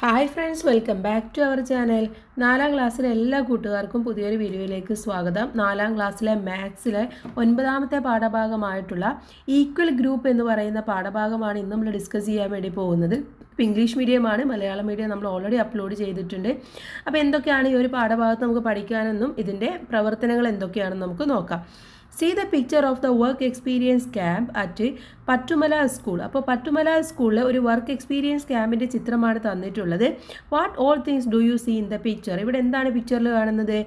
Hi friends, welcome back to our channel. 4ാം ക്ലാസ്സിലെ എല്ലാ കൂട്ടുകാർക്കും പുതിയൊരു വീഡിയോയിലേക്ക് സ്വാഗതം. 4ാം ക്ലാസ്സിലെ മാത്സിലെ 9ാമത്തെ പാഠഭാഗമായിട്ടുള്ള ഈക്വൽ ഗ്രൂപ്പ് എന്ന് പറയുന്ന പാഠഭാഗമാണ് ഇന്ന് നമ്മൾ ഡിസ്കസ് ചെയ്യാൻ വേണ്ടി പോകുന്നത്. ഇപ്പോൾ ഇംഗ്ലീഷ് മീഡിയമാണ്, മലയാളം മീഡിയം നമ്മൾ ഓൾറെഡി അപ്ലോഡ് ചെയ്തിട്ടുണ്ട്. അപ്പോൾ എന്തൊക്കെയാണ് ഈ ഒരു പാഠഭാഗത്ത് നമുക്ക് പഠിക്കാനെന്നും ഇതിൻ്റെ പ്രവർത്തനങ്ങൾ എന്തൊക്കെയാണെന്ന് നമുക്ക് നോക്കാം. See the picture of the work experience camp at Pattumala school. അപ്പോൾ പട്ടുമല സ്കൂളിൽ ഒരു വർക്ക് എക്സ്പീരിയൻസ് ക്യാമ്പിൻ്റെ ചിത്രമാണ് തന്നിട്ടുള്ളത്. What all things do you see in the picture? ഇവിടെ എന്താണ് പിക്ചറിൽ കാണുന്നത്?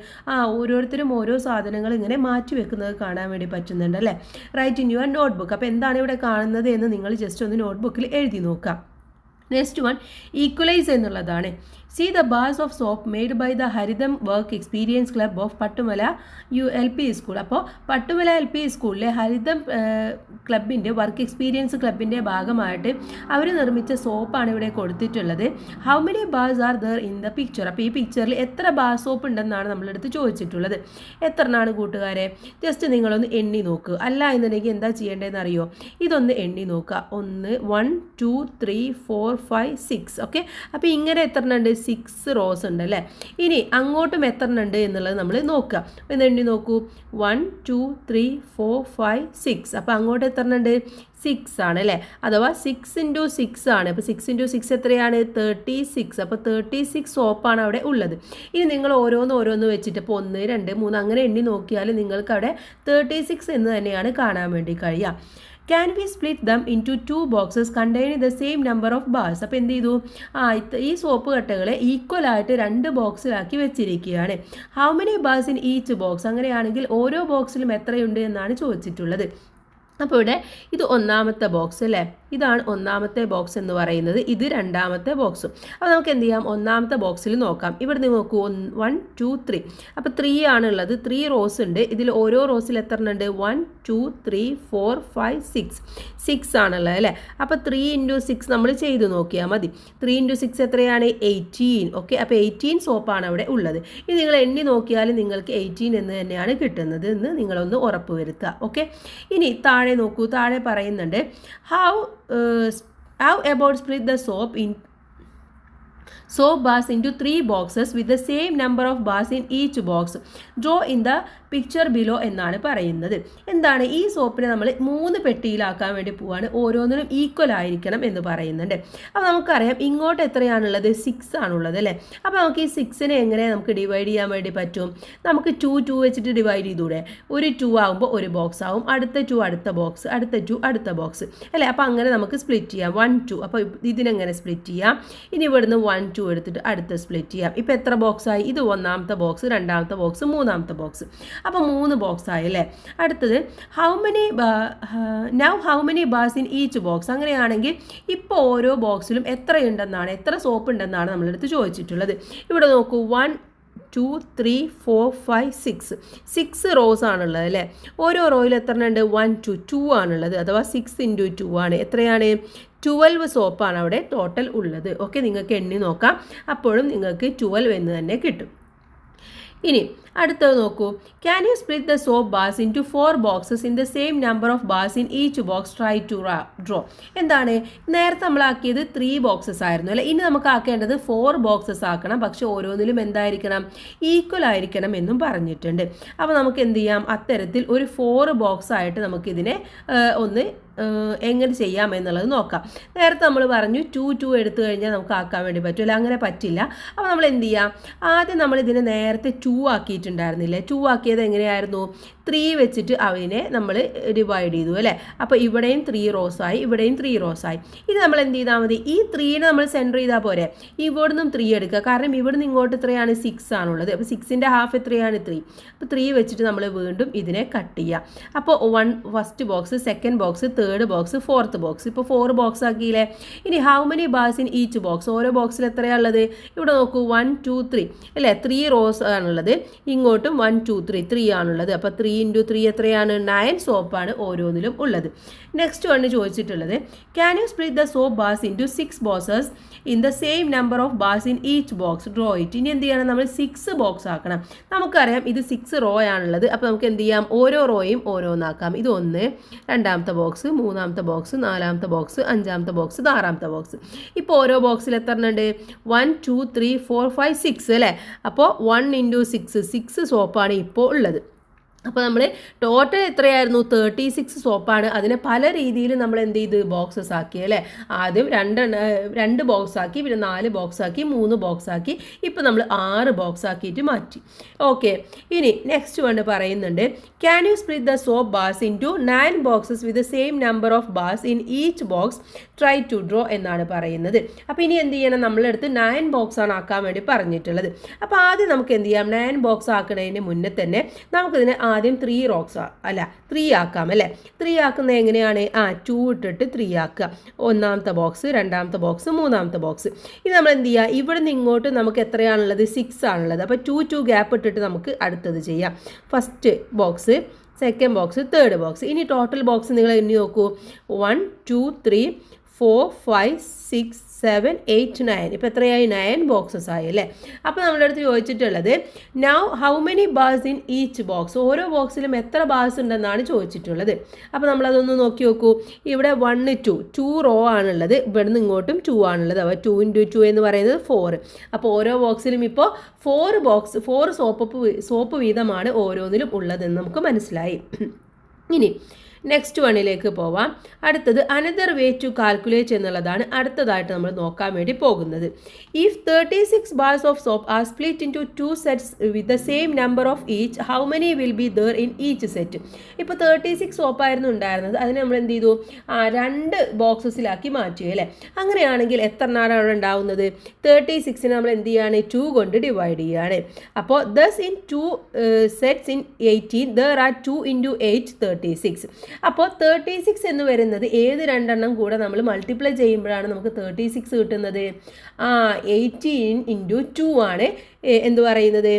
ഓരോരുത്തരും ഓരോ സാധനങ്ങൾ ഇങ്ങനെ മാറ്റി വെക്കുന്നത് കാണാൻ വേണ്ടി പറ്റുന്നുണ്ട് അല്ലേ? Write in your notebook. അപ്പോൾ എന്താണ് ഇവിടെ കാണുന്നത് എന്ന് നിങ്ങൾ ജസ്റ്റ് ഒന്ന് നോട്ട്ബുക്കിൽ എഴുതി നോക്കാം. നെക്സ്റ്റ് വൺ ഈക്വലൈസ് എന്നുള്ളതാണ്. See the bars of soap made by the Haritham work experience club of Pattumala LP school. അപ്പോൾ പട്ടുമല LP സ്കൂളിലെ ഹരിതം ക്ലബിൻ്റെ വർക്ക് എക്സ്പീരിയൻസ് ക്ലബിൻ്റെ ഭാഗമായിട്ട് അവർ നിർമ്മിച്ച സോപ്പാണ് ഇവിടെ കൊടുത്തിട്ടുള്ളത്. How many bars are there in the picture? അപ്പോൾ ഈ പിക്ചറിൽ എത്ര ബാർ സോപ്പ് ഉണ്ടെന്നാണ് നമ്മളെടുത്ത് ചോദിച്ചിട്ടുള്ളത്. എത്രണ്ണാണ് കൂട്ടുകാരെ? ജസ്റ്റ് നിങ്ങളൊന്ന് എണ്ണി നോക്കുക. അല്ല എന്നുണ്ടെങ്കിൽ എന്താ ചെയ്യേണ്ടതെന്ന് അറിയോ? ഇതൊന്ന് എണ്ണി നോക്കുക. 1 2 3 4 5 6. ഓക്കെ, അപ്പോൾ ഇങ്ങനെ എത്ര ഉണ്ട്? 6 റോസ് ഉണ്ട് അല്ലേ? ഇനി അങ്ങോട്ടും എത്ര ഉണ്ട് എന്നുള്ളത് നമ്മൾ നോക്കുക. എന്ന് എണ്ണി നോക്കൂ. 1 2 3 4 5 6. അപ്പോൾ അങ്ങോട്ട് എത്ര ഉണ്ട്? 6 ആണ് അല്ലേ? അഥവാ 6 × 6 ആണ്. അപ്പോൾ 6 × 6 എത്രയാണ്? 36. അപ്പോൾ 36 സോപ്പാണ് അവിടെ ഉള്ളത്. ഇനി നിങ്ങൾ ഓരോന്ന് വെച്ചിട്ട് ഇപ്പോൾ 1 2 3 അങ്ങനെ എണ്ണി നോക്കിയാൽ നിങ്ങൾക്ക് അവിടെ 36 എന്ന് തന്നെയാണ് കാണാൻ വേണ്ടി കഴിയുക. Can we split them into 2 boxes containing the same number of bars? അപ്പോൾ എന്ത് ചെയ്തു? ഈ സോപ്പ് കട്ടകളെ ഈക്വൽ ആയിട്ട് 2 ബോക്സിലാക്കി വെച്ചിരിക്കുകയാണ്. How many bars in each box? അങ്ങനെയാണെങ്കിൽ ഓരോ ബോക്സിലും എത്രയുണ്ട് എന്നാണ് ചോദിച്ചിട്ടുള്ളത്. അപ്പോൾ ഇവിടെ ഇത് 1ാമത്തെ ബോക്സ് അല്ലേ? ഇതാണ് 1ാമത്തെ ബോക്സ് എന്ന് പറയുന്നത്. ഇത് 2ാമത്തെ ബോക്സും. അപ്പോൾ നമുക്ക് എന്ത് ചെയ്യാം? 1ാമത്തെ ബോക്സിൽ നോക്കാം. ഇവിടെ നിന്ന് നോക്കൂ. 1 2 3. അപ്പോൾ 3 ആണുള്ളത്. 3 റോസ് ഉണ്ട്. ഇതിൽ ഓരോ റോസിൽ എത്ര ഉണ്ട്? 1 2 3 4 5 6. 6 ആണുള്ളത് അല്ലേ? അപ്പോൾ 3 × 6 നമ്മൾ ചെയ്ത് നോക്കിയാൽ മതി. 3 × 6 എത്രയാണ്? 18. ഓക്കെ, അപ്പോൾ 18 സോപ്പാണ് അവിടെ ഉള്ളത്. ഇനി നിങ്ങൾ എണ്ണി നോക്കിയാൽ നിങ്ങൾക്ക് 18 എന്ന് തന്നെയാണ് കിട്ടുന്നത് എന്ന് നിങ്ങളൊന്ന് ഉറപ്പ് വരുത്തുക. ഓക്കെ, ഇനി താഴെ നോക്കൂ. താഴെ പറയുന്നുണ്ട് how about split the soap bars into 3 boxes with the same number of bars in each box. Draw in the picture below എന്നാണ് പറയുന്നത്. എന്താണ്? ഈ സോപ്പിനെ നമ്മൾ 3 പെട്ടിയിലാക്കാൻ വേണ്ടി പോവാണ്. ഓരോന്നിനും ഈക്വൽ ആയിരിക്കണം എന്ന് പറയുന്നുണ്ട്. അപ്പോൾ നമുക്കറിയാം ഇങ്ങോട്ട് എത്രയാണുള്ളത്? 6 ആണുള്ളത് അല്ലേ? അപ്പോൾ നമുക്ക് ഈ 6നെ എങ്ങനെ നമുക്ക് ഡിവൈഡ് ചെയ്യാൻ വേണ്ടി പറ്റും? നമുക്ക് 2 വെച്ചിട്ട് ഡിവൈഡ് ചെയ്തൂടെ? ഒരു 2 ആകുമ്പോൾ ഒരു ബോക്സ് ആവും. അടുത്ത 2 അടുത്ത ബോക്സ്, അടുത്ത 2 അടുത്ത ബോക്സ് അല്ലേ? അപ്പോൾ അങ്ങനെ നമുക്ക് സ്പ്ലിറ്റ് ചെയ്യാം. 1 2. അപ്പോൾ ഇതിനെങ്ങനെ സ്പ്ലിറ്റ് ചെയ്യാം? ഇനി ഇവിടുന്ന് 1 2 എടുത്തിട്ട് അടുത്ത സ്പ്ലിറ്റ് ചെയ്യാം. ഇപ്പോൾ എത്ര ബോക്സായി? ഇത് 1ാമത്തെ ബോക്സ്, 2ാമത്തെ ബോക്സ്, 3ാമത്തെ ബോക്സ്. അപ്പോൾ 3 ബോക്സ് ആയി അല്ലേ? അടുത്തത് how many bars in each box? അങ്ങനെയാണെങ്കിൽ ഇപ്പോൾ ഓരോ ബോക്സിലും എത്രയുണ്ടെന്നാണ്, എത്ര സോപ്പ് ഉണ്ടെന്നാണ് നമ്മളെടുത്ത് ചോദിച്ചിട്ടുള്ളത്. ഇവിടെ നോക്കൂ. 1 2 3 4 5 6. 6 റോസ് ആണുള്ളത് അല്ലേ? ഓരോ റോയിൽ എത്ര ഉണ്ട്? 1 2 2 ആണുള്ളത്. അഥവാ 6 × 2 ആണ്. എത്രയാണ്? 12 സോപ്പാണ് അവിടെ ടോട്ടൽ ഉള്ളത്. ഓക്കെ, നിങ്ങൾക്ക് എണ്ണി നോക്കാം. അപ്പോഴും നിങ്ങൾക്ക് 12 എന്ന് തന്നെ കിട്ടും. ഇനി അടുത്തത് നോക്കൂ. Can you split the soap bars into 4 boxes in the same number of bars in each box? Try to draw. എന്താണ്? നേരത്തെ നമ്മളാക്കിയത് 3 ബോക്സസ് ആയിരുന്നു അല്ലേ? ഇനി നമുക്ക് ആക്കേണ്ടത് 4 ബോക്സസ് ആക്കണം. പക്ഷെ ഓരോന്നിലും എന്തായിരിക്കണം? ഈക്വൽ ആയിരിക്കണം എന്നും പറഞ്ഞിട്ടുണ്ട്. അപ്പോൾ നമുക്ക് എന്ത് ചെയ്യാം? അത്തരത്തിൽ ഒരു 4 ബോക്സ് ആയിട്ട് നമുക്കിതിനെ ഒന്ന് എങ്ങനെ ചെയ്യാം എന്നുള്ളത് നോക്കാം. നേരത്തെ നമ്മൾ പറഞ്ഞു 2 2 എടുത്തു കഴിഞ്ഞാൽ നമുക്ക് ആക്കാൻ വേണ്ടി പറ്റില്ല. അങ്ങനെ പറ്റില്ല. അപ്പോൾ നമ്മൾ എന്ത് ചെയ്യാം? ആദ്യം നമ്മൾ ഇതിനെ നേരത്തെ 2 ആക്കിയിട്ടുണ്ടായിരുന്നില്ലേ? 2 ആക്കിയത് എങ്ങനെയായിരുന്നു? 3 വെച്ചിട്ട് അതിനെ നമ്മൾ ഡിവൈഡ് ചെയ്തു അല്ലേ? അപ്പോൾ ഇവിടെയും 3 റോസായി, ഇവിടെയും 3 റോസായി. ഇനി നമ്മൾ എന്ത് ചെയ്താൽ മതി? ഈ 3നെ നമ്മൾ സെൻറ്റർ ചെയ്താൽ പോരെ? ഇവിടുന്നും 3 എടുക്കുക. കാരണം ഇവിടുന്ന് ഇങ്ങോട്ട് എത്രയാണ്? 6 ആണുള്ളത്. അപ്പോൾ 6ൻ്റെ ഹാഫ് എത്രയാണ്? 3. അപ്പോൾ 3 വെച്ചിട്ട് നമ്മൾ വീണ്ടും ഇതിനെ കട്ട് ചെയ്യാം. അപ്പോൾ 1 first box, second box, third box, fourth box. ഇപ്പോൾ 4 ബോക്സ് ആക്കിയില്ലേ? ഇനി how many bars in each box? ഓരോ ബോക്സിൽ എത്രയാണുള്ളത്? ഇവിടെ നോക്കൂ. 1 2 3 അല്ലേ? 3 റോസ് ആണുള്ളത്. ഇങ്ങോട്ടും 1 2 3 ആണുള്ളത്. അപ്പോൾ 3 × 3 എത്രയാണ്? 9 സോപ്പാണ് ഓരോന്നിലും ഉള്ളത്. നെക്സ്റ്റ് വണ് ചോദിച്ചിട്ടുള്ളത് can you split the soap bars into 6 boxes in the same number of bars in each box? Draw it. ഇനി എന്ത് ചെയ്യണം? നമ്മൾ 6 ബോക്സ് ആക്കണം. നമുക്കറിയാം ഇത് 6 റോ ആണുള്ളത്. അപ്പോൾ നമുക്ക് എന്ത് ചെയ്യാം? ഓരോ റോയും ഓരോന്നാക്കാം. ഇത് 1, 2ാമത്തെ ബോക്സ്, മൂന്നാമത്തെ ബോക്സ്, നാലാമത്തെ ബോക്സ്, അഞ്ചാമത്തെ ബോക്സ്, ആറാമത്തെ ബോക്സ്. ഇപ്പോൾ ഓരോ ബോക്സിൽ എത്ര ഉണ്ട്? 1 2 3 4 5 6 അല്ലേ? അപ്പോൾ 1 × 6 സോപ്പാണ് ഇപ്പോൾ ഉള്ളത്. അപ്പോൾ നമ്മൾ ടോട്ടൽ എത്രയായിരുന്നു? 36 സോപ്പാണ്. അതിനെ പല രീതിയിൽ നമ്മൾ എന്ത് ചെയ്ത് ബോക്സസ് ആക്കി അല്ലേ? ആദ്യം 2 ബോക്സ് ആക്കി, പിന്നെ 4 ബോക്സ് ആക്കി, 3 ബോക്സ് ആക്കി, ഇപ്പോൾ നമ്മൾ 6 ബോക്സ് ആക്കിയിട്ട് മാറ്റി. ഓക്കെ, ഇനി നെക്സ്റ്റ് വൺ പറയുന്നുണ്ട്, can you split the soap bars into 9 boxes with the same number of bars in each box, try to draw എന്നാണ് പറയുന്നത്. അപ്പോൾ ഇനി എന്ത് ചെയ്യണം? നമ്മളെടുത്ത് 9 ബോക്സ് ആണ് ആക്കാൻ വേണ്ടി പറഞ്ഞിട്ടുള്ളത്. അപ്പോൾ ആദ്യം നമുക്ക് എന്ത് ചെയ്യാം? 9 ബോക്സ് ആക്കുന്നതിന് മുന്നേ തന്നെ നമുക്കിതിനെ ആദ്യം 3 ആക്കാം അല്ലേ? 3 ആക്കുന്നത് എങ്ങനെയാണ്? 2 ഇട്ടിട്ട് 3 ആക്കുക. ഒന്നാമത്തെ ബോക്സ്, രണ്ടാമത്തെ ബോക്സ്, മൂന്നാമത്തെ ബോക്സ്. ഇത് നമ്മൾ എന്ത് ചെയ്യുക? ഇവിടെ നിന്ന് ഇങ്ങോട്ട് നമുക്ക് എത്രയാണുള്ളത്? 6 ആണുള്ളത്. അപ്പോൾ 2 ഗ്യാപ്പ് ഇട്ടിട്ട് നമുക്ക് അടുത്തത് ചെയ്യാം. First box, second box, third box. ഇനി ടോട്ടൽ ബോക്സ് നിങ്ങൾ എണ്ണി നോക്കൂ. 1 2 3 4 5 6 7 8 9. ഇപ്പോൾ എത്രയായി? 9 ബോക്സസ് ആയി അല്ലേ? അപ്പോൾ നമ്മുടെ അടുത്ത് ചോദിച്ചിട്ടുള്ളത്, now how many bars in each box, ഓരോ ബോക്സിലും എത്ര ബാർസ് ഉണ്ടെന്നാണ് ചോദിച്ചിട്ടുള്ളത്. അപ്പോൾ നമ്മളതൊന്ന് നോക്കി നോക്കൂ. ഇവിടെ 1 2 റോ ആണുള്ളത്, ഇവിടെ നിന്ന് ഇങ്ങോട്ടും 2 ആണുള്ളത്. അപ്പോൾ 2 × 2 എന്ന് പറയുന്നത് 4. അപ്പോൾ ഓരോ ബോക്സിലും ഇപ്പോൾ 4 സോപ്പ് വീതമാണ് ഓരോന്നിലും ഉള്ളതെന്ന് നമുക്ക് മനസ്സിലായി. ഇനി നെക്സ്റ്റ് വണ്ണിലേക്ക് പോവാം. അടുത്തത് അനദർ വേ ടു കാൽക്കുലേറ്റ് എന്നുള്ളതാണ് അടുത്തതായിട്ട് നമ്മൾ നോക്കാൻ വേണ്ടി പോകുന്നത്. If 36 bars of soap are split into 2 sets with the same number of each, how many will be there in each set? ഇപ്പോൾ 36 സോപ്പായിരുന്നു ഉണ്ടായിരുന്നത്, അതിന് നമ്മൾ എന്ത് ചെയ്തു? 2 ബോക്സസിലാക്കി മാറ്റി അല്ലേ? അങ്ങനെയാണെങ്കിൽ എത്ര എണ്ണമാണ് അവിടെ ഉണ്ടാവുന്നത്? 36നെ നമ്മൾ എന്ത് ചെയ്യാണ്? 2 കൊണ്ട് ഡിവൈഡ് ചെയ്യുകയാണ്. അപ്പോൾ thus in 2 sets in 18 there are 2 × 8 36. അപ്പോൾ 36 എന്ന് വരുന്നത് ഏത് രണ്ടെണ്ണം കൂടെ നമ്മൾ മൾട്ടിപ്ലൈ ചെയ്യുമ്പോഴാണ് നമുക്ക് 36 കിട്ടുന്നത്? 18 × 2 ആണ് എന്ത് പറയുന്നത്?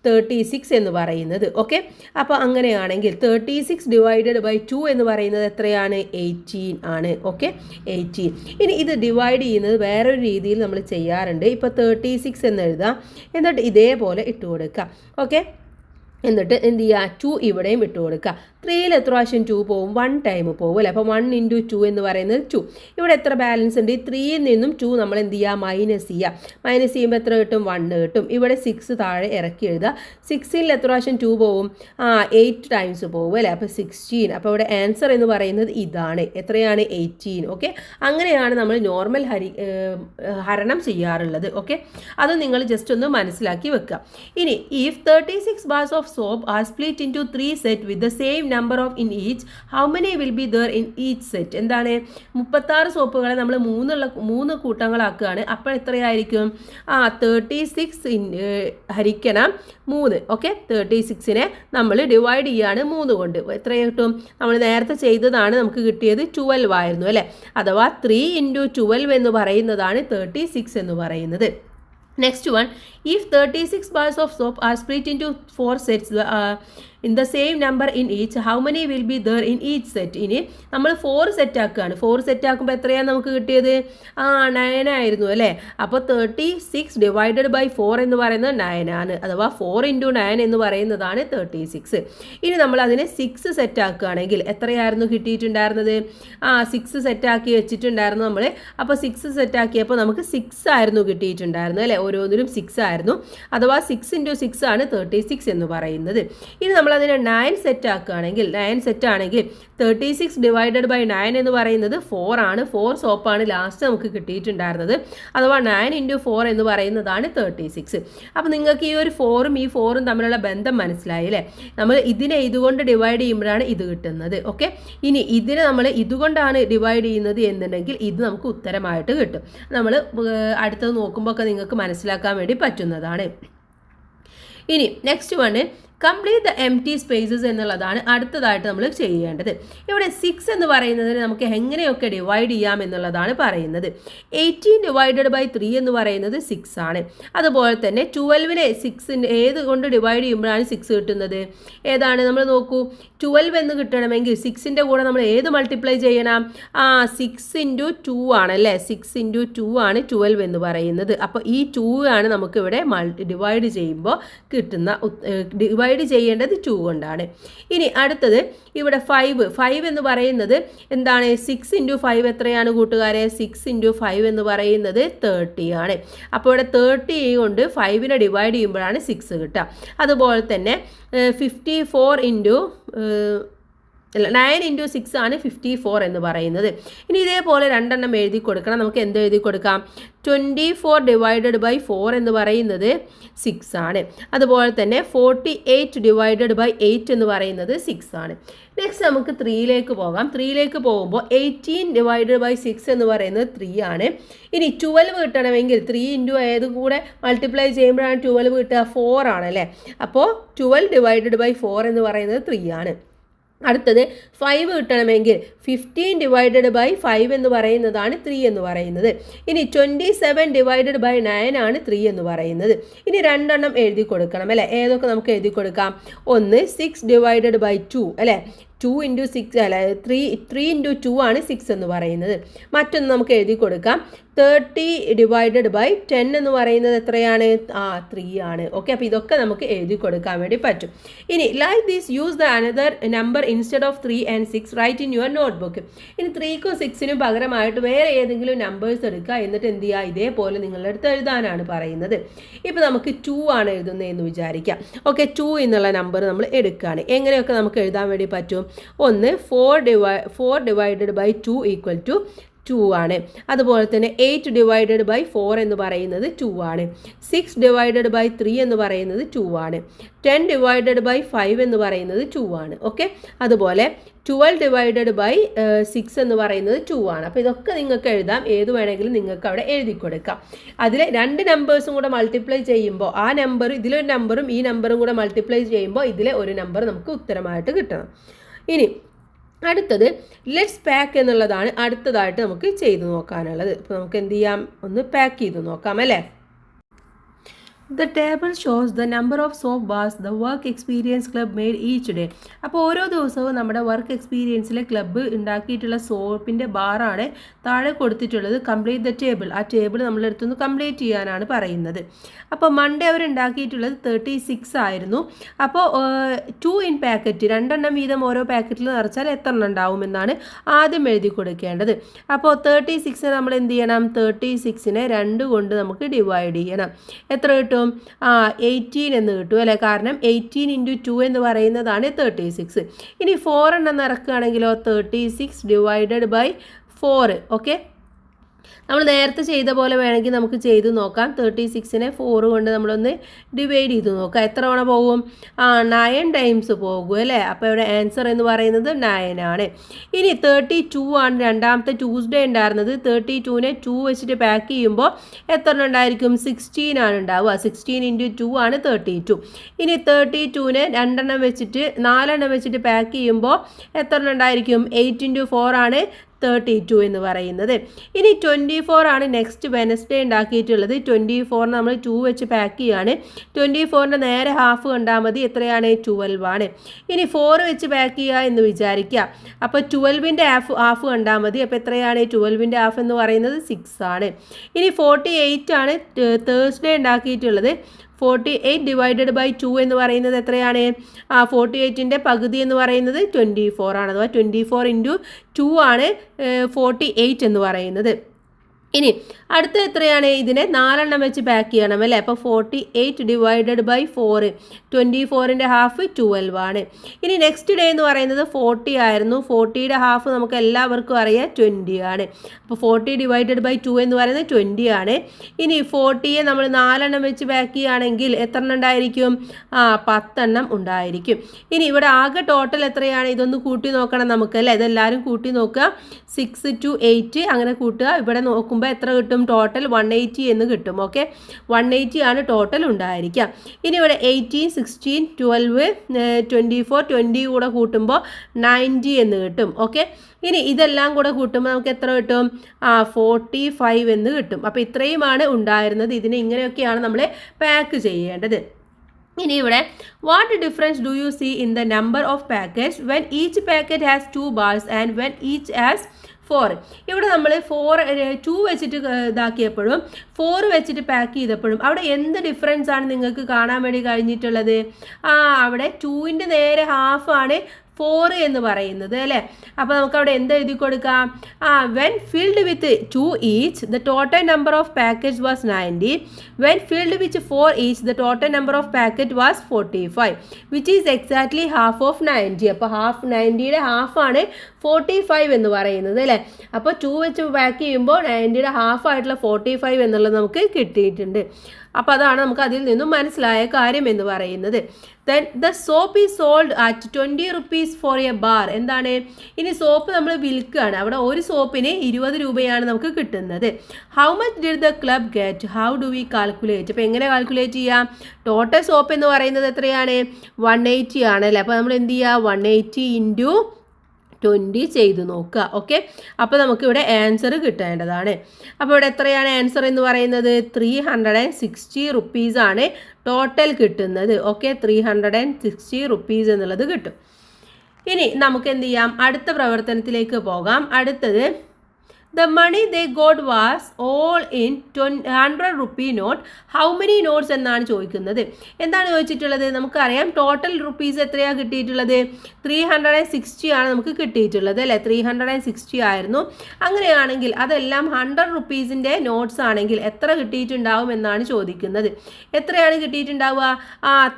36 എന്ന് പറയുന്നത്. ഓക്കെ, അപ്പോൾ അങ്ങനെയാണെങ്കിൽ 36 / 2 എന്ന് പറയുന്നത് എത്രയാണ്? 18 ആണ്. ഓക്കെ, 18. ഇനി ഇത് ഡിവൈഡ് ചെയ്യുന്നത് വേറൊരു രീതിയിൽ നമ്മൾ ചെയ്യാറുണ്ട്. ഇപ്പോൾ 36 എന്ന് എഴുതാം, എന്നിട്ട് ഇതേപോലെ ഇട്ട് കൊടുക്കുക. ഓക്കെ, എന്നിട്ട് എന്ത് ചെയ്യുക? 2 ഇവിടെയും ഇട്ട് കൊടുക്കുക. 3ൽ എത്ര പ്രാവശ്യം 2 പോവും? 1 ടൈം പോവും അല്ലേ? അപ്പോൾ 1 × 2 എന്ന് പറയുന്നത് 2. ഇവിടെ എത്ര ബാലൻസ് ഉണ്ട്? 3ൽ നിന്നും 2 നമ്മൾ എന്ത് ചെയ്യുക? മൈനസ് ചെയ്യുക. മൈനസ് ചെയ്യുമ്പോൾ എത്ര കിട്ടും? 1 കിട്ടും. ഇവിടെ 6 താഴെ ഇറക്കി എഴുതുക. 6ൽ എത്ര പ്രാവശ്യം 2 പോവും? 8 ടൈംസ് പോവും അല്ലേ? അപ്പോൾ 16. അപ്പോൾ ഇവിടെ ആൻസർ എന്ന് പറയുന്നത് ഇതാണ്. എത്രയാണ്? 18. ഓക്കെ, അങ്ങനെയാണ് നമ്മൾ നോർമൽ ഹരണം ചെയ്യാറുള്ളത്. ഓക്കെ, അത് നിങ്ങൾ ജസ്റ്റ് ഒന്ന് മനസ്സിലാക്കി വെക്കുക. ഇനി if 36 bars of soap are split into 3 set with the same number of in each, how many will be there in each set? എന്താണ്? 36 സോപ്പുകളെ നമ്മൾ 3 കൂട്ടങ്ങളാക്കുകയാണ്. അപ്പോൾ എത്രയായിരിക്കും? 36 ഹരിക്കണം 3. ഓക്കെ, 36നെ നമ്മൾ ഡിവൈഡ് ചെയ്യാണ് 3 കൊണ്ട്. എത്ര കിട്ടും? നമ്മൾ നേരത്തെ ചെയ്തതാണ്, നമുക്ക് കിട്ടിയത് 12 ആയിരുന്നു അല്ലേ? അഥവാ 3 × 12 എന്ന് പറയുന്നതാണ് 36 എന്ന് പറയുന്നത്. Next one, if 36 bars of soap are split into 4 sets in the same number in each, how many will be there in each set? ഇനി നമ്മൾ 4 സെറ്റ് ആക്കുകയാണ്. 4 സെറ്റ് ആക്കുമ്പോൾ എത്രയാണ് നമുക്ക് കിട്ടിയത്? 9 ആയിരുന്നു അല്ലേ? അപ്പോൾ 36 / 4 എന്ന് പറയുന്നത് 9 ആണ്. അഥവാ 4 × 9 എന്ന് പറയുന്നതാണ് 36. ഇനി നമ്മൾ അതിനെ 6 സെറ്റ് ആക്കുകയാണെങ്കിൽ എത്രയായിരുന്നു കിട്ടിയിട്ടുണ്ടായിരുന്നത്? 6 സെറ്റ് ആക്കി വെച്ചിട്ടുണ്ടായിരുന്നു നമ്മൾ. അപ്പോൾ 6 സെറ്റ് ആക്കിയപ്പോൾ നമുക്ക് 6 ആയിരുന്നു കിട്ടിയിട്ടുണ്ടായിരുന്നു അല്ലേ? ഓരോന്നിലും 6 ആയിരുന്നു. അഥവാ 6 × 6 ആണ് 36 എന്ന് പറയുന്നത്. ഇനി നമ്മൾ അതിനെ 9 സെറ്റ് ആക്കുകയാണെങ്കിൽ, 9 സെറ്റ് ആണെങ്കിൽ 36 / 9 എന്ന് പറയുന്നത് 4 ആണ്. 4 സോപ്പാണ് ലാസ്റ്റ് നമുക്ക് കിട്ടിയിട്ടുണ്ടായിരുന്നത്. അഥവാ 9 × 4 എന്ന് പറയുന്നതാണ് 36. അപ്പോൾ നിങ്ങൾക്ക് ഈ ഒരു 4ഉം ഈ 4ഉം തമ്മിലുള്ള ബന്ധം മനസ്സിലായി അല്ലേ? നമ്മൾ ഇതിനെ ഇതുകൊണ്ട് ഡിവൈഡ് ചെയ്യുമ്പോഴാണ് ഇത് കിട്ടുന്നത്. ഓക്കെ, ഇനി ഇതിനെ നമ്മൾ ഇതുകൊണ്ടാണ് ഡിവൈഡ് ചെയ്യുന്നത് എന്നുണ്ടെങ്കിൽ ഇത് നമുക്ക് ഉത്തരമായിട്ട് കിട്ടും. നമ്മൾ അടുത്തത് നോക്കുമ്പോൾ ഒക്കെ നിങ്ങൾക്ക് മനസ്സിലാക്കാൻ വേണ്ടി പറ്റുന്നതാണ്. ഇനി next one, complete the empty spaces എന്നുള്ളതാണ് അടുത്തതായിട്ട് നമ്മൾ ചെയ്യേണ്ടത്. ഇവിടെ 6 എന്ന് പറയുന്നതിന് നമുക്ക് എങ്ങനെയൊക്കെ ഡിവൈഡ് ചെയ്യാം എന്നുള്ളതാണ് പറയുന്നത്. 18 / 3 എന്ന് പറയുന്നത് 6 ആണ്. അതുപോലെ തന്നെ 12നെ 6 ഏത് കൊണ്ട് ഡിവൈഡ് ചെയ്യുമ്പോഴാണ് 6 കിട്ടുന്നത്? ഏതാണ്? നമ്മൾ നോക്കൂ, 12 എന്ന് കിട്ടണമെങ്കിൽ 6ൻ്റെ കൂടെ നമ്മൾ ഏത് മൾട്ടിപ്ലൈ ചെയ്യണം? 6 × 2 ആണല്ലേ? 6 × 2 ആണ് 12 എന്ന് പറയുന്നത്. അപ്പോൾ ഈ 2 ആണ് നമുക്കിവിടെ ഡിവൈഡ് ചെയ്യുമ്പോൾ കിട്ടുന്ന ഡിവൈഡ് ഡിവൈഡ് ചെയ്യേണ്ടത് 2 കൊണ്ടാണ്. ഇനി അടുത്തത് ഇവിടെ 5 എന്ന് പറയുന്നത് എന്താണ്? 6 × 5 എത്രയാണ് കൂട്ടുകാരെ? 6 × 5 എന്ന് പറയുന്നത് 30 ആണ്. അപ്പോൾ ഇവിടെ 30 കൊണ്ട് 5നെ ഡിവൈഡ് ചെയ്യുമ്പോഴാണ് 6 കിട്ടുക. അതുപോലെ തന്നെ 9 × 6 ആണ് 54 എന്ന് പറയുന്നത്. ഇനി ഇതേപോലെ രണ്ടെണ്ണം എഴുതി കൊടുക്കണം. നമുക്ക് എന്ത് എഴുതി കൊടുക്കാം? 24 ഡിവൈഡഡ് ബൈ 4 എന്ന് പറയുന്നത് 6 ആണ്. അതുപോലെ തന്നെ 48 ഡിവൈഡഡ് ബൈ 8 എന്ന് പറയുന്നത് 6 ആണ്. നെക്സ്റ്റ് നമുക്ക് 3ലേക്ക് പോകാം. 3ലേക്ക് പോകുമ്പോൾ 18 ഡിവൈഡഡ് ബൈ 6 എന്ന് പറയുന്നത് 3 ആണ്. ഇനി 12 കിട്ടണമെങ്കിൽ 3 × ഏത് കൂടെ മൾട്ടിപ്ലൈ ചെയ്യുമ്പോഴാണ് 12 കിട്ടുക? 4 ആണല്ലേ. അപ്പോൾ 12 ഡിവൈഡഡ് ബൈ 4 എന്ന് പറയുന്നത് 3 ആണ്. അടുത്തത് 5 കിട്ടണമെങ്കിൽ 15 ഡിവൈഡഡ് ബൈ 5 എന്ന് പറയുന്നതാണ് 3 എന്ന് പറയുന്നത്. ഇനി 27 ഡിവൈഡഡ് ബൈ 9 ആണ് 3 എന്ന് പറയുന്നത്. ഇനി രണ്ടെണ്ണം എഴുതി കൊടുക്കണം അല്ലേ. ഏതൊക്കെ നമുക്ക് എഴുതി കൊടുക്കാം? ഒന്ന് 6 ഡിവൈഡഡ് ബൈ 2 അല്ലേ. 2 × 6 അല്ല 3 × 2 ആണ് 6 എന്ന് പറയുന്നത്. മറ്റൊന്ന് നമുക്ക് എഴുതി കൊടുക്കാം. 30 ഡിവൈഡഡ് ബൈ 10 എന്ന് പറയുന്നത് എത്രയാണ്? 3 ആണ്. ഓക്കെ, അപ്പോൾ ഇതൊക്കെ നമുക്ക് എഴുതി കൊടുക്കാൻ വേണ്ടി പറ്റും. ഇനി like this use the another number instead of 3 and 6 write in your notebook. ഇനി 3ക്കും 6നും പകരമായിട്ട് വേറെ ഏതെങ്കിലും നമ്പേഴ്സ് എടുക്കുക. എന്നിട്ട് എന്ത് ചെയ്യുക? ഇതേപോലെ നിങ്ങളുടെ അടുത്ത് എഴുതാനാണ് പറയുന്നത്. ഇപ്പോൾ നമുക്ക് 2 ആണ് എഴുതുന്നതെന്ന് വിചാരിക്കാം. ഓക്കെ, 2 എന്നുള്ള നമ്പർ നമ്മൾ എടുക്കുകയാണ്. എങ്ങനെയൊക്കെ നമുക്ക് എഴുതാൻ വേണ്ടി പറ്റും? ഒന്ന് 4 ഡിവൈഡഡ് ബൈ 2 ഈക്വൽ ടു 2 ആണ്. അതുപോലെ തന്നെ 8 ഡിവൈഡഡ് ബൈ 4 എന്ന് പറയുന്നത് 2 ആണ്. 6 ഡിവൈഡഡ് ബൈ 3 എന്ന് പറയുന്നത് 2 ആണ്. 10 ഡിവൈഡഡ് ബൈ 5 എന്ന് പറയുന്നത് 2 ആണ്. ഓക്കെ, അതുപോലെ 12 ഡിവൈഡഡ് ബൈ 6 എന്ന് പറയുന്നത് 2 ആണ്. അപ്പോൾ ഇതൊക്കെ നിങ്ങൾക്ക് എഴുതാം. ഏത് വേണമെങ്കിലും നിങ്ങൾക്ക് അവിടെ എഴുതി കൊടുക്കാം. അതിൽ രണ്ട് നമ്പേഴ്സും കൂടെ മൾട്ടിപ്ലൈ ചെയ്യുമ്പോൾ ആ നമ്പർ ഇതിലൊരു നമ്പറും ഈ നമ്പറും കൂടെ മൾട്ടിപ്ലൈ ചെയ്യുമ്പോൾ ഇതിലെ ഒരു നമ്പർ നമുക്ക് ഉത്തരമായിട്ട് കിട്ടണം. ഇനി അടുത്തത് ലെറ്റ്സ് പാക്ക് എന്നുള്ളതാണ് അടുത്തതായിട്ട് നമുക്ക് ചെയ്ത് നോക്കാനുള്ളത്. അപ്പോൾ നമുക്ക് എന്ത് ചെയ്യാം? ഒന്ന് പാക്ക് ചെയ്ത് നോക്കാം അല്ലേ. The table shows the number of soap bars the work experience club made each day. അപ്പോൾ ഓരോ ദിവസവും നമ്മുടെ വർക്ക് എക്സ്പീരിയൻസിലെ ക്ലബ്ബ് ഉണ്ടാക്കിയിട്ടുള്ള സോപ്പിൻ്റെ ബാറാണ് താഴെ കൊടുത്തിട്ടുള്ളത്. Complete the table. ആ ടേബിൾ നമ്മളെടുത്തുനിന്ന് കംപ്ലീറ്റ് ചെയ്യാനാണ് പറയുന്നത്. അപ്പോൾ മൺഡേ അവർ ഉണ്ടാക്കിയിട്ടുള്ളത് 36 ആയിരുന്നു. അപ്പോൾ 2 in പാക്കറ്റ്, രണ്ടെണ്ണം വീതം ഓരോ പാക്കറ്റിൽ നിറച്ചാൽ എത്ര എണ്ണം ഉണ്ടാവുമെന്നാണ് ആദ്യം എഴുതി കൊടുക്കേണ്ടത്. അപ്പോൾ 36 നമ്മൾ എന്ത് ചെയ്യണം? 36നെ 2 കൊണ്ട് നമുക്ക് ഡിവൈഡ് ചെയ്യണം. എത്ര കിട്ടും? 18 എന്ന് കിട്ടും അല്ലേ. കാരണം 18 × 2 എന്ന് പറയുന്നതാണ് 36. ഇനി 4 എണ്ണം നിറക്കുകയാണെങ്കിലോ 36 ഡിവൈഡഡ് ബൈ 4. ഓക്കെ, നമ്മൾ നേരത്തെ ചെയ്ത പോലെ വേണമെങ്കിൽ നമുക്ക് ചെയ്ത് നോക്കാം. 36നെ 4 കൊണ്ട് നമ്മളൊന്ന് ഡിവൈഡ് ചെയ്ത് നോക്കാം. എത്ര തവണ പോകും? 9 ടൈംസ് പോകും അല്ലേ. അപ്പോൾ ഇവിടെ ആൻസർ എന്ന് പറയുന്നത് 9 ആണ്. ഇനി 32 ആണ് രണ്ടാമത്തെ ട്യൂസ്ഡേ ഉണ്ടായിരുന്നത്. 32നെ 2 വെച്ചിട്ട് പാക്ക് ചെയ്യുമ്പോൾ എത്ര ഉണ്ടായിരിക്കും? 16 ആണ് ഉണ്ടാവുക. 16 × 2 ആണ് 32. ഇനി 32നെ 2 എണ്ണം വെച്ചിട്ട് 4 എണ്ണം വെച്ചിട്ട് പാക്ക് ചെയ്യുമ്പോൾ എത്ര ഉണ്ടായിരിക്കും? 8 × 4 ആണ് 32 എന്ന് പറയുന്നത്. ഇനി 24 ആണ് നെക്സ്റ്റ് വെനസ്ഡേ ഉണ്ടാക്കിയിട്ടുള്ളത്. 24 നമ്മൾ 2 വെച്ച് പാക്ക് ചെയ്യുകയാണ്. 24ൻ്റെ നേരെ ഹാഫ് കണ്ടാൽ മതി. എത്രയാണ്? 12 ആണ്. ഇനി 4 വെച്ച് പാക്ക് ചെയ്യുക എന്ന് വിചാരിക്കുക. അപ്പോൾ 12ൻ്റെ ഹാഫ് കണ്ടാൽ മതി. അപ്പോൾ എത്രയാണ്? 12ൻ്റെ ഹാഫ് എന്ന് പറയുന്നത് 6 ആണ്. ഇനി 48 ആണ് തേഴ്സ്ഡേ ഉണ്ടാക്കിയിട്ടുള്ളത്. 48 ഡിവൈഡഡ് ബൈ 2 എന്ന് പറയുന്നത് എത്രയാണ്? 48ൻ്റെ പകുതി എന്ന് പറയുന്നത് 24 ആണ്. അഥവാ 24 × 2 ആണ് 48 എന്ന് പറയുന്നത്. ഇനി അടുത്ത എത്രയാണ്? ഇതിനെ 4 എണ്ണം വെച്ച് പാക്ക് ചെയ്യണം അല്ലേ. അപ്പോൾ 48 ഡിവൈഡഡ് ബൈ 4, 24ൻ്റെ ഹാഫ് 12 ആണ്. ഇനി നെക്സ്റ്റ് ഡേ എന്ന് പറയുന്നത് 40 ആയിരുന്നു. 40യുടെ ഹാഫ് നമുക്ക് എല്ലാവർക്കും അറിയാം 20 ആണ്. അപ്പോൾ 40 ഡിവൈഡഡ് ബൈ 2 എന്ന് പറയുന്നത് 20 ആണ്. ഇനി 40യെ നമ്മൾ 4 എണ്ണം വെച്ച് പാക്ക് ചെയ്യുകയാണെങ്കിൽ എത്ര എണ്ണം ഉണ്ടായിരിക്കും? 10 എണ്ണം ഉണ്ടായിരിക്കും. ഇനി ഇവിടെ ആകെ ടോട്ടൽ എത്രയാണ്? ഇതൊന്ന് കൂട്ടി നോക്കണം നമുക്ക് അല്ലേ. ഇതെല്ലാവരും കൂട്ടി നോക്കുക. 6 to 8 അങ്ങനെ കൂട്ടുക. ഇവിടെ നോക്കുമ്പോൾ എത്ര കിട്ടും? ടോട്ടൽ 180 എന്ന് കിട്ടും. ഓക്കെ, 180 ആണ് ടോട്ടൽ ഉണ്ടായിരിക്കുക. ഇനി ഇവിടെ 18, 16, 12, 24, 20 കൂടെ കൂട്ടുമ്പോൾ 90 എന്ന് കിട്ടും. ഓക്കെ, ഇനി ഇതെല്ലാം കൂടെ കൂട്ടുമ്പോൾ നമുക്ക് എത്ര കിട്ടും? 45 എന്ന് കിട്ടും. അപ്പോൾ ഇത്രയുമാണ് ഉണ്ടായിരുന്നത്. ഇതിനെ ഇങ്ങനെയൊക്കെയാണ് നമ്മൾ പാക്ക് ചെയ്യേണ്ടത്. ഇനി ഇവിടെ what difference do you see in the number of packets when each packet has 2 bars and when each has 4. ഇവിടെ നമ്മൾ 2 വെച്ചിട്ട് ഇതാക്കിയപ്പോഴും 4 വെച്ചിട്ട് പാക്ക് ചെയ്തപ്പോഴും അവിടെ എന്ത് ഡിഫറൻസ് ആണ് നിങ്ങൾക്ക് കാണാൻ വേണ്ടി കഴിഞ്ഞിട്ടുള്ളത്? അവിടെ 2ൻ്റെ നേരെ ഹാഫാണ് 4 എന്ന് പറയുന്നത് അല്ലേ. അപ്പോൾ നമുക്ക് അവിടെ എന്ത് എഴുതി കൊടുക്കാം? When filled with 2 each the total number of packet was 90. When filled with 4 each the total number of packet was 45, which is exactly half of 90. അപ്പോൾ 90യുടെ ഹാഫാണ് 45 എന്ന് പറയുന്നത് അല്ലേ. അപ്പോൾ 2 വെച്ച് പാക്ക് ചെയ്യുമ്പോൾ 90യുടെ ഹാഫായിട്ടുള്ള 45 എന്നുള്ളത് നമുക്ക് കിട്ടിയിട്ടുണ്ട്. അപ്പോൾ അതാണ് നമുക്ക് അതിൽ നിന്നും മനസ്സിലായ കാര്യം എന്ന് പറയുന്നത്. Then the soap is sold at 20 rupees for a bar. എന്താണ്? ഇനി സോപ്പ് നമ്മൾ വിൽക്കുകയാണ്. അവിടെ ഒരു സോപ്പിന് 20 രൂപയാണ് നമുക്ക് കിട്ടുന്നത്. How much did the club get? How do we calculate? അപ്പോൾ എങ്ങനെ കാൽക്കുലേറ്റ് ചെയ്യാം? ടോട്ടൽ സോപ്പ് എന്ന് പറയുന്നത് എത്രയാണ്? 180 ആണല്ലേ. അപ്പോൾ നമ്മൾ എന്ത് ചെയ്യുക? 180 ഇൻറ്റു 20 ചെയ്ത് നോക്കുക. ഓക്കെ, അപ്പോൾ നമുക്കിവിടെ ആൻസർ കിട്ടേണ്ടതാണ്. അപ്പോൾ ഇവിടെ എത്രയാണ് ആൻസർ എന്ന് പറയുന്നത്? 360 റുപ്പീസാണ് ടോട്ടൽ കിട്ടുന്നത്. ഓക്കെ, 360 റുപ്പീസ് എന്നുള്ളത് കിട്ടും. ഇനി നമുക്ക് എന്ത് ചെയ്യാം? അടുത്ത പ്രവർത്തനത്തിലേക്ക് പോകാം. അടുത്തത് the money they got was all in 100 rupee note. How many notes എന്നാണ് ചോദിക്കുന്നത്. എന്താണ് ചോദിച്ചിട്ടുള്ളത്? നമുക്കറിയാം ടോട്ടൽ റുപ്പീസ് എത്രയാണ് കിട്ടിയിട്ടുള്ളത്? 360 ആണ് നമുക്ക് കിട്ടിയിട്ടുള്ളത് അല്ലേ. 360 ആയിരുന്നു. അങ്ങനെയാണെങ്കിൽ അതെല്ലാം 100 റുപ്പീസിൻ്റെ നോട്ട്സ് ആണെങ്കിൽ എത്ര കിട്ടിയിട്ടുണ്ടാവും എന്നാണ് ചോദിക്കുന്നത്. എത്രയാണ് കിട്ടിയിട്ടുണ്ടാവുക?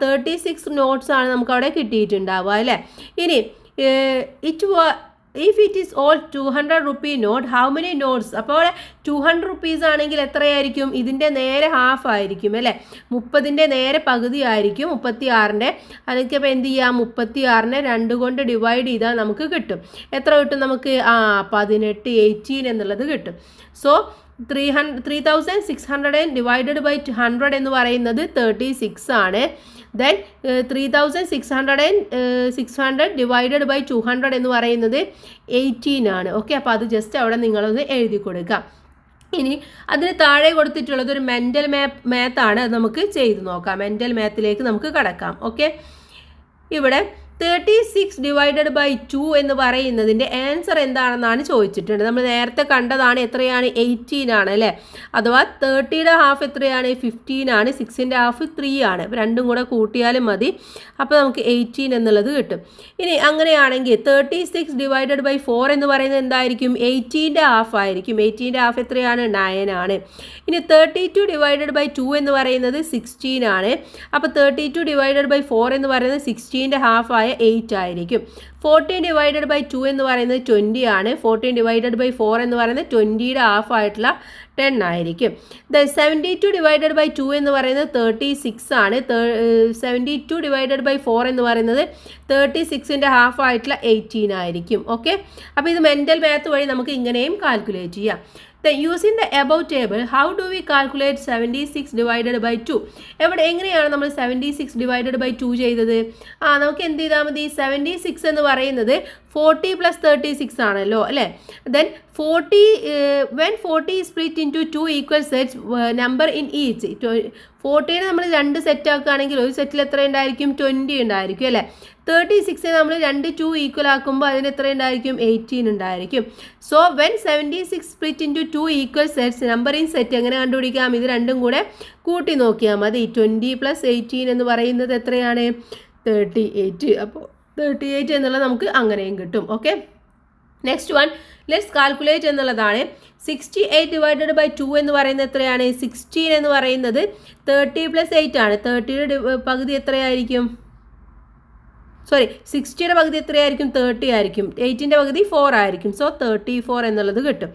36 നോട്ട്സ് ആണ് നമുക്കവിടെ കിട്ടിയിട്ടുണ്ടാവുക അല്ലേ. ഇനി if it is all 200 rupee note, how many notes? അപ്പോൾ 200 റുപ്പീസ് ആണെങ്കിൽ എത്രയായിരിക്കും? ഇതിൻ്റെ നേരെ ഹാഫ് ആയിരിക്കും അല്ലേ. 30ൻ്റെ നേരെ പകുതി ആയിരിക്കും 36ൻ്റെ. അതൊക്കെ അപ്പോൾ എന്ത് ചെയ്യാം? 36നെ 2 കൊണ്ട് ഡിവൈഡ് ചെയ്താൽ നമുക്ക് കിട്ടും. എത്ര കിട്ടും നമുക്ക്? 18 എന്നുള്ളത് കിട്ടും. സോ 3600 ഡിവൈഡഡ് ബൈ 100 എന്ന് പറയുന്നത് 36 ആണ്. ദെൻ 3600 ഡിവൈഡഡ് ബൈ 200 എന്ന് പറയുന്നത് 18 ആണ്. ഓക്കെ, അപ്പോൾ അത് ജസ്റ്റ് അവിടെ നിങ്ങളൊന്ന് എഴുതി കൊടുക്കാം. ഇനി അതിന് താഴെ കൊടുത്തിട്ടുള്ളത് ഒരു മെൻ്റൽ മാത്താണ്. അത് നമുക്ക് ചെയ്ത് നോക്കാം. മെൻ്റൽ മാത്തിലേക്ക് നമുക്ക് കടക്കാം. ഓക്കെ, ഇവിടെ 36 ഡിവൈഡഡ് ബൈ 2 എന്ന് പറയുന്നതിൻ്റെ ആൻസർ എന്താണെന്നാണ് ചോദിച്ചിട്ടുണ്ട്. നമ്മൾ നേരത്തെ കണ്ടതാണ്. എത്രയാണ്? 18 ആണ് അല്ലേ. അഥവാ 30യുടെ ഹാഫ് എത്രയാണ്? 15 ആണ്. 6ൻ്റെ ഹാഫ് 3 ആണ്. രണ്ടും കൂടെ കൂട്ടിയാലും മതി. അപ്പോൾ നമുക്ക് 18 എന്നുള്ളത് കിട്ടും. ഇനി അങ്ങനെയാണെങ്കിൽ 36 ഡിവൈഡഡ് ബൈ 4 എന്ന് പറയുന്നത് എന്തായിരിക്കും? 18ൻ്റെ ഹാഫ് ആയിരിക്കും. 18ൻ്റെ ഹാഫ് എത്രയാണ്? 9 ആണ്. ഇനി 32 ഡിവൈഡഡ് ബൈ 2 എന്ന് പറയുന്നത് 16 ആണ്. അപ്പോൾ 32 ഡിവൈഡഡ് ബൈ 4 എന്ന് പറയുന്നത് 16ൻ്റെ ഹാഫ് 8 ആയിരിക്കും. 14 ഡിവൈഡഡ് ബൈ 2 എന്ന് പറയുന്നത് 20 ആണ്. 14 ഡിവൈഡഡ് ബൈ 4 എന്ന് പറയുന്നത് 20യുടെ ഹാഫ് ആയിട്ടുള്ള 10 ആയിരിക്കും. 72 ഡിവൈഡഡ് ബൈ 2 എന്ന് പറയുന്നത് 36 ആണ്. 72 ഡിവൈഡഡ് ബൈ 4 എന്ന് പറയുന്നത് 36ൻ്റെ ഹാഫ് ആയിട്ടുള്ള 18 ആയിരിക്കും. ഓക്കെ, അപ്പോൾ ഇത് മെൻ്റൽ മാത്ത് വഴി നമുക്ക് ഇങ്ങനെയും കാൽക്കുലേറ്റ് ചെയ്യാം. Using the above table, how do we calculate 76 divided by 2? എങ്ങനെയാണ് നമ്മൾ 76 divided by 2 ചെയ്തത്? നമുക്ക് എന്ത് ചെയ്താൽ മതി? 76 എന്ന് പറയുന്നത് 40 plus 36 ആണല്ലോ അല്ലേ. Then 40 when 40 is split into 2 equal sets, number in each. 40നെ നമ്മൾ 2 സെറ്റ് ആക്കുകയാണെങ്കിൽ ഒരു സെറ്റിൽ എത്ര ഉണ്ടായിരിക്കും? 20 ഉണ്ടായിരിക്കും അല്ലേ. 36നെ നമ്മൾ 2 ഈക്വൽ ആക്കുമ്പോൾ അതിന് എത്ര ഉണ്ടായിരിക്കും? 18 ഉണ്ടായിരിക്കും. So when 76 split into 2 equal sets, number in set എങ്ങനെ കണ്ടുപിടിക്കാം? ഇത് രണ്ടും കൂടെ കൂട്ടി നോക്കിയാൽ മതി. 20 + 18 എന്ന് പറയുന്നത് എത്രയാണ്? 38. അപ്പോൾ 38 എന്നുള്ളത് നമുക്ക് അങ്ങനെയും കിട്ടും. Okay, next one let's calculate എന്നുള്ളതാണ്. 68 ഡിവൈഡഡ് ബൈ 2 എന്ന് പറയുന്നത് എത്രയാണ്? 16 എന്ന് പറയുന്നത് 30 + 8 ആണ്. 30യുടെ പകുതി എത്രയായിരിക്കും? 60യുടെ പകുതി എത്രയായിരിക്കും? 30 ആയിരിക്കും. 8ൻ്റെ പകുതി 4 ആയിരിക്കും. സോ 34 എന്നുള്ളത് കിട്ടും.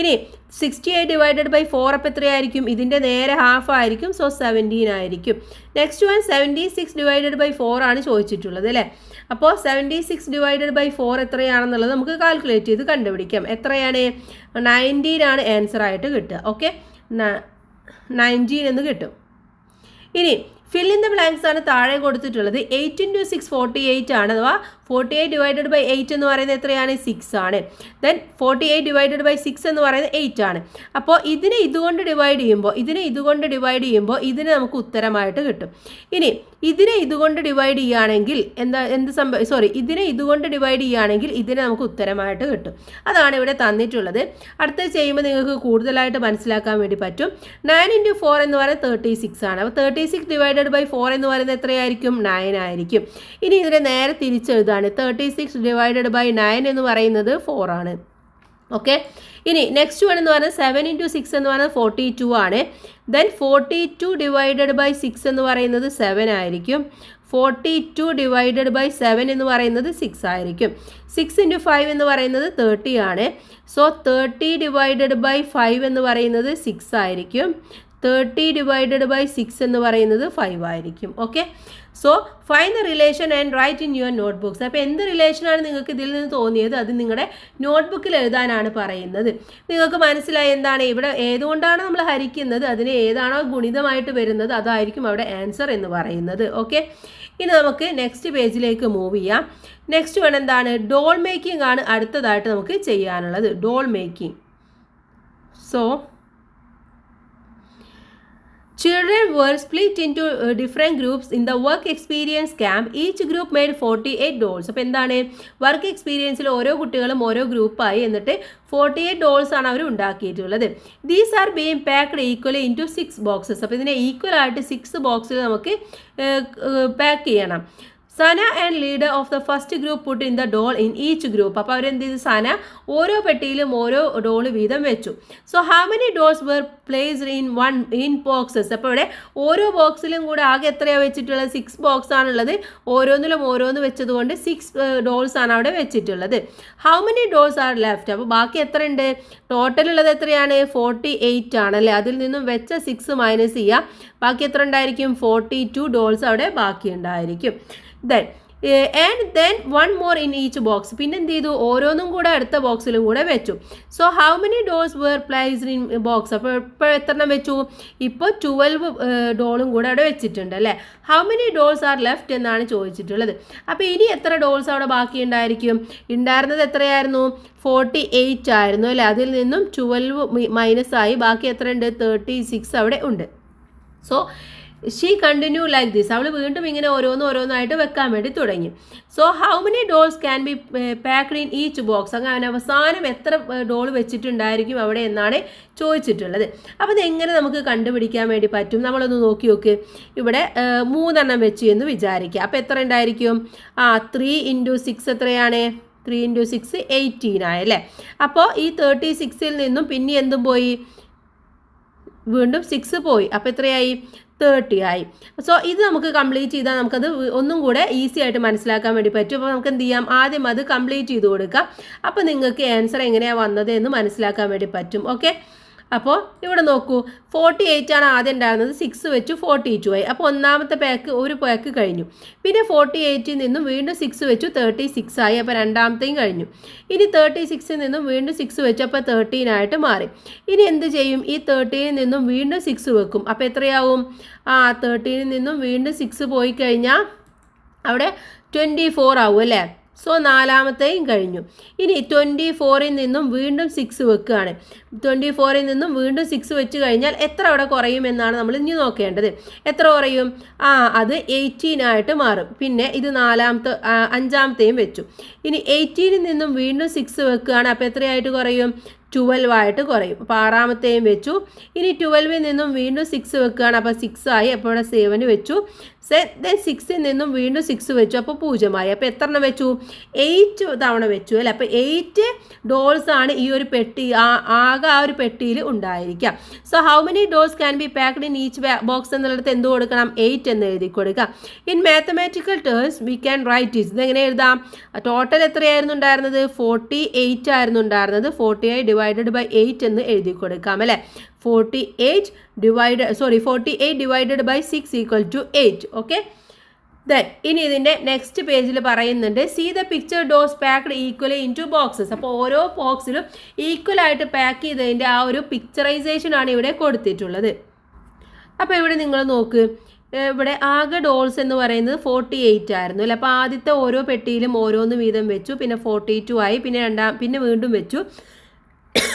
ഇനി 68 ഡിവൈഡഡ് ബൈ 4 അപ്പോൾ എത്രയായിരിക്കും? ഇതിൻ്റെ നേരെ ഹാഫ് ആയിരിക്കും. സോ 17 ആയിരിക്കും. നെക്സ്റ്റ് വൺ 76 ഡിവൈഡഡ് ബൈ 4 ആണ് ചോദിച്ചിട്ടുള്ളത് അല്ലേ. അപ്പോൾ 76 ഡിവൈഡഡ് ബൈ 4 എത്രയാണെന്നുള്ളത് നമുക്ക് കാൽക്കുലേറ്റ് ചെയ്ത് കണ്ടുപിടിക്കാം. എത്രയാണ്? 19 ആണ് ആൻസർ ആയിട്ട് കിട്ടുക. ഓക്കെ, 19 എന്ന് കിട്ടും. ഇനി ഫിൽ ഇൻ ദ ബ്ലാങ്ക്സ് ആണ് താഴെ കൊടുത്തിട്ടുള്ളത്. 8 × 6 48 ആണ്. അഥവാ 48 ഡിവൈഡഡ് ബൈ 8 എന്ന് പറയുന്നത് എത്രയാണ്? 6 ആണ്. ദെൻ 48 ഡിവൈഡഡ് ബൈ 6 എന്ന് പറയുന്നത് 8 ആണ്. അപ്പോൾ ഇതിനെ ഇതുകൊണ്ട് ഡിവൈഡ് ചെയ്യുമ്പോൾ ഇതിനെ നമുക്ക് ഉത്തരമായിട്ട് കിട്ടും. ഇനി ഇതിനെ ഇതുകൊണ്ട് ഡിവൈഡ് ചെയ്യുകയാണെങ്കിൽ ഇതിനെ ഇതുകൊണ്ട് ഡിവൈഡ് ചെയ്യുകയാണെങ്കിൽ ഇതിനെ നമുക്ക് ഉത്തരമായിട്ട് കിട്ടും. അതാണ് ഇവിടെ തന്നിട്ടുള്ളത്. അടുത്ത ചെയ്യുമ്പോൾ നിങ്ങൾക്ക് കൂടുതലായിട്ട് മനസ്സിലാക്കാൻ വേണ്ടി പറ്റും. 9 × 4 എന്ന് പറയുന്നത് 36 ആണ്. അപ്പോൾ 36 ഡിവൈഡഡ് ബൈ 4 എന്ന് പറയുന്നത് എത്രയായിരിക്കും? 9 ആയിരിക്കും. ഇനി ഇതിനെ നേരെ തിരിച്ചെഴുതാൻ 36 ഡിവൈഡഡ് ബൈ 9 എന്ന് പറയുന്നത് 4 ആണ്. ഓക്കെ, ഇനി നെക്സ്റ്റ് വൺ എന്ന് പറയുന്നത് 7 × 6 എന്ന് പറയുന്നത് 42 ആണ്. ദെൻ 42 ഡിവൈഡഡ് ബൈ 6 എന്ന് പറയുന്നത് 7 ആയിരിക്കും. 42 ഡിവൈഡഡ് ബൈ 7 എന്ന് പറയുന്നത് 6 ആയിരിക്കും. 6 × 5 എന്ന് പറയുന്നത് 30 ആണ്. സോ 30 ഡിവൈഡഡ് ബൈ 5 എന്ന് പറയുന്നത് 6 ആയിരിക്കും. 30 ഡിവൈഡഡ് ബൈ 6 എന്ന് പറയുന്നത് 5 ആയിരിക്കും. Okay, so find the relation and write in your notebooks. അപ്പോൾ എന്ത് റിലേഷനാണ് നിങ്ങൾക്ക് ഇതിൽ നിന്ന് തോന്നിയത് അത് നിങ്ങളുടെ നോട്ട്ബുക്കിൽ എഴുതാനാണ് പറയുന്നത്. നിങ്ങൾക്ക് മനസ്സിലായി എന്താണ് ഇവിടെ ഏതുകൊണ്ടാണ് നമ്മൾ ഹരിക്കുന്നത്, അതിന് ഏതാണോ ഗുണിതമായിട്ട് വരുന്നത് അതായിരിക്കും അവിടെ ആൻസർ എന്ന് പറയുന്നത്. ഓക്കെ, ഇനി നമുക്ക് നെക്സ്റ്റ് പേജിലേക്ക് മൂവ് ചെയ്യാം. നെക്സ്റ്റ് വൺ എന്താണ്? ഡോൾ മേക്കിംഗ് ആണ് അടുത്തതായിട്ട് നമുക്ക് ചെയ്യാനുള്ളത്. Doll making. So children were split into different groups in the work experience camp. Each group made 48 dolls. അപ്പോൾ എന്താണ്? വർക്ക് എക്സ്പീരിയൻസിൽ ഓരോ കുട്ടികളും ഓരോ ഗ്രൂപ്പായി എന്നിട്ട് 48 ഡോൾസ് ആണ് അവർ ഉണ്ടാക്കിയിട്ടുള്ളത്. These are being packed equally into 6 boxes. അപ്പോൾ ഇതിനെ ഈക്വൽ ആയിട്ട് 6 ബോക്സിൽ നമുക്ക് പാക്ക് ചെയ്യണം. Sana and leader of the first group put in the doll in each group. അപ്പോൾ അവരെന്ത് ചെയ്തു? സന ഓരോ പെട്ടിയിലും ഓരോ ഡോൾ വീതം വെച്ചു. So how many dolls were placed in boxes. അപ്പോൾ ഇവിടെ ഓരോ ബോക്സിലും കൂടെ ആകെ എത്രയാണ് വെച്ചിട്ടുള്ളത്? 6 ബോക്സ് ആണുള്ളത്. ഓരോന്നിലും ഓരോന്ന് വെച്ചതുകൊണ്ട് 6 ഡോൾസ് ആണ് അവിടെ വെച്ചിട്ടുള്ളത്. How many dolls R left. അപ്പോൾ ബാക്കി എത്ര ഉണ്ട്? ടോട്ടൽ ഉള്ളത് എത്രയാണ്? 48 ആണല്ലേ. അതിൽ നിന്നും വെച്ച 6 മൈനസ് ചെയ്യുക. ബാക്കി എത്ര ഉണ്ടായിരിക്കും? 42 ഡോൾസ് അവിടെ ബാക്കി ഉണ്ടായിരിക്കും. then one more in each box. പിന്നെ എന്ത് ചെയ്തു? ഓരോന്നും കൂടെ അടുത്ത ബോക്സിലും കൂടെ വെച്ചു. So how many dolls were placed in box. അപ്പോൾ ഇപ്പോൾ എത്രണ്ണം വെച്ചു? ഇപ്പോൾ 12 ഡോളും കൂടെ അവിടെ വെച്ചിട്ടുണ്ട് അല്ലേ. How many dolls R left എന്നാണ് ചോദിച്ചിട്ടുള്ളത്. അപ്പോൾ ഇനി എത്ര ഡോൾസ് അവിടെ ബാക്കി ഉണ്ടായിരിക്കും? ഉണ്ടായിരുന്നത് എത്രയായിരുന്നു? 48 ആയിരുന്നു അല്ലേ. അതിൽ നിന്നും 12 മൈനസ് ആയി ബാക്കി എത്ര ഉണ്ട്? 36 അവിടെ ഉണ്ട്. So she continue like this. അവൾ വീണ്ടും ഇങ്ങനെ ഓരോന്നായിട്ട് വെക്കാൻ വേണ്ടി തുടങ്ങി. So how many dolls can be packed in each box. അങ്ങനെ അവസാനം എത്ര ഡോൾ വെച്ചിട്ടുണ്ടായിരിക്കും അവിടെ എന്നാണ് ചോദിച്ചിട്ടുള്ളത്. അപ്പോൾ ഇതെങ്ങനെ നമുക്ക് കണ്ടുപിടിക്കാൻ വേണ്ടി പറ്റും? നമ്മളൊന്ന് നോക്കി നോക്ക്. ഇവിടെ 3 വെച്ചു എന്ന് വിചാരിക്കുക. അപ്പോൾ എത്ര ഉണ്ടായിരിക്കും? 3 × 6 എത്രയാണ്? 3 × 6 18 ആയല്ലേ. അപ്പോൾ ഈ 36ൽ നിന്നും പിന്നെ എന്തും പോയി? വീണ്ടും 6 പോയി. അപ്പോൾ എത്രയായി? 30 ആയി. സോ ഇത് നമുക്ക് കംപ്ലീറ്റ് ചെയ്താൽ നമുക്കത് ഒന്നും കൂടെ ഈസി ആയിട്ട് മനസ്സിലാക്കാൻ വേണ്ടി പറ്റും. അപ്പോൾ നമുക്ക് എന്ത് ചെയ്യാം? ആദ്യം അത് കംപ്ലീറ്റ് ചെയ്ത് കൊടുക്കാം. അപ്പോൾ നിങ്ങൾക്ക് ആൻസർ എങ്ങനെയാണ് വന്നത് എന്ന് മനസ്സിലാക്കാൻ വേണ്ടി പറ്റും. ഓക്കെ, അപ്പോൾ ഇവിടെ നോക്കൂ. 48 ആണ് ആദ്യം ഉണ്ടായിരുന്നത്. 6 വെച്ചു 42 ആയി. അപ്പോൾ ഒന്നാമത്തെ ഒരു പാക്ക് കഴിഞ്ഞു. പിന്നെ 48ൽ നിന്നും വീണ്ടും 6 വെച്ചു 36 ആയി. അപ്പോൾ രണ്ടാമത്തെയും കഴിഞ്ഞു. ഇനി 36ൽ നിന്നും വീണ്ടും 6 വെച്ചു. അപ്പോൾ 13 ആയിട്ട് മാറി. ഇനി എന്ത് ചെയ്യും? ഈ 13ൽ നിന്നും വീണ്ടും 6 വെക്കും. അപ്പോൾ എത്രയാവും? 13ൽ നിന്നും വീണ്ടും 6 പോയി കഴിഞ്ഞാൽ അവിടെ 24 ആവും അല്ലേ. സോ നാലാമത്തെയും കഴിഞ്ഞു. ഇനി 24ൽ നിന്നും വീണ്ടും 6 വെക്കുകയാണ്. 24ൽ നിന്നും വീണ്ടും 6 വെച്ച് കഴിഞ്ഞാൽ എത്ര അവിടെ കുറയുമെന്നാണ് നമ്മൾ ഇനി നോക്കേണ്ടത്. എത്ര കുറയും? അത് 18 ആയിട്ട് മാറും. പിന്നെ ഇത് 5ാമത്തെയും വെച്ചു. ഇനി 18ൽ നിന്നും വീണ്ടും 6 വെക്കുകയാണ്. അപ്പോൾ എത്രയായിട്ട് കുറയും? 12 ആയിട്ട് കുറയും. അപ്പോൾ 6ാമത്തെയും വെച്ചു. ഇനി 12ൽ നിന്നും വീണ്ടും 6 വെക്കുകയാണ്. അപ്പോൾ 6 ആയി. അപ്പോൾ ഇവിടെ 7 വെച്ചു. ദെൻ 6ൽ നിന്നും വീണ്ടും 6 വെച്ചു. അപ്പോൾ 0 ആയി. അപ്പോൾ എത്ര എണ്ണം വെച്ചു? 8 തവണ വെച്ചു അല്ലേ. അപ്പോൾ 8 ഡോൾസ് ആണ് ഈ ഒരു പെട്ടി ആകെ ഒരു പെട്ടിയിൽ ഉണ്ടായിരിക്കുക. So how many dolls can be packed in each box എന്നുള്ളത് എന്ത് കൊടുക്കണം? 8 എന്ന് എഴുതി കൊടുക്കുക. In mathematical terms we can write it. ഇതെങ്ങനെ എഴുതാം? ടോട്ടൽ എത്രയായിരുന്നു ഉണ്ടായിരുന്നത്? 48 ആയിരുന്നു ഉണ്ടായിരുന്നത്. 48 ഡിവൈഡഡ് ബൈ 8 എന്ന് എഴുതി കൊടുക്കാം അല്ലേ. 48 divided by 6 equal to 8. Okay, then ഇനി ഇതിൻ്റെ നെക്സ്റ്റ് പേജിൽ പറയുന്നുണ്ട് see the picture dolls packed equally into boxes. അപ്പോൾ ഓരോ ബോക്സിലും ഈക്വലായിട്ട് പാക്ക് ചെയ്തതിൻ്റെ ആ ഒരു പിക്ചറൈസേഷൻ ആണ് ഇവിടെ കൊടുത്തിട്ടുള്ളത്. അപ്പോൾ ഇവിടെ നിങ്ങൾ നോക്ക്. ഇവിടെ ആകെ ഡോൾസ് എന്ന് പറയുന്നത് 48 ആയിരുന്നു അല്ലേ. അപ്പോൾ ആദ്യത്തെ ഓരോ പെട്ടിയിലും ഓരോന്ന് വീതം വെച്ചു, പിന്നെ 42 ആയി, പിന്നെ വീണ്ടും വെച്ചു,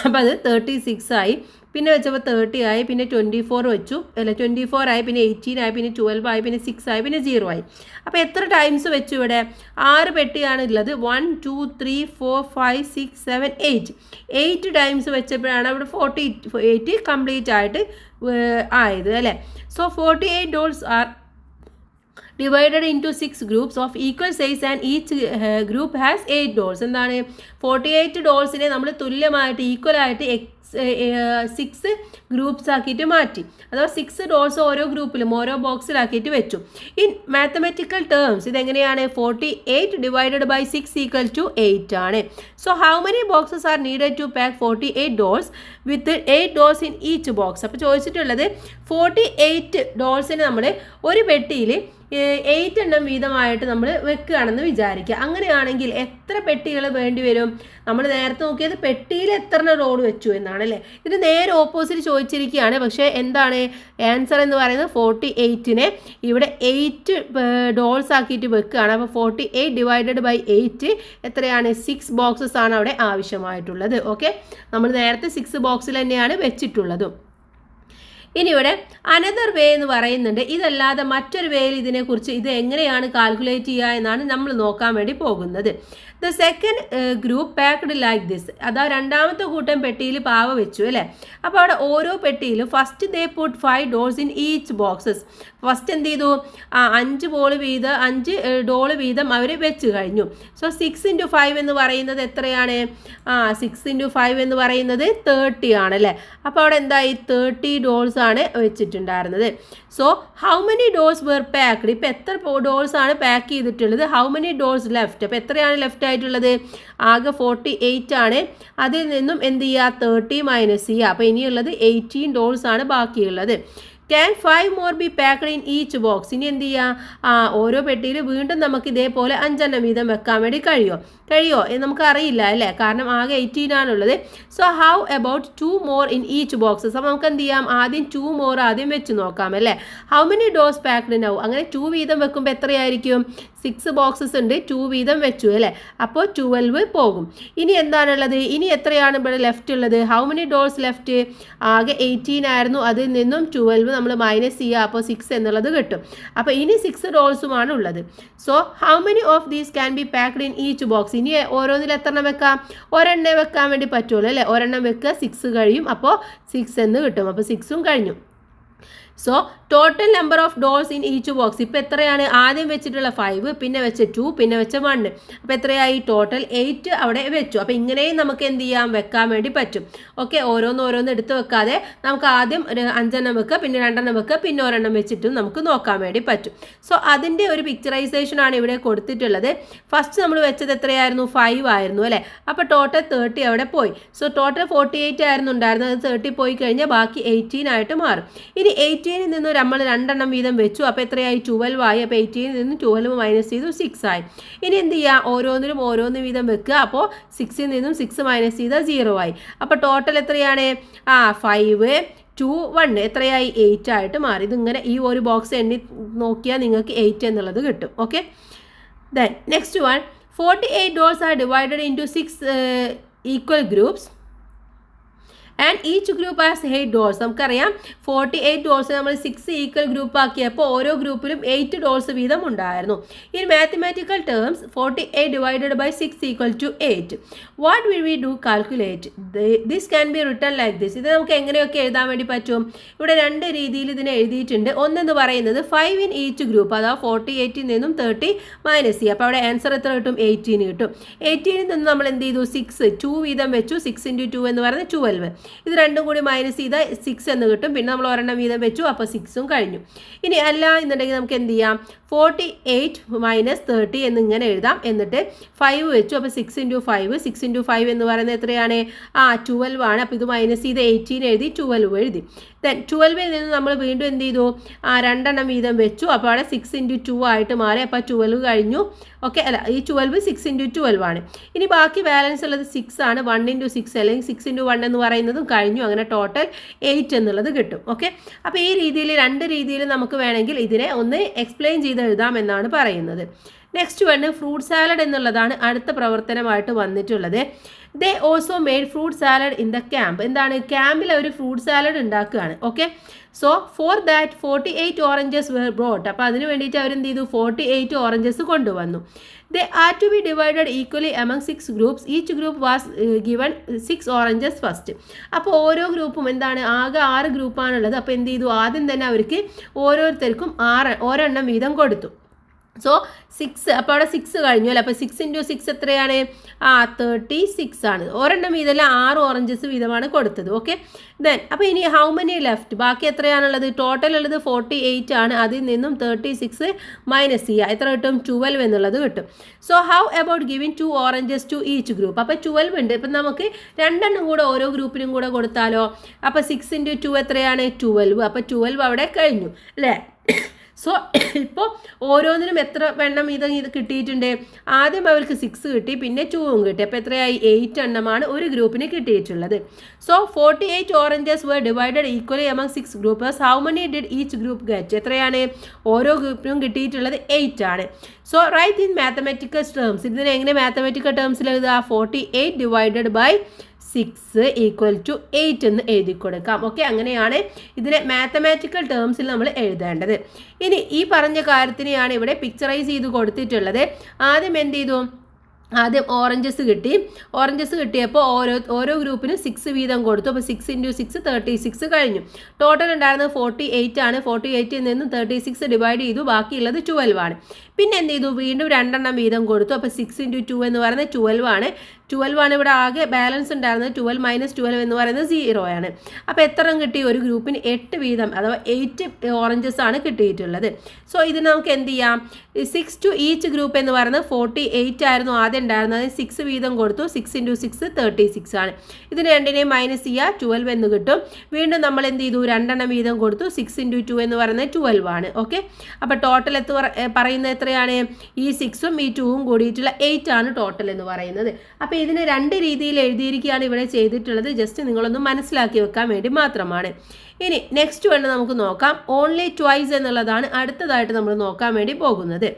അപ്പോൾ അത് 36 ആയി, പിന്നെ വെച്ചപ്പോൾ 30 ആയി, പിന്നെ 24 വെച്ചു അല്ല 24 ആയി, പിന്നെ 18 ആയി, പിന്നെ 12 ആയി, പിന്നെ 6 ആയി, പിന്നെ 0 ആയി. അപ്പോൾ എത്ര ടൈംസ് വെച്ചു ഇവിടെ? 6 പെട്ടിയാണ് ഉള്ളത്. 1 2 3 4 5 6 7 8 ടൈംസ് വെച്ചപ്പോഴാണ് ഇവിടെ 48 കംപ്ലീറ്റ് ആയിട്ട് ആയത് അല്ലേ. So 48 dolls are divided into 6 groups of equal size and each group has 8 dolls. എന്താണ് 48 ഡോൾസിനെ നമ്മൾ തുല്യമായിട്ട് ഈക്വൽ ആയിട്ട് 6 ഗ്രൂപ്പ്സ് ആക്കിയിട്ട് മാറ്റി, അഥവാ 6 ഡോൾസ് ഓരോ ഗ്രൂപ്പിലും ഓരോ ബോക്സിലാക്കിയിട്ട് വെച്ചു. ഇൻ മാത്തമാറ്റിക്കൽ ടേംസ് ഇതെങ്ങനെയാണ്? 48 ഡിവൈഡഡ് ബൈ 6 ഈക്വൽ ടു 8 ആണ്. So how many boxes are needed to pack 48 dolls with 8 dolls in each box. അപ്പോൾ ചോദിച്ചിട്ടുള്ളത് 48 ഡോൾസിന് നമ്മൾ ഒരു പെട്ടിയിൽ 8 എണ്ണം വീതമായിട്ട് നമ്മൾ വെക്കുകയാണെന്ന് വിചാരിക്കുക. അങ്ങനെയാണെങ്കിൽ എത്ര പെട്ടികൾ വേണ്ടി വരും? നമ്മൾ നേരത്തെ നോക്കിയത് പെട്ടിയിൽ എത്ര ഡോൾ വെച്ചു എന്നാണ് അല്ലേ. ഇതിന് നേരെ ഓപ്പോസിറ്റ് ചോദിച്ചിരിക്കുകയാണ്. പക്ഷേ എന്താണ് ആൻസർ എന്ന് പറയുന്നത്? 48നെ ഇവിടെ 8 ഡോൾസ് ആക്കിയിട്ട് വെക്കുകയാണ്. അപ്പോൾ 48 ഡിവൈഡഡ് ബൈ 8 എത്രയാണ്? 6 ബോക്സസ് ആണ് അവിടെ ആവശ്യമായിട്ടുള്ളത്. ഓക്കെ, നമ്മൾ നേരത്തെ 6 ബോക്സിൽ തന്നെയാണ് വെച്ചിട്ടുള്ളതും. ഇനി ഇവിടെ അനദർ വേ എന്ന് പറയുന്നുണ്ട്. ഇതല്ലാതെ മറ്റൊരു വേയിൽ ഇതിനെക്കുറിച്ച് ഇത് എങ്ങനെയാണ് കാൽക്കുലേറ്റ് ചെയ്യുക എന്നാണ് നമ്മൾ നോക്കാൻ വേണ്ടി പോകുന്നത്. The second group packed like this. അതാ രണ്ടാമത്തെ കൂട്ടം പെട്ടിയിൽ പാവ വെച്ചു അല്ലേ. അപ്പോൾ അവിടെ ഓരോ പെട്ടിയിലും first they put 5 dolls in each boxes. First എന്ത് ചെയ്തു? 5 ഡോള് വീതം അവർ വെച്ച് കഴിഞ്ഞു. സോ 6 into 5 എന്ന് പറയുന്നത് എത്രയാണ്? 6 into 5 എന്ന് പറയുന്നത് 30 ആണല്ലേ. അപ്പോൾ അവിടെ എന്തായി? 30 ഡോൾസ് ആണ് വെച്ചിട്ടുണ്ടായിരുന്നത്. So how many dolls were packed? ഇപ്പം എത്ര ഡോൾസ് ആണ് പാക്ക് ചെയ്തിട്ടുള്ളത്? How many dolls left? അപ്പോൾ എത്രയാണ് ലെഫ്റ്റ് ആയിട്ടുള്ളത്? ആകെ 48 ആണ്. അതിൽ നിന്നും എന്ത് ചെയ്യുക? 30 മൈനസ് ചെയ്യുക. അപ്പോൾ ഇനിയുള്ളത് 18 ഡോൾസ് ആണ് ബാക്കിയുള്ളത്. Can 5 more B packed in each box? ഇനി എന്ത് ചെയ്യുക? ഓരോ പെട്ടിയിൽ വീണ്ടും നമുക്ക് ഇതേപോലെ 5 എണ്ണം വീതം വെക്കാൻ വേണ്ടി കഴിയുമോ എന്ന് നമുക്ക് അറിയില്ല അല്ലേ, കാരണം ആകെ 18 ആണുള്ളത്. So how about 2 more in each boxes? അപ്പോൾ നമുക്ക് എന്ത് ചെയ്യാം? ആദ്യം 2 മോർ ആദ്യം വെച്ച് നോക്കാം അല്ലേ. How many dose packed now? അങ്ങനെ 2 വീതം വെക്കുമ്പോൾ എത്രയായിരിക്കും? 6 ബോക്സസ് ഉണ്ട്, 2 വീതം വെച്ചു അല്ലേ. അപ്പോൾ 12 പോകും. ഇനി എന്താണുള്ളത്? ഇനി എത്രയാണ് ഇവിടെ ലെഫ്റ്റ് ഉള്ളത്? How many dolls left? ആകെ 18 ആയിരുന്നു, അതിൽ നിന്നും 12 നമ്മൾ മൈനസ് ചെയ്യുക, അപ്പോൾ 6 എന്നുള്ളത് കിട്ടും. അപ്പോൾ ഇനി 6 ഡോൾസുമാണ് ഉള്ളത്. So how many of these can be packed in each box? ഇനി ഓരോന്നിൽ എത്ര എണ്ണം വെക്കാം? ഒരെണ്ണം വെക്കാൻ വേണ്ടി പറ്റുള്ളൂ അല്ലേ. ഒരെണ്ണം വെക്കുക, 6 കഴിയും, അപ്പോൾ 6 എന്ന് കിട്ടും. അപ്പോൾ 6ഉം കഴിഞ്ഞു. So total number of dolls in each box ഇപ്പോൾ എത്രയാണ്? ആദ്യം വെച്ചിട്ടുള്ള 5, പിന്നെ വെച്ച 2, പിന്നെ വെച്ച 1. അപ്പോൾ എത്രയായി? ടോട്ടൽ 8 അവിടെ വെച്ചു. അപ്പോൾ ഇങ്ങനെയും നമുക്ക് എന്ത് ചെയ്യാം? വെക്കാൻ വേണ്ടി പറ്റും. ഓക്കെ, ഓരോന്ന് എടുത്ത് വെക്കാതെ നമുക്ക് ആദ്യം 5 എണ്ണം വെക്കുക, പിന്നെ 2 എണ്ണം വെക്കുക, പിന്നെ ഒരെണ്ണം വെച്ചിട്ടും നമുക്ക് നോക്കാൻ വേണ്ടി പറ്റും. സോ അതിൻ്റെ ഒരു പിക്ചറൈസേഷൻ ആണ് ഇവിടെ കൊടുത്തിട്ടുള്ളത്. ഫസ്റ്റ് നമ്മൾ വെച്ചത് എത്രയായിരുന്നു? 5 ആയിരുന്നു അല്ലേ. അപ്പോൾ ടോട്ടൽ 30 അവിടെ പോയി. സോ ടോട്ടൽ 48 ആയിരുന്നു ഉണ്ടായിരുന്നത്, അത് 30 പോയി കഴിഞ്ഞാൽ ബാക്കി 18 ആയിട്ട് മാറും. ഇനി 18 നിന്ന് നമ്മൾ 2 എണ്ണം വീതം വെച്ചു, അപ്പോൾ എത്രയായി? 12 ആയി. അപ്പോൾ 18 നിന്ന് 12 മൈനസ് ചെയ്തു 6 ആയി. ഇനി എന്ത് ചെയ്യുക? ഓരോന്നിലും ഓരോന്ന് വീതം വെക്കുക, അപ്പോൾ 6ൽ നിന്നും 6 മൈനസ് ചെയ്താൽ 0 ആയി. അപ്പോൾ ടോട്ടൽ എത്രയാണ്? 5 2 1 എത്രയായി? 8 ആയിട്ട് മാറി. ഇതിങ്ങനെ ഈ ഒരു ബോക്സ് എണ്ണി നോക്കിയാൽ നിങ്ങൾക്ക് 8 എന്നുള്ളത് കിട്ടും. Okay, then next one 48 dolls are divided into 6 equal groups and each group as 8 dolls. നമുക്കറിയാം 48 ഡോൾസ് നമ്മൾ 6 ഈക്വൽ ഗ്രൂപ്പ് ആക്കിയപ്പോൾ ഓരോ ഗ്രൂപ്പിലും 8 ഡോൾസ് വീതം ഉണ്ടായിരുന്നു. In mathematical terms 48 divided by 6 equal to 8. What will we do? Calculate this can be written like this. ഇത് നമുക്ക് എങ്ങനെയൊക്കെ എഴുതാൻ വേണ്ടി പറ്റും? ഇവിടെ 2 രീതിയിൽ ഇതിനെ എഴുതിയിട്ടുണ്ട്. ഒന്നെന്ന് പറയുന്നത് 5 ഇൻ ഈച്ച് ഗ്രൂപ്പ്, അഥവാ 48ൽ നിന്നും 30 മൈനസ് ചെയ്യുക. അപ്പോൾ അവിടെ ആൻസർ എത്ര കിട്ടും? 18 കിട്ടും. 18ൽ നിന്ന് നമ്മൾ എന്ത് ചെയ്തു? 6 2 വീതം വെച്ചു. 6 into 2 എന്ന് പറയുന്നത് 12. ഇത് രണ്ടും കൂടി മൈനസ് ചെയ്താൽ 6 എന്ന് കിട്ടും. പിന്നെ നമ്മൾ ഒരെണ്ണം വീതം വെച്ചു, അപ്പോൾ 6ഉം കഴിഞ്ഞു. ഇനി അല്ല എന്നുണ്ടെങ്കിൽ നമുക്ക് എന്ത് ചെയ്യാം? 48 മൈനസ് 30 എന്നിങ്ങനെ എഴുതാം. എന്നിട്ട് 5 വെച്ചു, അപ്പോൾ 6 into 5. 6 into 5 എന്ന് പറയുന്നത് എത്രയാണ്? 12 ആണ്. അപ്പോൾ ഇത് മൈനസ് ചെയ്ത് 18 എഴുതി, 12 എഴുതി. ദെൻ 12ൽ നിന്ന് നമ്മൾ വീണ്ടും എന്ത് ചെയ്തു? 2 എണ്ണം വീതം വെച്ചു, അപ്പോൾ അവിടെ 6 into 2 ആയിട്ട് മാറി. അപ്പോൾ 12 കഴിഞ്ഞു. ഓക്കെ, അല്ല ഈ 12 6 into 12 ആണ്. ഇനി ബാക്കി ബാലൻസ് ഉള്ളത് 6 ആണ്. 1 into 6 അല്ലെങ്കിൽ 6 into 1 എന്ന് പറയുന്നത് എന്നുള്ളതും കഴിഞ്ഞു. അങ്ങനെ ടോട്ടൽ 8 എന്നുള്ളത് കിട്ടും. ഓക്കെ, അപ്പോൾ ഈ രീതിയിൽ 2 രീതിയിൽ നമുക്ക് വേണമെങ്കിൽ ഇതിനെ ഒന്ന് എക്സ്പ്ലെയിൻ ചെയ്ത് എഴുതാം എന്നാണ് പറയുന്നത്. നെക്സ്റ്റ് വണ് ഫ്രൂട്ട് സാലഡ് എന്നുള്ളതാണ് അടുത്ത പ്രവർത്തനമായിട്ട് വന്നിട്ടുള്ളത്. They also made fruit salad in the camp. എന്താണ്, ക്യാമ്പിൽ അവർ ഫ്രൂട്ട് സാലഡ് ഉണ്ടാക്കുകയാണ്. Okay, so for that 48 oranges were brought. അപ്പോൾ അതിന് വേണ്ടിയിട്ട് അവരെന്ത് ചെയ്തു, 48 ഓറഞ്ചസ് കൊണ്ടുവന്നു. They are to be divided equally among 6 groups. Each group was given 6 oranges first. അപ്പോൾ ഓരോ ഗ്രൂപ്പും എന്താണ്, ആകെ 6 ഗ്രൂപ്പാണുള്ളത്. അപ്പോൾ എന്ത് ചെയ്തു, ആദ്യം തന്നെ അവർക്ക് ഓരോരുത്തർക്കും ഒരെണ്ണം വീതം കൊടുത്തു. സോ 6, അപ്പോൾ അവിടെ 6 കഴിഞ്ഞു അല്ലേ. അപ്പോൾ 6 × 6 എത്രയാണ്, 36 ആണ്. ഒരെണ്ണം വീതമല്ല 6 ഓറഞ്ചസ് വീതമാണ് കൊടുത്തത്. ഓക്കെ, ദെൻ അപ്പോൾ ഇനി ഹൗ മെനി ലെഫ്റ്റ്, ബാക്കി എത്രയാണുള്ളത്, ടോട്ടൽ ഉള്ളത് 48 ആണ്. അതിൽ നിന്നും 36 മൈനസ് ചെയ്യുക, എത്ര കിട്ടും, 12 എന്നുള്ളത് കിട്ടും. So how about giving 2 oranges to each group. അപ്പോൾ 12 ഉണ്ട്. ഇപ്പം നമുക്ക് 2 എണ്ണം കൂടെ ഓരോ ഗ്രൂപ്പിനും കൂടെ കൊടുത്താലോ. അപ്പോൾ 6 × 2 എത്രയാണ്, 12. അപ്പോൾ 12 അവിടെ കഴിഞ്ഞു അല്ലേ. സോ ഇപ്പോൾ ഓരോന്നിനും എത്ര എണ്ണം ഇത് കിട്ടിയിട്ടുണ്ട്, ആദ്യം അവർക്ക് 6 കിട്ടി, പിന്നെ 2 കിട്ടി. അപ്പോൾ എത്രയായി, 8 എണ്ണമാണ് ഒരു ഗ്രൂപ്പിന് കിട്ടിയിട്ടുള്ളത്. So 48 oranges were divided equally among 6 groups. How many did each group get? എത്രയാണ്, ഓരോ ഗ്രൂപ്പിനും കിട്ടിയിട്ടുള്ളത് 8 ആണ്. So write in mathematical terms. ഇതിനെ എങ്ങനെ മാത്തമാറ്റിക്കൽ ടേംസിൽ എഴുതുക, 48 ഡിവൈഡഡ് ബൈ 6 ഈക്വൽ ടു 8 എന്ന് എഴുതി കൊടുക്കാം. ഓക്കെ, അങ്ങനെയാണ് ഇതിനെ മാത്തമാറ്റിക്കൽ ടേംസിൽ നമ്മൾ എഴുതേണ്ടത്. ഇനി ഈ പറഞ്ഞ കാര്യത്തിനെയാണ് ഇവിടെ പിക്ചറൈസ് ചെയ്ത് കൊടുത്തിട്ടുള്ളത്. ആദ്യം എന്ത് ചെയ്തു, ആദ്യം ഓറഞ്ചസ് കിട്ടിയപ്പോൾ ഓരോ ഗ്രൂപ്പിനും 6 വീതം കൊടുത്തു. അപ്പോൾ 6 × 6 36 കഴിഞ്ഞു. ടോട്ടൽ ഉണ്ടായിരുന്നത് 48 ആണ്. 48ൽ നിന്നും 36 ഡിവൈഡ് ചെയ്തു, ബാക്കിയുള്ളത് 12 ആണ്. പിന്നെ എന്ത് ചെയ്തു, വീണ്ടും 2 എണ്ണം വീതം കൊടുത്തു. അപ്പോൾ 6 × 2 എന്ന് പറയുന്നത് 12 ആണ്. 12 ആണ് ഇവിടെ ആകെ ബാലൻസ് ഉണ്ടായിരുന്നത്. 12 - 12 എന്ന് പറയുന്നത് 0 ആണ്. അപ്പോൾ എത്ര കിട്ടി, ഒരു ഗ്രൂപ്പിന് 8 വീതം അഥവാ 8 ഓറഞ്ചസ് ആണ് കിട്ടിയിട്ടുള്ളത്. സോ ഇത് നമുക്ക് എന്ത് ചെയ്യാം, 6 ടു ഈച്ച് ഗ്രൂപ്പ് എന്ന് പറയുന്നത് 48 ആയിരുന്നു ആദ്യം ഉണ്ടായിരുന്നത്. 6 വീതം കൊടുത്തു. 6 × 6 36 ആണ്. ഇതിന് രണ്ടിനെയും മൈനസ് ചെയ്യുക, 12 എന്ന് കിട്ടും. വീണ്ടും നമ്മൾ എന്ത് ചെയ്തു, 2 എണ്ണം വീതം കൊടുത്തു. 6 × 2 എന്ന് പറയുന്നത് 12 ആണ്. ഓക്കെ, അപ്പോൾ ടോട്ടൽ പറയുന്നത് എത്രയാണ്, ഈ 6ഉം ഈ 2ഉം കൂടിയിട്ടുള്ള 8 ആണ് ടോട്ടൽ എന്ന് പറയുന്നത്. അപ്പോൾ ഇതിനെ 2 രീതിയിൽ എഴുതിയിരിക്കുകയാണ് ഇവിടെ ചെയ്തിട്ടുള്ളത്. ജസ്റ്റ് നിങ്ങളൊന്ന് മനസ്സിലാക്കി വെക്കാൻ വേണ്ടി മാത്രമാണ്. ഇനി നെക്സ്റ്റ് വൺ നമുക്ക് നോക്കാം. ഓൺലി ട്വൈസ് എന്നുള്ളതാണ് അടുത്തതായിട്ട് നമ്മൾ നോക്കാൻ വേണ്ടി പോകുന്നത്.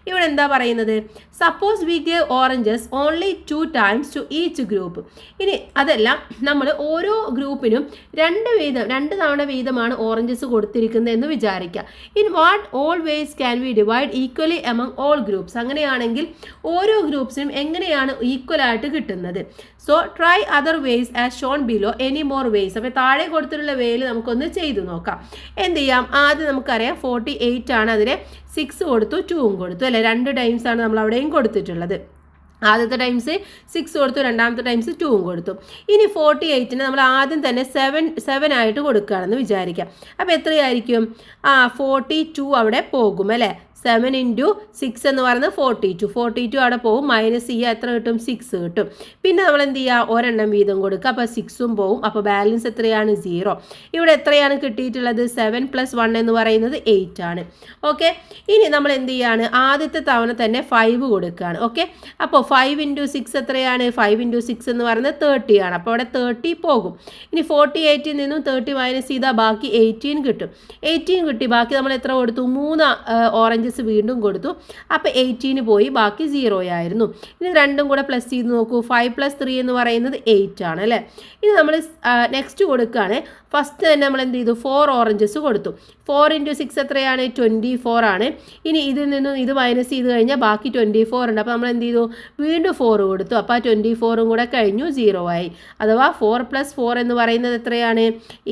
ഇവിടെ എന്താ പറയുന്നത്, suppose we gave oranges only 2 times to each group. ഇനി അതെല്ലാം നമ്മൾ ഓരോ ഗ്രൂപ്പിനും 2 തവണ വീതമാണ് ഓറഞ്ചസ് കൊടുത്തിരിക്കുന്നത് എന്ന് വിചാരിക്കുക. In what all ways can we divide equally among all groups. അങ്ങനെയാണെങ്കിൽ ഓരോ ഗ്രൂപ്പ്സിനും എങ്ങനെയാണ് ഈക്വൽ ആയിട്ട് കിട്ടുന്നത്. So try other ways as shown below, any more ways. അപ്പോൾ താഴെ കൊടുത്തിട്ടുള്ള വേയിൽ നമുക്കൊന്ന് ചെയ്തു നോക്കാം. എന്ത് ചെയ്യാം, ആദ്യം നമുക്കറിയാം 48 ആണ്. അതിനെ 6 കൊടുത്തു, 2ഉം കൊടുത്തു അല്ലേ. 2 ടൈംസ് ആണ് നമ്മൾ അവിടെയും കൊടുത്തിട്ടുള്ളത്. ആദ്യത്തെ ടൈംസ് 6 കൊടുത്തു, രണ്ടാമത്തെ ടൈംസ് 2ഉം കൊടുത്തു. ഇനി 48ന് നമ്മൾ ആദ്യം തന്നെ 7 ആയിട്ട് കൊടുക്കുകയാണെന്ന് വിചാരിക്കാം. അപ്പോൾ എത്രയായിരിക്കും, 42 അവിടെ പോകും അല്ലേ. 7 × 6 എന്ന് പറയുന്നത് 42 അവിടെ പോകും. മൈനസ് ചെയ്യുക, എത്ര കിട്ടും, 6 കിട്ടും. പിന്നെ നമ്മൾ എന്ത് ചെയ്യുക, ഒരെണ്ണം വീതം കൊടുക്കുക. അപ്പോൾ 6ഉം പോവും. അപ്പോൾ ബാലൻസ് എത്രയാണ്, 0. ഇവിടെ എത്രയാണ് കിട്ടിയിട്ടുള്ളത്, 7 + 1 എന്ന് പറയുന്നത് 8 ആണ്. ഓക്കെ, ഇനി നമ്മൾ എന്ത് ചെയ്യാണ്, ആദ്യത്തെ തവണ തന്നെ 5 കൊടുക്കുകയാണ്. ഓക്കെ, അപ്പോൾ 5 × 6 എത്രയാണ്, 5 × 6 എന്ന് പറയുന്നത് 30 ആണ്. അപ്പോൾ അവിടെ 30 പോകും. ഇനി 48ൽ നിന്നും 30 മൈനസ് ചെയ്താൽ ബാക്കി 18 കിട്ടും. 18 കിട്ടി. ബാക്കി നമ്മൾ എത്ര കൊടുത്തു, 3 ഓറഞ്ചസ് വീണ്ടും കൊടുത്തു. അപ്പോൾ 18 പോയി, ബാക്കി 0 ആയിരുന്നു. ഇനി രണ്ടും കൂടെ പ്ലസ് ചെയ്ത് നോക്കൂ. 5 + 3 എന്ന് പറയുന്നത് 8 ആണ് അല്ലേ. ഇനി നമ്മൾ നെക്സ്റ്റ് കൊടുക്കുകയാണ്. ഫസ്റ്റ് തന്നെ നമ്മൾ എന്ത് ചെയ്തു, 4 ഓറഞ്ചസ് കൊടുത്തു. 4 × 6 എത്രയാണ്, 24 ആണ്. ഇനി ഇതിൽ നിന്നും ഇത് മൈനസ് ചെയ്ത് കഴിഞ്ഞാൽ ബാക്കി 24 ഉണ്ട്. അപ്പോൾ നമ്മൾ എന്ത് ചെയ്തു, വീണ്ടും 4 കൊടുത്തു. അപ്പോൾ 24ഉം കൂടെ കഴിഞ്ഞു, 0 ആയി. അഥവാ 4 + 4 എന്ന് പറയുന്നത് എത്രയാണ്,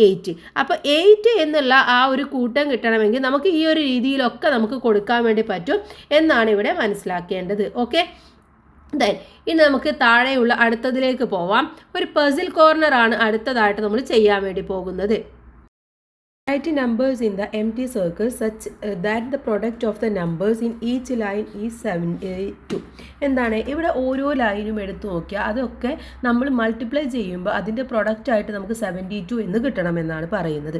8. അപ്പോൾ 8 എന്നുള്ള ആ ഒരു കൂട്ടം കിട്ടണമെങ്കിൽ നമുക്ക് ഈ ഒരു രീതിയിലൊക്കെ നമുക്ക് കൊടുക്കാൻ വേണ്ടി പറ്റും എന്നാണ് ഇവിടെ മനസ്സിലാക്കേണ്ടത്. ഓക്കെ, ഇനി നമുക്ക് താഴെയുള്ള അടുത്തതിലേക്ക് പോവാം. ഒരു പസിൽ കോർണർ ആണ് അടുത്തതായിട്ട് നമ്മൾ ചെയ്യാൻ വേണ്ടി പോകുന്നത്. Write numbers in the empty circle such that the product of the numbers in each line is 72. എന്താണ്, ഇവിടെ ഓരോ ലൈനും എടുത്തു നോക്കിയാൽ അതൊക്കെ നമ്മൾ മൾട്ടിപ്ലൈ ചെയ്യുമ്പോൾ അതിൻ്റെ പ്രൊഡക്റ്റായിട്ട് നമുക്ക് 72 എന്ന് കിട്ടണമെന്നാണ് പറയുന്നത്.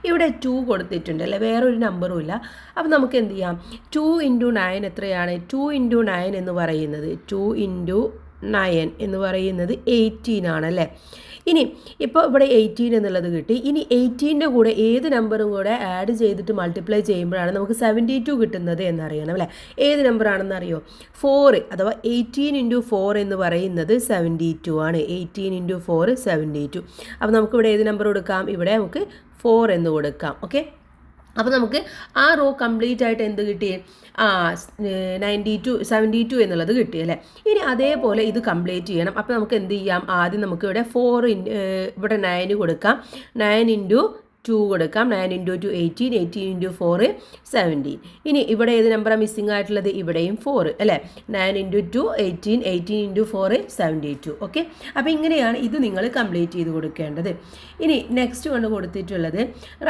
ഇവിടെ 2 കൊടുത്തിട്ടുണ്ട് അല്ലേ, വേറൊരു നമ്പറും ഇല്ല. അപ്പോൾ നമുക്ക് എന്ത് ചെയ്യാം, 2 × 9 എത്രയാണ്, 2 × 9 എന്ന് പറയുന്നത് 2 × 9 എന്ന് പറയുന്നത് 18 ആണല്ലേ. ഇനി ഇപ്പോൾ ഇവിടെ 18 എന്നുള്ളത് കിട്ടി. ഇനി 18ൻ്റെ കൂടെ ഏത് നമ്പറും കൂടെ ആഡ് ചെയ്തിട്ട് മൾട്ടിപ്ലൈ ചെയ്യുമ്പോഴാണ് നമുക്ക് 72 കിട്ടുന്നത് എന്നറിയണം അല്ലേ. ഏത് നമ്പറാണെന്ന് അറിയോ? 4 അഥവാ 18 × 4 എന്ന് പറയുന്നത് 72 ആണ്. 18 × 4 72. അപ്പോൾ നമുക്കിവിടെ ഏത് നമ്പർ കൊടുക്കാം? ഇവിടെ നമുക്ക് 4 എന്ന് കൊടുക്കാം. ഓക്കെ, അപ്പോൾ നമുക്ക് ആ റോ കംപ്ലീറ്റ് ആയിട്ട് എന്ത് കിട്ടി? 72 എന്നുള്ളത് കിട്ടി അല്ലേ. ഇനി അതേപോലെ ഇത് കംപ്ലീറ്റ് ചെയ്യണം. അപ്പോൾ നമുക്ക് എന്ത് ചെയ്യാം? ആദ്യം നമുക്ക് ഇവിടെ 4 ഇവിടെ 9 കൊടുക്കാം, 9 × 2 കൊടുക്കാം, 9 × 2 18, 18 × 4 17. ഇനി ഇവിടെ ഏത് നമ്പറാണ് മിസ്സിംഗ് ആയിട്ടുള്ളത്? ഇവിടെയും 4 അല്ലേ. 9 × 2 18, 18 × 4 72. ഓക്കെ, അപ്പോൾ ഇങ്ങനെയാണ് ഇത് നിങ്ങൾ കംപ്ലീറ്റ് ചെയ്ത് കൊടുക്കേണ്ടത്. ഇനി നെക്സ്റ്റ് കൊണ്ട് കൊടുത്തിട്ടുള്ളത്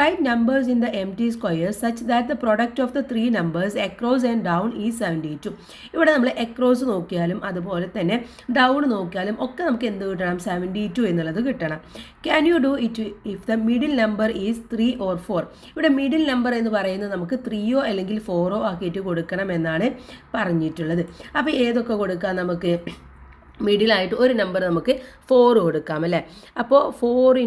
write numbers in the empty square such that the product of the 3 numbers across and down is 72. ഇവിടെ നമ്മൾ അക്രോസ് നോക്കിയാലും അതുപോലെ തന്നെ ഡൗൺ നോക്കിയാലും ഒക്കെ നമുക്ക് എന്ത് കിട്ടണം? 72 എന്നുള്ളത് കിട്ടണം. Can you do it if the middle number is 3 or 4? ഇവിടെ മിഡിൽ നമ്പർ എന്ന് പറയുന്നത് നമുക്ക് 3 അല്ലെങ്കിൽ 4 ആക്കിയിട്ട് കൊടുക്കണം എന്നാണ് പറഞ്ഞിട്ടുള്ളത്. അപ്പോൾ ഏതൊക്കെ കൊടുക്കാം? നമുക്ക് മിഡിലായിട്ട് ഒരു നമ്പർ നമുക്ക് 4 കൊടുക്കാം അല്ലേ. അപ്പോൾ 4 ×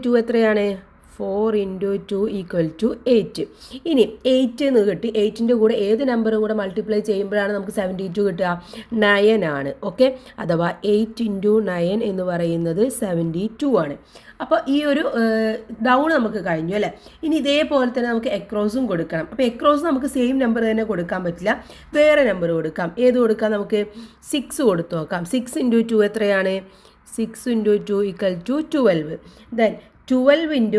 2 എത്രയാണ്? 4 × 2 = 8. ഇനി 8 എന്ന് കിട്ടി. 8ൻ്റെ കൂടെ ഏത് നമ്പറും കൂടെ മൾട്ടിപ്ലൈ ചെയ്യുമ്പോഴാണ് നമുക്ക് 72 കിട്ടുക? 9 ആണ്. ഓക്കെ, അഥവാ 8 × 9 എന്ന് പറയുന്നത് 72 ആണ്. അപ്പോൾ ഈ ഒരു ഡൗൺ നമുക്ക് കഴിഞ്ഞു അല്ലേ. ഇനി ഇതേപോലെ തന്നെ നമുക്ക് എക്രോസും കൊടുക്കണം. അപ്പോൾ എക്രോസ് നമുക്ക് സെയിം നമ്പർ തന്നെ കൊടുക്കാൻ പറ്റില്ല, വേറെ നമ്പർ കൊടുക്കാം. ഏത് കൊടുക്കാം? നമുക്ക് 6 കൊടുത്തു നോക്കാം. 6 × 2 എത്രയാണ്? 6 × 2 = 12. ദെൻ 12 ×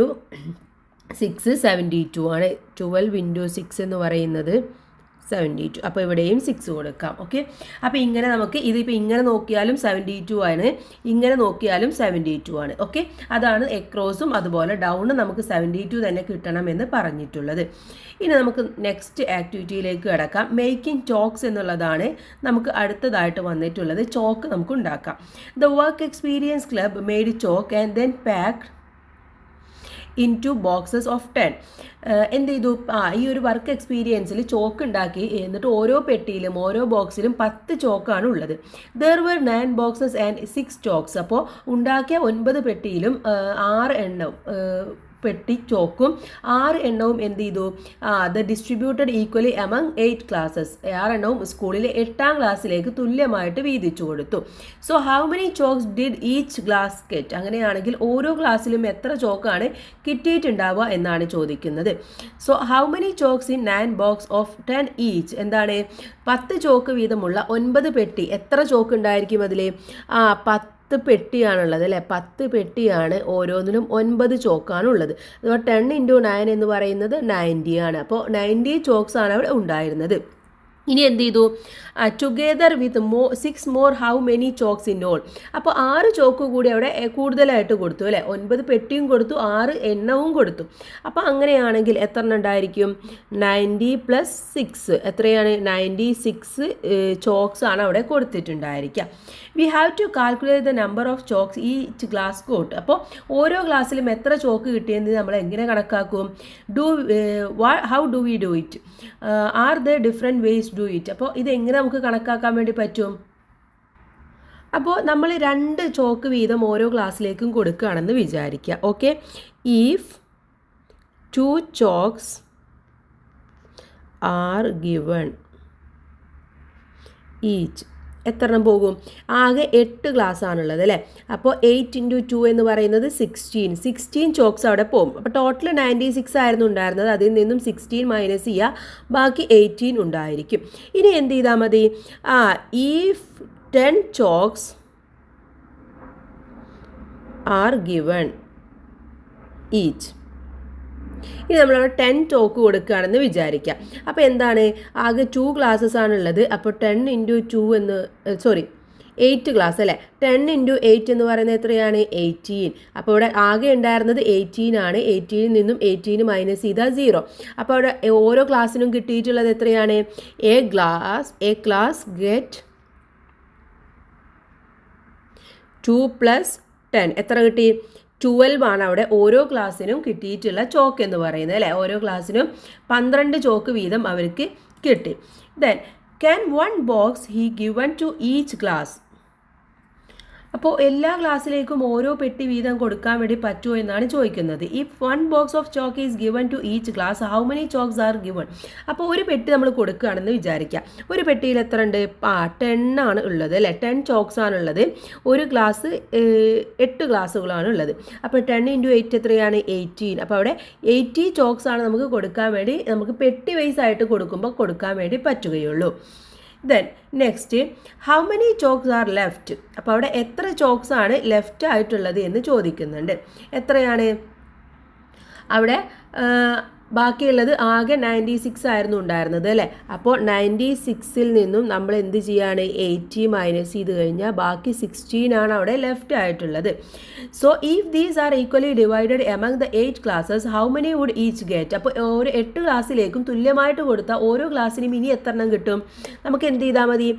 6 72 ആണ്. 12 × 6 എന്ന് പറയുന്നത് 72. അപ്പോൾ ഇവിടെയും 6 കൊടുക്കാം. ഓക്കെ, അപ്പോൾ ഇങ്ങനെ നമുക്ക് ഇതിപ്പോൾ ഇങ്ങനെ നോക്കിയാലും 72 ആണ്, ഇങ്ങനെ നോക്കിയാലും 72 ആണ്. ഓക്കെ, അതാണ് എക്രോസും അതുപോലെ ഡൗണും നമുക്ക് 72 തന്നെ കിട്ടണമെന്ന് പറഞ്ഞിട്ടുള്ളത്. ഇനി നമുക്ക് നെക്സ്റ്റ് ആക്ടിവിറ്റിയിലേക്ക് കിടക്കാം. മേക്കിംഗ് ചോക്സ് എന്നുള്ളതാണ് നമുക്ക് അടുത്തതായിട്ട് വന്നിട്ടുള്ളത്. ചോക്ക് നമുക്ക് ഉണ്ടാക്കാം. The work experience club made chalk and then packed into boxes of 10. എന്ത് ചെയ്തു? ഈ ഒരു വർക്ക് എക്സ്പീരിയൻസിൽ ചോക്ക് ഉണ്ടാക്കി. എന്നിട്ട് ഓരോ പെട്ടിയിലും ഓരോ ബോക്സിലും 10 ചോക്കാണ് ഉള്ളത്. There were 9 boxes and 6 chalks. അപ്പോൾ ഉണ്ടാക്കിയ 9 പെട്ടിയിലും 6 എണ്ണം പെട്ടി ചോക്കും 6 എണ്ണവും എന്ത് ചെയ്തു? The distributed equally among 8 classes. 6 എണ്ണവും സ്കൂളിലെ 8ാം ക്ലാസ്സിലേക്ക് തുല്യമായിട്ട് വീതിച്ചു കൊടുത്തു. So how many chokes did each class get? അങ്ങനെയാണെങ്കിൽ ഓരോ ക്ലാസ്സിലും എത്ര ചോക്കാണ് കിട്ടിയിട്ടുണ്ടാവുക എന്നാണ് ചോദിക്കുന്നത്. So how many chokes in 9 box of 10 each? എന്താണ്? 10 ചോക്ക് വീതമുള്ള 9 പെട്ടി. എത്ര ചോക്ക് ഉണ്ടായിരിക്കും അതിൽ? 10 പെട്ടിയാണുള്ളത് അല്ലേ. 10 പെട്ടിയാണ്, ഓരോന്നിലും 9 ചോക്കാണുള്ളത്. അഥവാ 10 × 9 എന്ന് പറയുന്നത് 90 ആണ്. അപ്പോൾ 90 ചോക്സ് ആണ് അവിടെ ഉണ്ടായിരുന്നത്. ഇനി എന്ത് ചെയ്തു? Together with 6 more how many chokes in all? അപ്പോൾ 6 ചോക്ക് കൂടി അവിടെ കൂടുതലായിട്ട് കൊടുത്തു അല്ലേ. 9 പെട്ടിയും കൊടുത്തു, 6 എണ്ണവും കൊടുത്തു. അപ്പോൾ അങ്ങനെയാണെങ്കിൽ എത്ര എണ്ണം ഉണ്ടായിരിക്കും? 90 + 6 എത്രയാണ്? 96 ചോക്സ് ആണ് അവിടെ കൊടുത്തിട്ടുണ്ടായിരിക്കുക. We have to calculate the number of chalks each glass got. അപ്പോൾ ഓരോ ഗ്ലാസ്സിലും എത്ര ചോക്ക് കിട്ടിയെന്ന് നമ്മൾ എങ്ങനെ കണക്കാക്കും? How do we do it? Are the different ways do it? അപ്പോൾ ഇതെങ്ങനെ നമുക്ക് കണക്കാക്കാൻ വേണ്ടി പറ്റും? അപ്പോൾ നമ്മൾ 2 ചോക്ക് വീതം ഓരോ ക്ലാസ്സിലേക്കും കൊടുക്കുകയാണെന്ന് വിചാരിക്കുക. Okay, if 2 chokes are given each എത്ര എണ്ണം പോകും? ആകെ 8 ഗ്ലാസ് ആണുള്ളത് അല്ലേ. അപ്പോൾ 8 × 2 എന്ന് പറയുന്നത് 16 ചോക്സ് അവിടെ പോകും. അപ്പോൾ ടോട്ടൽ 96 ആയിരുന്നു ഉണ്ടായിരുന്നത്. അതിൽ നിന്നും 16 മൈനസ് ചെയ്യുക, ബാക്കി 18 ഉണ്ടായിരിക്കും. ഇനി എന്ത് ചെയ്താൽ മതി? If 10 chokes are given each. ഇനി നമ്മളവിടെ 10 ചോക്ക് കൊടുക്കുകയാണെന്ന് വിചാരിക്കാം. അപ്പോൾ എന്താണ്? ആകെ 2 ക്ലാസ്സസ് ആണുള്ളത്. അപ്പോൾ 10 × 2 എന്ന് 8 ക്ലാസ് അല്ലേ. 10 × 8 എന്ന് പറയുന്നത് എത്രയാണ്? 18. അപ്പോൾ ഇവിടെ ആകെ ഉണ്ടായിരുന്നത് 18 ആണ്. 18 നിന്നും 18 മൈനസ് ചെയ്താൽ 0. അപ്പോൾ അവിടെ ഓരോ ക്ലാസ്സിനും കിട്ടിയിട്ടുള്ളത് എത്രയാണ്? എ ക്ലാസ് ഗെറ്റ് 2 + 10 എത്ര കിട്ടി? 12 ആണ് അവിടെ ഓരോ ക്ലാസ്സിനും കിട്ടിയിട്ടുള്ള ചോക്ക് എന്ന് പറയുന്നത് അല്ലേ. ഓരോ ക്ലാസ്സിനും 12 ചോക്ക് വീതം അവർക്ക് കിട്ടി. Then Can one box he given to each class? അപ്പോൾ എല്ലാ ക്ലാസ്സിലേക്കും ഓരോ പെട്ടി വീതം കൊടുക്കാൻ വേണ്ടി പറ്റുമോ എന്നാണ് ചോദിക്കുന്നത്. If 1 box of chalk is given to each class how many chalks are given? അപ്പോൾ ഒരു പെട്ടി നമ്മൾ കൊടുക്കുകയാണെന്ന് വിചാരിക്കാം. ഒരു പെട്ടിയിൽ എത്ര ഉണ്ട്? 10 ആണ് ഉള്ളത് അല്ലേ? 10 ചോക്സ് ആണുള്ളത്. ഒരു ക്ലാസ് 8 ക്ലാസ്സുകളാണ് ഉള്ളത്. അപ്പോൾ 10 × 8 എത്രയാണ്? 18. അപ്പോൾ അവിടെ 80 ചോക്സ് ആണ് നമുക്ക് കൊടുക്കാൻ വേണ്ടി, നമുക്ക് പെട്ടി വൈസ് ആയിട്ട് കൊടുക്കുമ്പോൾ കൊടുക്കാൻ വേണ്ടി പറ്റുകയുള്ളൂ. Then next, how many chalks R left? അപ്പോൾ അവിടെ എത്ര ചോക്സ് ആണ് ലെഫ്റ്റ് ആയിട്ടുള്ളത് എന്ന് ചോദിക്കുന്നുണ്ട്. എത്രയാണ് അവിടെ? ബാക്കിയുള്ളത് ആകെ 96 ആയിരുന്നു ഉണ്ടായിരുന്നത് അല്ലേ? അപ്പോൾ 96ൽ നിന്നും നമ്മൾ എന്ത് ചെയ്യാണ്? 80 മൈനസ് ചെയ്ത് കഴിഞ്ഞാൽ ബാക്കി 16 ആണ് അവിടെ ലെഫ്റ്റ് ആയിട്ടുള്ളത്. So if these are equally divided among the 8 classes how many would each get? അപ്പോൾ ഒരു 8 ക്ലാസ്സിലേക്കും തുല്യമായിട്ട് കൊടുത്താൽ ഓരോ ക്ലാസ്സിനും ഇനി എത്ര എണ്ണം കിട്ടും? നമുക്ക് എന്ത് ചെയ്താൽ മതി?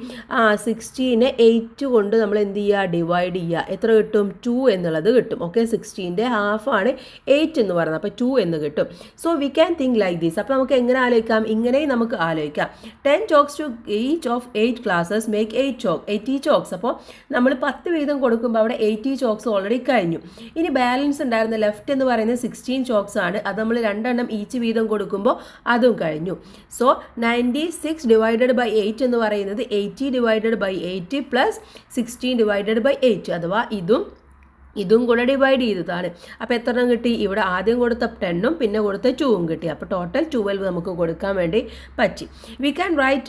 16നെ 8 കൊണ്ട് നമ്മൾ എന്ത് ചെയ്യുക? ഡിവൈഡ് ചെയ്യുക. എത്ര കിട്ടും? 2 എന്നുള്ളത് കിട്ടും. ഓക്കെ, 16ൻ്റെ ഹാഫ് ആണ് 8 എന്ന് പറയുന്നത്. അപ്പോൾ 2 എന്ന് കിട്ടും. So we can think like this. അപ്പോൾ നമുക്ക് എങ്ങനെ ആലോചിക്കാം? ഇങ്ങനെയും നമുക്ക് ആലോചിക്കാം. 10 chalks to each of 8 classes make 80 chalks. അപ്പോൾ നമ്മൾ 10 വീതം കൊടുക്കുമ്പോൾ അവിടെ 80 ചോക്സ് ഓൾറെഡി കഴിഞ്ഞു. ഇനി ബാലൻസ് ഉണ്ടായിരുന്ന ലെഫ്റ്റ് എന്ന് പറയുന്നത് 16 ചോക്സ് ആണ്. അത് നമ്മൾ 2 എണ്ണം ഈച്ച് വീതം കൊടുക്കുമ്പോൾ അതും കഴിഞ്ഞു. സോ 96 ഡിവൈഡഡ് ബൈ 8 എന്ന് പറയുന്നത് 80 divided by 80 plus 16 divided by 8 അഥവാ ഇതും കൂടെ ഡിവൈഡ് ചെയ്തതാണ്. അപ്പോൾ എത്ര എണ്ണം കിട്ടി? ഇവിടെ ആദ്യം കൊടുത്ത 10ഉം പിന്നെ കൊടുത്ത 2ഉം കിട്ടി. അപ്പോൾ ടോട്ടൽ 12 നമുക്ക് കൊടുക്കാൻ വേണ്ടി പറ്റി. We can write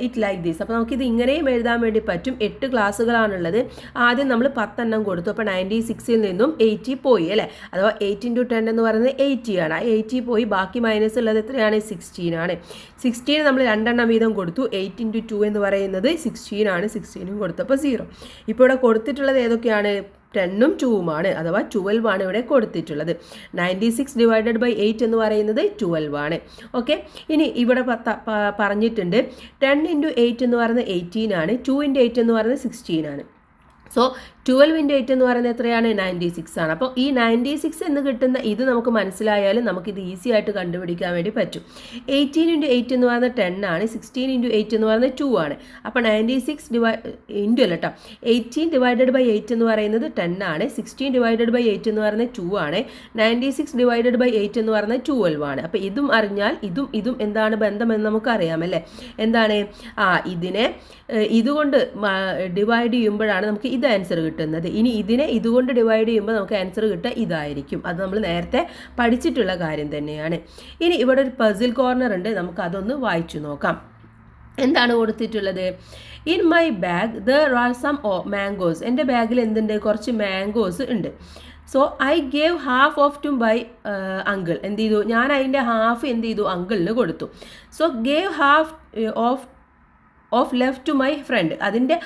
it like this. അപ്പോൾ നമുക്കിത് ഇങ്ങനെയും എഴുതാൻ വേണ്ടി പറ്റും. 8 ക്ലാസ്സുകളാണുള്ളത്. ആദ്യം നമ്മൾ 10 എണ്ണം കൊടുത്തു. അപ്പോൾ 96ൽ നിന്നും 80 പോയി അല്ലേ? അഥവാ 8 × 10 എന്ന് പറയുന്നത് 80 ആണ്. ആ 80 പോയി. ബാക്കി മൈനസ് ഉള്ളത് എത്രയാണ്? 16 ആണ്. 16 നമ്മൾ 2 എണ്ണം വീതം കൊടുത്തു. 8 × 2 എന്ന് പറയുന്നത് 16 ആണ്. 16ഉം കൊടുത്തപ്പോൾ 0. ഇപ്പോൾ ഇവിടെ കൊടുത്തിട്ടുള്ളത് ഏതൊക്കെയാണ്? 10ഉം 2ഉമാണ്, അഥവാ 12 ആണ് ഇവിടെ കൊടുത്തിട്ടുള്ളത്. 96 ഡിവൈഡഡ് ബൈ 8 എന്ന് പറയുന്നത് 12 ആണ്. ഓക്കെ, ഇനി ഇവിടെ പറഞ്ഞിട്ടുണ്ട് 10 × 8 എന്ന് പറയുന്നത് 18 ആണ്. 2 × 8 എന്ന് പറയുന്നത് 16 ആണ്. സോ 12 × 8 എന്ന് പറയുന്നത് എത്രയാണ്? 96 ആണ്. അപ്പോൾ ഈ 96 എന്ന് കിട്ടുന്ന ഇത് നമുക്ക് മനസ്സിലായാലും നമുക്കിത് ഈസി ആയിട്ട് കണ്ടുപിടിക്കാൻ വേണ്ടി പറ്റും. 18 × 8 എന്ന് പറയുന്നത് 10 ആണ്. 16 × 8 എന്ന് പറയുന്നത് 2 ആണ്. അപ്പോൾ 96 ഇൻറ്റു അല്ല കേട്ടോ, 18 ഡിവൈഡഡ് ബൈ 8 എന്ന് പറയുന്നത് 10 ആണ്. 16 ഡിവൈഡഡ് ബൈ 8 എന്ന് പറയുന്നത് 2 ആണ്. 96 ഡിവൈഡഡ് ബൈ 8 എന്ന് പറയുന്നത് 12 ആണ്. അപ്പോൾ ഇതും അറിഞ്ഞാൽ ഇതും എന്താണ് ബന്ധമെന്ന് നമുക്കറിയാമല്ലേ? എന്താണ്? ഇതിനെ ഇതുകൊണ്ട് ഡിവൈഡ് ചെയ്യുമ്പോഴാണ് നമുക്ക് ഇത് ആൻസർ കിട്ടുന്നത്. ഇനി ഇതിനെ ഇതുകൊണ്ട് ഡിവൈഡ് ചെയ്യുമ്പോൾ നമുക്ക് ആൻസർ കിട്ടുക ഇതായിരിക്കും. അത് നമ്മൾ നേരത്തെ പഠിച്ചിട്ടുള്ള കാര്യം തന്നെയാണ്. ഇനി ഇവിടെ ഒരു പസിൽ കോർണർ ഉണ്ട്. നമുക്ക് അതൊന്ന് വായിച്ചു നോക്കാം. എന്താണ് കൊടുത്തിട്ടുള്ളത്? In my bag there are some mangoes. എൻ്റെ ബാഗിൽ എന്തുണ്ട്? കുറച്ച് മാംഗോസ് ഉണ്ട്. So I gave half of to by uncle. എന്ത് ചെയ്തു? ഞാൻ അതിൻ്റെ ഹാഫ് എന്ത് ചെയ്തു? അങ്കിളിന് കൊടുത്തു. So gave half of left to my friend. അതിൻ്റെ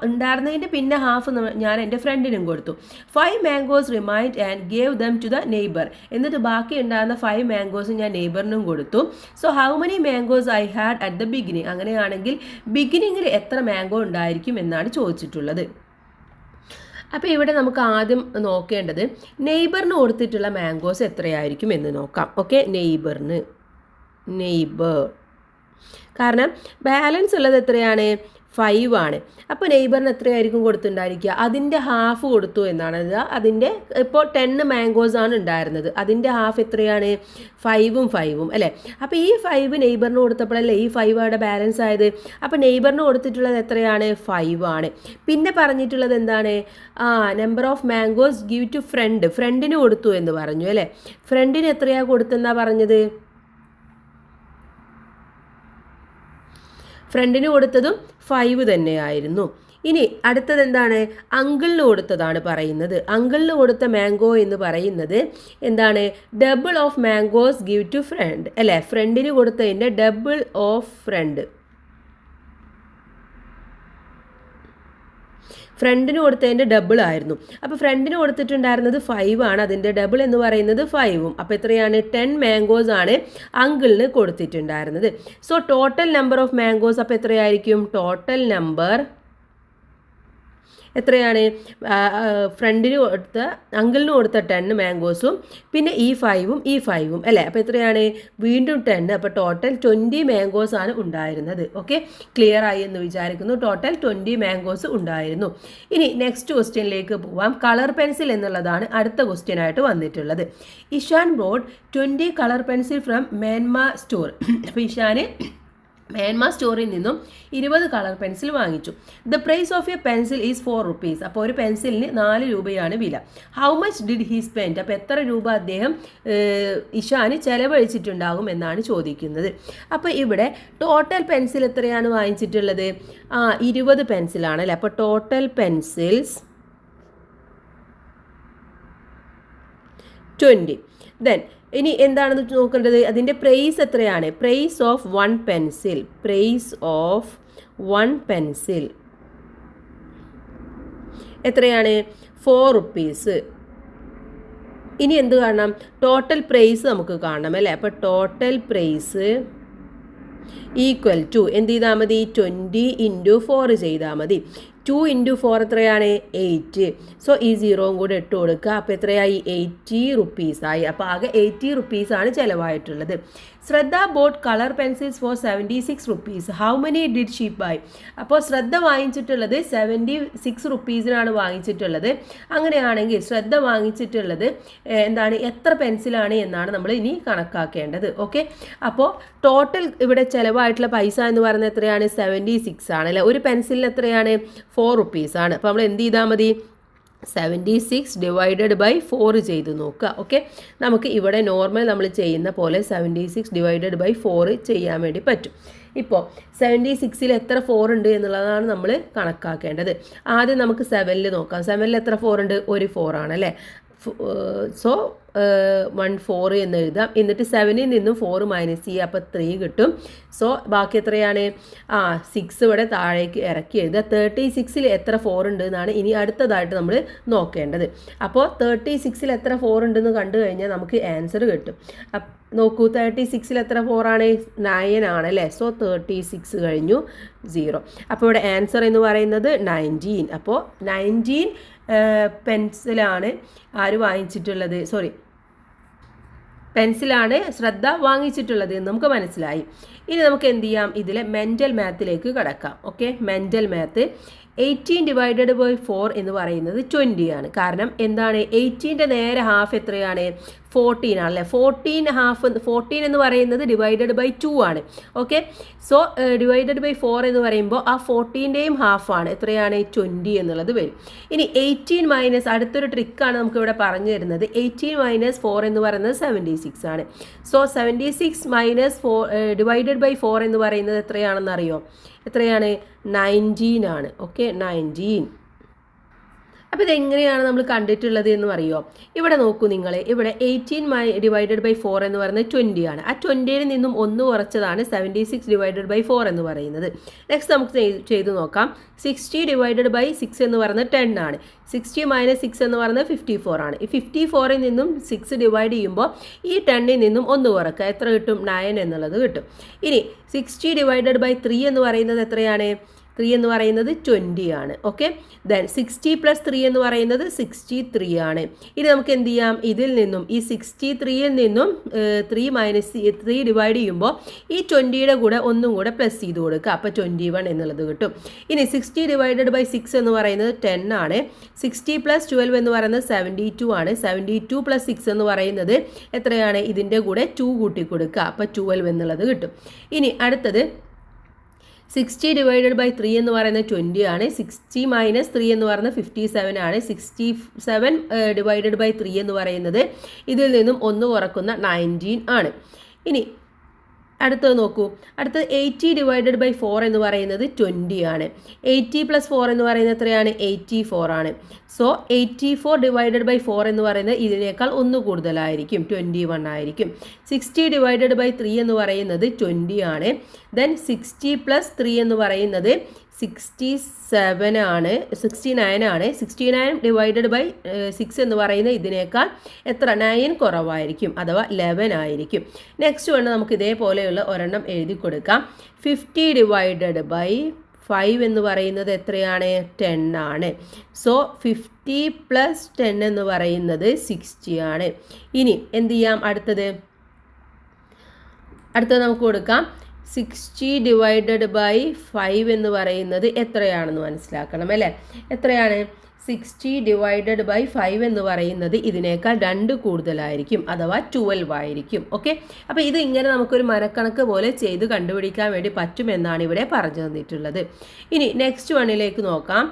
ഉണ്ടായിരുന്നതിൻ്റെ പിന്നെ ഹാഫ് ഞാൻ എൻ്റെ ഫ്രണ്ടിനും കൊടുത്തു. 5 mangoes remind and gave them to the neighbour. എന്നിട്ട് ബാക്കി ഉണ്ടായിരുന്ന 5 മാംഗോസ് ഞാൻ നെയ്ബറിനും കൊടുത്തു. So how many mangoes I had at the beginning. അങ്ങനെയാണെങ്കിൽ ബിഗിനിങ്ങിൽ എത്ര മാംഗോ ഉണ്ടായിരിക്കും എന്നാണ് ചോദിച്ചിട്ടുള്ളത്. അപ്പോൾ ഇവിടെ നമുക്ക് ആദ്യം നോക്കേണ്ടത് നെയ്ബറിന് കൊടുത്തിട്ടുള്ള മാംഗോസ് എത്രയായിരിക്കും എന്ന് നോക്കാം. ഓക്കെ, നെയ്ബർ കാരണം ബാലൻസ് ഉള്ളത് എത്രയാണ്? 5 ആണ്. അപ്പോൾ നെയ്ബറിന് എത്രയായിരിക്കും കൊടുത്തിട്ടുണ്ടായിരിക്കുക? അതിൻ്റെ ഹാഫ് കൊടുത്തു എന്നാണ്. അതിൻ്റെ ഇപ്പോൾ 10 മാംഗോസ് ആണ് ഉണ്ടായിരുന്നത്. അതിൻ്റെ ഹാഫ് എത്രയാണ്? 5ഉം 5ഉം അല്ലേ? അപ്പോൾ ഈ 5 നെയ്ബറിന് കൊടുത്തപ്പോഴല്ലേ ഈ 5 അവിടെ ബാലൻസ് ആയത്. അപ്പോൾ നെയ്ബറിന് കൊടുത്തിട്ടുള്ളത് എത്രയാണ്? 5 ആണ്. പിന്നെ പറഞ്ഞിട്ടുള്ളത് എന്താണ്? Number of mangoes give to ഫ്രണ്ടിന് കൊടുത്തു എന്ന് പറഞ്ഞു അല്ലേ? ഫ്രണ്ടിന് എത്രയാണ് കൊടുത്തെന്നാണ് പറഞ്ഞത്? ഫ്രണ്ടിന് കൊടുത്തതും 5 തന്നെയായിരുന്നു. ഇനി അടുത്തത് എന്താണ്? അങ്കിളിന് കൊടുത്തതാണ് പറയുന്നത്. അങ്കിളിന് കൊടുത്ത മാംഗോ എന്ന് പറയുന്നത് എന്താണ്? Double of mangoes give to friend അല്ലേ? ഫ്രണ്ടിന് കൊടുത്തതിൻ്റെ ഡബിൾ ഓഫ് ഫ്രണ്ടിന് കൊടുത്തതിൻ്റെ ഡബിൾ ആയിരുന്നു. അപ്പോൾ ഫ്രണ്ടിന് കൊടുത്തിട്ടുണ്ടായിരുന്നത് 5 ആണ്. അതിൻ്റെ ഡബിൾ എന്ന് പറയുന്നത് 5ഉം. അപ്പോൾ എത്രയാണ്? 10 മാംഗോസ് ആണ് അങ്കിളിന് കൊടുത്തിട്ടുണ്ടായിരുന്നത്. So total number of mangoes അപ്പോൾ എത്രയായിരിക്കും? ടോട്ടൽ നമ്പർ എത്രയാണ് ഫ്രണ്ടിന് കൊടുത്ത അങ്കിളിന് കൊടുത്ത 10 മാംഗോസും പിന്നെ ഈ 5ഉം അല്ലേ. അപ്പോൾ എത്രയാണ് വീണ്ടും 10, അപ്പോൾ ടോട്ടൽ 20 മാംഗോസ് ആണ് ഉണ്ടായിരുന്നത്. ഓക്കെ, ക്ലിയർ ആയി എന്ന് വിചാരിക്കുന്നു. ടോട്ടൽ 20 മാംഗോസ് ഉണ്ടായിരുന്നു. ഇനി നെക്സ്റ്റ് ക്വസ്റ്റ്യനിലേക്ക് പോവാം. കളർ പെൻസിൽ എന്നുള്ളതാണ് അടുത്ത ക്വസ്റ്റ്യൻ ആയിട്ട് വന്നിട്ടുള്ളത്. Ishan brought 20 colour pencil from Menma store. അപ്പോൾ ഇഷാന് മേന്മ സ്റ്റോറിൽ നിന്നും 20 കളർ പെൻസിൽ വാങ്ങിച്ചു. The price of a pencil is 4 rupees. അപ്പോൾ ഒരു പെൻസിലിന് 4 രൂപയാണ് വില. How much did he spend? അപ്പോൾ എത്ര രൂപ അദ്ദേഹം ഇഷാന് ചെലവഴിച്ചിട്ടുണ്ടാകും എന്നാണ് ചോദിക്കുന്നത്. അപ്പോൾ ഇവിടെ ടോട്ടൽ പെൻസിൽ എത്രയാണ് വാങ്ങിച്ചിട്ടുള്ളത്? 20 പെൻസിലാണ് അല്ലേ. അപ്പോൾ ടോട്ടൽ പെൻസിൽസ് 20. ദെൻ ഇനി എന്താണെന്ന് നോക്കേണ്ടത്, അതിൻ്റെ പ്രൈസ് എത്രയാണ്? Price of 1 pencil. Price of 1 pencil എത്രയാണ്? 4 rupees. ഇനി എന്ത് കാണണം? ടോട്ടൽ പ്രൈസ് നമുക്ക് കാണണം അല്ലേ. അപ്പോൾ ടോട്ടൽ പ്രൈസ് ഈക്വൽ ടു എന്ത് ചെയ്താൽ മതി? 20 × 4 ചെയ്താൽ മതി. 2 × 4 എത്രയാണ്? 8. സോ ഈ 0 കൂടെ ഇട്ട് കൊടുക്കുക. അപ്പോൾ എത്രയായി? 80 rupees ആയി. അപ്പോൾ ആകെ 80 rupees ആണ് ചിലവായിട്ടുള്ളത്. Shraddha bought colour pencils for 76 rupees. How many did she buy? അപ്പോൾ ശ്രദ്ധ വാങ്ങിച്ചിട്ടുള്ളത് 76 rupeesനാണ് വാങ്ങിച്ചിട്ടുള്ളത്. അങ്ങനെയാണെങ്കിൽ ശ്രദ്ധ വാങ്ങിച്ചിട്ടുള്ളത് എന്താണ്, എത്ര പെൻസിലാണ് എന്നാണ് നമ്മൾ ഇനി കണക്കാക്കേണ്ടത്. ഓക്കെ, അപ്പോൾ ടോട്ടൽ ഇവിടെ ചിലവായിട്ടുള്ള പൈസ എന്ന് പറയുന്നത് എത്രയാണ്? 76 ആണ് അല്ലേ. ഒരു പെൻസിലിന് എത്രയാണ്? 4 rupees ആണ്. അപ്പോൾ നമ്മൾ എന്ത് ചെയ്താൽ മതി? 76 ഡിവൈഡഡ് ബൈ 4 ചെയ്ത് നോക്കുക. ഓക്കെ, നമുക്ക് ഇവിടെ നോർമൽ നമ്മൾ ചെയ്യുന്ന പോലെ 76 ഡിവൈഡഡ് ബൈ 4 ചെയ്യാൻ വേണ്ടി പറ്റും. ഇപ്പോൾ 76ൽ എത്ര 4 ഉണ്ട് എന്നുള്ളതാണ് നമ്മൾ കണക്കാക്കേണ്ടത്. ആദ്യം നമുക്ക് 7ൽ നോക്കാം. 7ൽ എത്ര 4 ഉണ്ട്? ഒരു 4 ആണ് അല്ലേ. സോ 1 4 എന്ന് എഴുതാം. എന്നിട്ട് 7ൽ നിന്നും 4 മൈനസ് ചെയ്യുക. അപ്പോൾ 3 കിട്ടും. സോ ബാക്കി എത്രയാണ്? 6 ഇവിടെ താഴേക്ക് ഇറക്കി എഴുതുക. 36ൽ എത്ര 4 ഉണ്ട് എന്നാണ് ഇനി അടുത്തതായിട്ട് നമ്മൾ നോക്കേണ്ടത്. അപ്പോൾ 36ൽ എത്ര 4 ഉണ്ടെന്ന് കണ്ടു കഴിഞ്ഞാൽ നമുക്ക് ആൻസർ കിട്ടും. നോക്കൂ, 36ൽ എത്ര 4 ആണ്? 9 ആണ് അല്ലേ. സോ 36 കഴിഞ്ഞു 0. അപ്പോൾ ഇവിടെ ആൻസർ എന്ന് പറയുന്നത് 19. അപ്പോൾ 19 പെൻസിലാണ് ആര് വാങ്ങിച്ചിട്ടുള്ളത്? പെൻസിലാണ് ശ്രദ്ധ വാങ്ങിച്ചിട്ടുള്ളത് എന്ന് നമുക്ക് മനസ്സിലായി. ഇനി നമുക്ക് എന്ത് ചെയ്യാം? ഇതിലെ മെൻ്റൽ മാത്തിലേക്ക് കടക്കാം. Okay, mental math 18 divided by 4 എന്ന് പറയുന്നത് 20 ആണ്. കാരണം എന്താണ്? 18ൻ്റെ നേരെ ഹാഫ് എത്രയാണ്? 14 ആണല്ലേ. 14 എന്ന് പറയുന്നത് ഡിവൈഡഡ് ബൈ 2 ആണ്. ഓക്കെ, സോ ഡിവൈഡഡ് ബൈ 4 എന്ന് പറയുമ്പോൾ ആ 14ൻ്റെയും ഹാഫാണ്. എത്രയാണ്? 20 എന്നുള്ളത് വരും. ഇനി 18 മൈനസ് അടുത്തൊരു ട്രിക്കാണ് നമുക്കിവിടെ പറഞ്ഞു തരുന്നത്. 18 മൈനസ് 4 എന്ന് പറയുന്നത് 76 ആണ്. സോ 76 മൈനസ് 4 ഡിവൈഡഡ് ബൈ 4 എന്ന് പറയുന്നത് എത്രയാണെന്ന് അറിയോ? എത്രയാണ്? 19 ആണ്. ഓക്കെ, 19. അപ്പോൾ ഇതെങ്ങനെയാണ് നമ്മൾ കണ്ടിട്ടുള്ളത് എന്ന് അറിയോ? ഇവിടെ നോക്കൂ നിങ്ങൾ. ഇവിടെ 18 ഡിവൈഡഡ് ബൈ 4 എന്ന് പറയുന്നത് 20 ആണ്. ആ 20ൽ നിന്നും 1 കുറച്ചതാണ് 76 ഡിവൈഡഡ് ബൈ 4 എന്ന് പറയുന്നത്. നെക്സ്റ്റ് നമുക്ക് ചെയ്ത് നോക്കാം. 60 ഡിവൈഡഡ് ബൈ 6 എന്ന് പറയുന്നത് 10 ആണ്. 60 മൈനസ് 6 എന്ന് പറയുന്നത് 54 ആണ്. ഈ 54ൽ നിന്നും 6 ഡിവൈഡ് ചെയ്യുമ്പോൾ ഈ 10ൽ നിന്നും 1 കുറക്കുക. എത്ര കിട്ടും? 9 എന്നുള്ളത് കിട്ടും. ഇനി 60 ഡിവൈഡഡ് ബൈ 3 എന്ന് പറയുന്നത് എത്രയാണ്? 3 എന്ന് പറയുന്നത് 20 ആണ്. ഓക്കെ, ദെൻ 60 പ്ലസ് 3 എന്ന് പറയുന്നത് 63 ആണ്. ഇനി നമുക്ക് എന്ത് ചെയ്യാം? ഇതിൽ നിന്നും ഈ 63ൽ നിന്നും 3 മൈനസ് 3 ഡിവൈഡ് ചെയ്യുമ്പോൾ ഈ 20യുടെ കൂടെ ഒന്നും കൂടെ പ്ലസ് ചെയ്ത് കൊടുക്കുക. അപ്പോൾ 21 എന്നുള്ളത് കിട്ടും. ഇനി 60 ഡിവൈഡഡ് ബൈ 6 എന്ന് പറയുന്നത് 10 ആണ്. 60 പ്ലസ് 12 എന്ന് പറയുന്നത് 72 ആണ്. 72 പ്ലസ് 6 എന്ന് പറയുന്നത് എത്രയാണ്? ഇതിൻ്റെ കൂടെ 2 കൂട്ടി കൊടുക്കുക. അപ്പോൾ 12 എന്നുള്ളത് കിട്ടും. ഇനി അടുത്തത് 60 ഡിവൈഡഡ് ബൈ 3 എന്ന് പറയുന്നത് 20 ആണ്. 60 മൈനസ് 3 എന്ന് പറയുന്നത് 57 ആണ്. 67 ഡിവൈഡഡ് ബൈ 3 എന്ന് പറയുന്നത് ഇതിൽ നിന്നും 1 കുറക്കുന്ന 19 ആണ്. ഇനി അടുത്തത് നോക്കൂ. അടുത്തത് 80 ഡിവൈഡഡ് ബൈ 4 എന്ന് പറയുന്നത് 20 ആണ്. 80 പ്ലസ് 4 എന്ന് പറയുന്നത് എത്രയാണ്? 84 ആണ്. സോ 84 ഡിവൈഡഡ് ബൈ 4 എന്ന് പറയുന്നത് ഇതിനേക്കാൾ 1 കൂടുതലായിരിക്കും, 21 ആയിരിക്കും. 60 ഡിവൈഡഡ് ബൈ 3 എന്ന് പറയുന്നത് 20 ആണ്. ദെൻ 60 പ്ലസ് 3 എന്ന് പറയുന്നത് 69 ആണ്. 69 ഡിവൈഡഡ് ബൈ 6 എന്ന് പറയുന്നത് ഇതിനേക്കാൾ എത്ര? 9 കുറവായിരിക്കും, അഥവാ 11 ആയിരിക്കും. നെക്സ്റ്റ് വേണം നമുക്ക് ഇതേപോലെയുള്ള ഒരെണ്ണം എഴുതി കൊടുക്കാം. 50 ഡിവൈഡഡ് ബൈ 5 എന്ന് പറയുന്നത് എത്രയാണ്? 10 ആണ്. സോ 50 + 10 എന്ന് പറയുന്നത് 60 ആണ്. ഇനി എന്ത് ചെയ്യാം? അടുത്തത് നമുക്ക് കൊടുക്കാം. 60 ഡിവൈഡഡ് ബൈ 5 എന്ന് പറയുന്നത് എത്രയാണെന്ന് മനസ്സിലാക്കണം അല്ലേ? എത്രയാണ്? 60 ഡിവൈഡഡ് ബൈ 5 എന്ന് പറയുന്നത് ഇതിനേക്കാൾ 2 കൂടുതലായിരിക്കും, അഥവാ 12 ആയിരിക്കും. ഓക്കെ, അപ്പോൾ ഇത് ഇങ്ങനെ നമുക്കൊരു മനക്കണക്ക് പോലെ ചെയ്ത് കണ്ടുപിടിക്കാൻ വേണ്ടി പറ്റുമെന്നാണ് ഇവിടെ പറഞ്ഞു തന്നിട്ടുള്ളത്. ഇനി നെക്സ്റ്റ് വണ്ണിലേക്ക് നോക്കാം.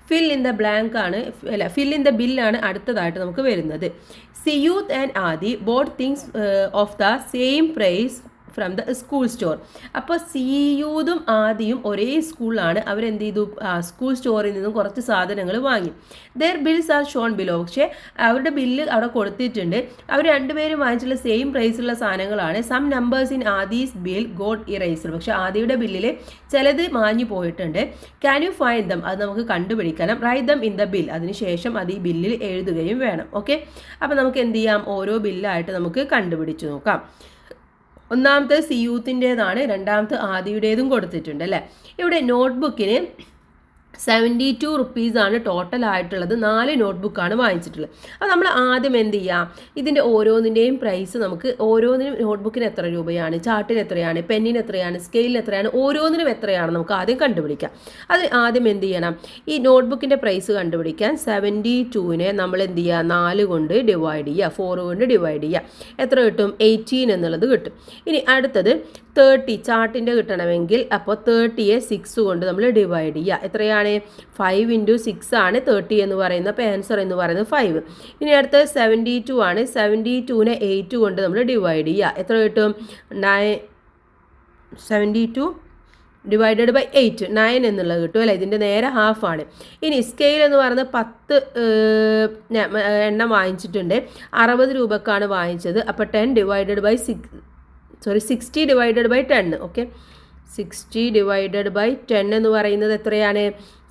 ഫിൽ ഇൻ ദ ബ്ലാങ്ക് ആണ്, അല്ല ഫിൽ ഇൻ ദ ബില്ലാണ് അടുത്തതായിട്ട് നമുക്ക് വരുന്നത്. Siyuth and Adi bought things of the same price from the school store. അപ്പോൾ സിയൂതും ആദിയും ഒരേ സ്കൂളിലാണ്. അവരെന്ത് ചെയ്തു? സ്കൂൾ സ്റ്റോറിൽ നിന്നും കുറച്ച് സാധനങ്ങൾ വാങ്ങി. Their bills are shown below. പക്ഷേ അവരുടെ ബില്ല് അവിടെ കൊടുത്തിട്ടുണ്ട്. അവർ രണ്ടുപേരും വാങ്ങിച്ചുള്ള സെയിം പ്രൈസുള്ള സാധനങ്ങളാണ്. Some numbers in Adi's bill got erased. പക്ഷേ ആദിയുടെ ബില്ലിൽ ചിലത് മാഞ്ഞു പോയിട്ടുണ്ട്. Can you find them? അത് നമുക്ക് കണ്ടുപിടിക്കണം. Write them in the bill. അതിനുശേഷം അത് ഈ ബില്ലിൽ എഴുതുകയും വേണം. ഓക്കെ, അപ്പോൾ നമുക്ക് എന്ത് ചെയ്യാം? ഓരോ ബില്ലായിട്ട് നമുക്ക് കണ്ടുപിടിച്ച് നോക്കാം. ഒന്നാമത്തെ സിയൂത്തിൻ്റേതാണ്, രണ്ടാമത്തെ ആദിയുടേതും കൊടുത്തിട്ടുണ്ട് അല്ലേ? ഇവിടെ നോട്ട്ബുക്കിന് 72 റുപ്പീസാണ് ടോട്ടൽ ആയിട്ടുള്ളത്. 4 നോട്ട്ബുക്കാണ് വാങ്ങിച്ചിട്ടുള്ളത്. അപ്പോൾ നമ്മൾ ആദ്യം എന്ത് ചെയ്യാം? ഇതിൻ്റെ ഓരോന്നിൻ്റെയും പ്രൈസ് നമുക്ക് ഓരോന്നിനും നോട്ട്ബുക്കിന് എത്ര രൂപയാണ്, ചാർട്ടിന് എത്രയാണ്, പെന്നിന് എത്രയാണ്, സ്കെയിലിന് എത്രയാണ്, ഓരോന്നിനും എത്രയാണ് നമുക്ക് ആദ്യം കണ്ടുപിടിക്കാം. അതിന് ആദ്യം എന്ത് ചെയ്യണം? ഈ നോട്ട്ബുക്കിൻ്റെ പ്രൈസ് കണ്ടുപിടിക്കാൻ 72നെ നമ്മൾ എന്ത് ചെയ്യുക? 4 കൊണ്ട് ഡിവൈഡ് ചെയ്യുക, 4 കൊണ്ട് ഡിവൈഡ് ചെയ്യുക. എത്ര കിട്ടും? 18 എന്നുള്ളത് കിട്ടും. ഇനി അടുത്തത് 30 ചാർട്ടിൻ്റെ കിട്ടണമെങ്കിൽ അപ്പോൾ 30യെ 6 കൊണ്ട് നമ്മൾ ഡിവൈഡ് ചെയ്യുക. എത്രയാണ്? 5 × 6 ആണ് 30 എന്ന് പറയുന്നത്. അപ്പോൾ ആൻസർ എന്ന് പറയുന്നത് 5. ഇനി അടുത്തത് 72 ആണ്. 72നെ 8 കൊണ്ട് നമ്മൾ ഡിവൈഡ് ചെയ്യുക. എത്ര കിട്ടും? 72 ഡിവൈഡഡ് ബൈ 8 9 എന്നുള്ളത് കിട്ടും അല്ലേ? ഇതിൻ്റെ നേരെ ഹാഫ് ആണ്. ഇനി സ്കെയിൽ എന്ന് പറയുന്നത് 10 എണ്ണം വാങ്ങിച്ചിട്ടുണ്ട്. 60 രൂപക്കാണ് വാങ്ങിച്ചത്. അപ്പോൾ 10 divided by 60 divided by 10. Okay, 60 divided by 10 എന്ന് പറയുന്നത് എത്രയാണ്?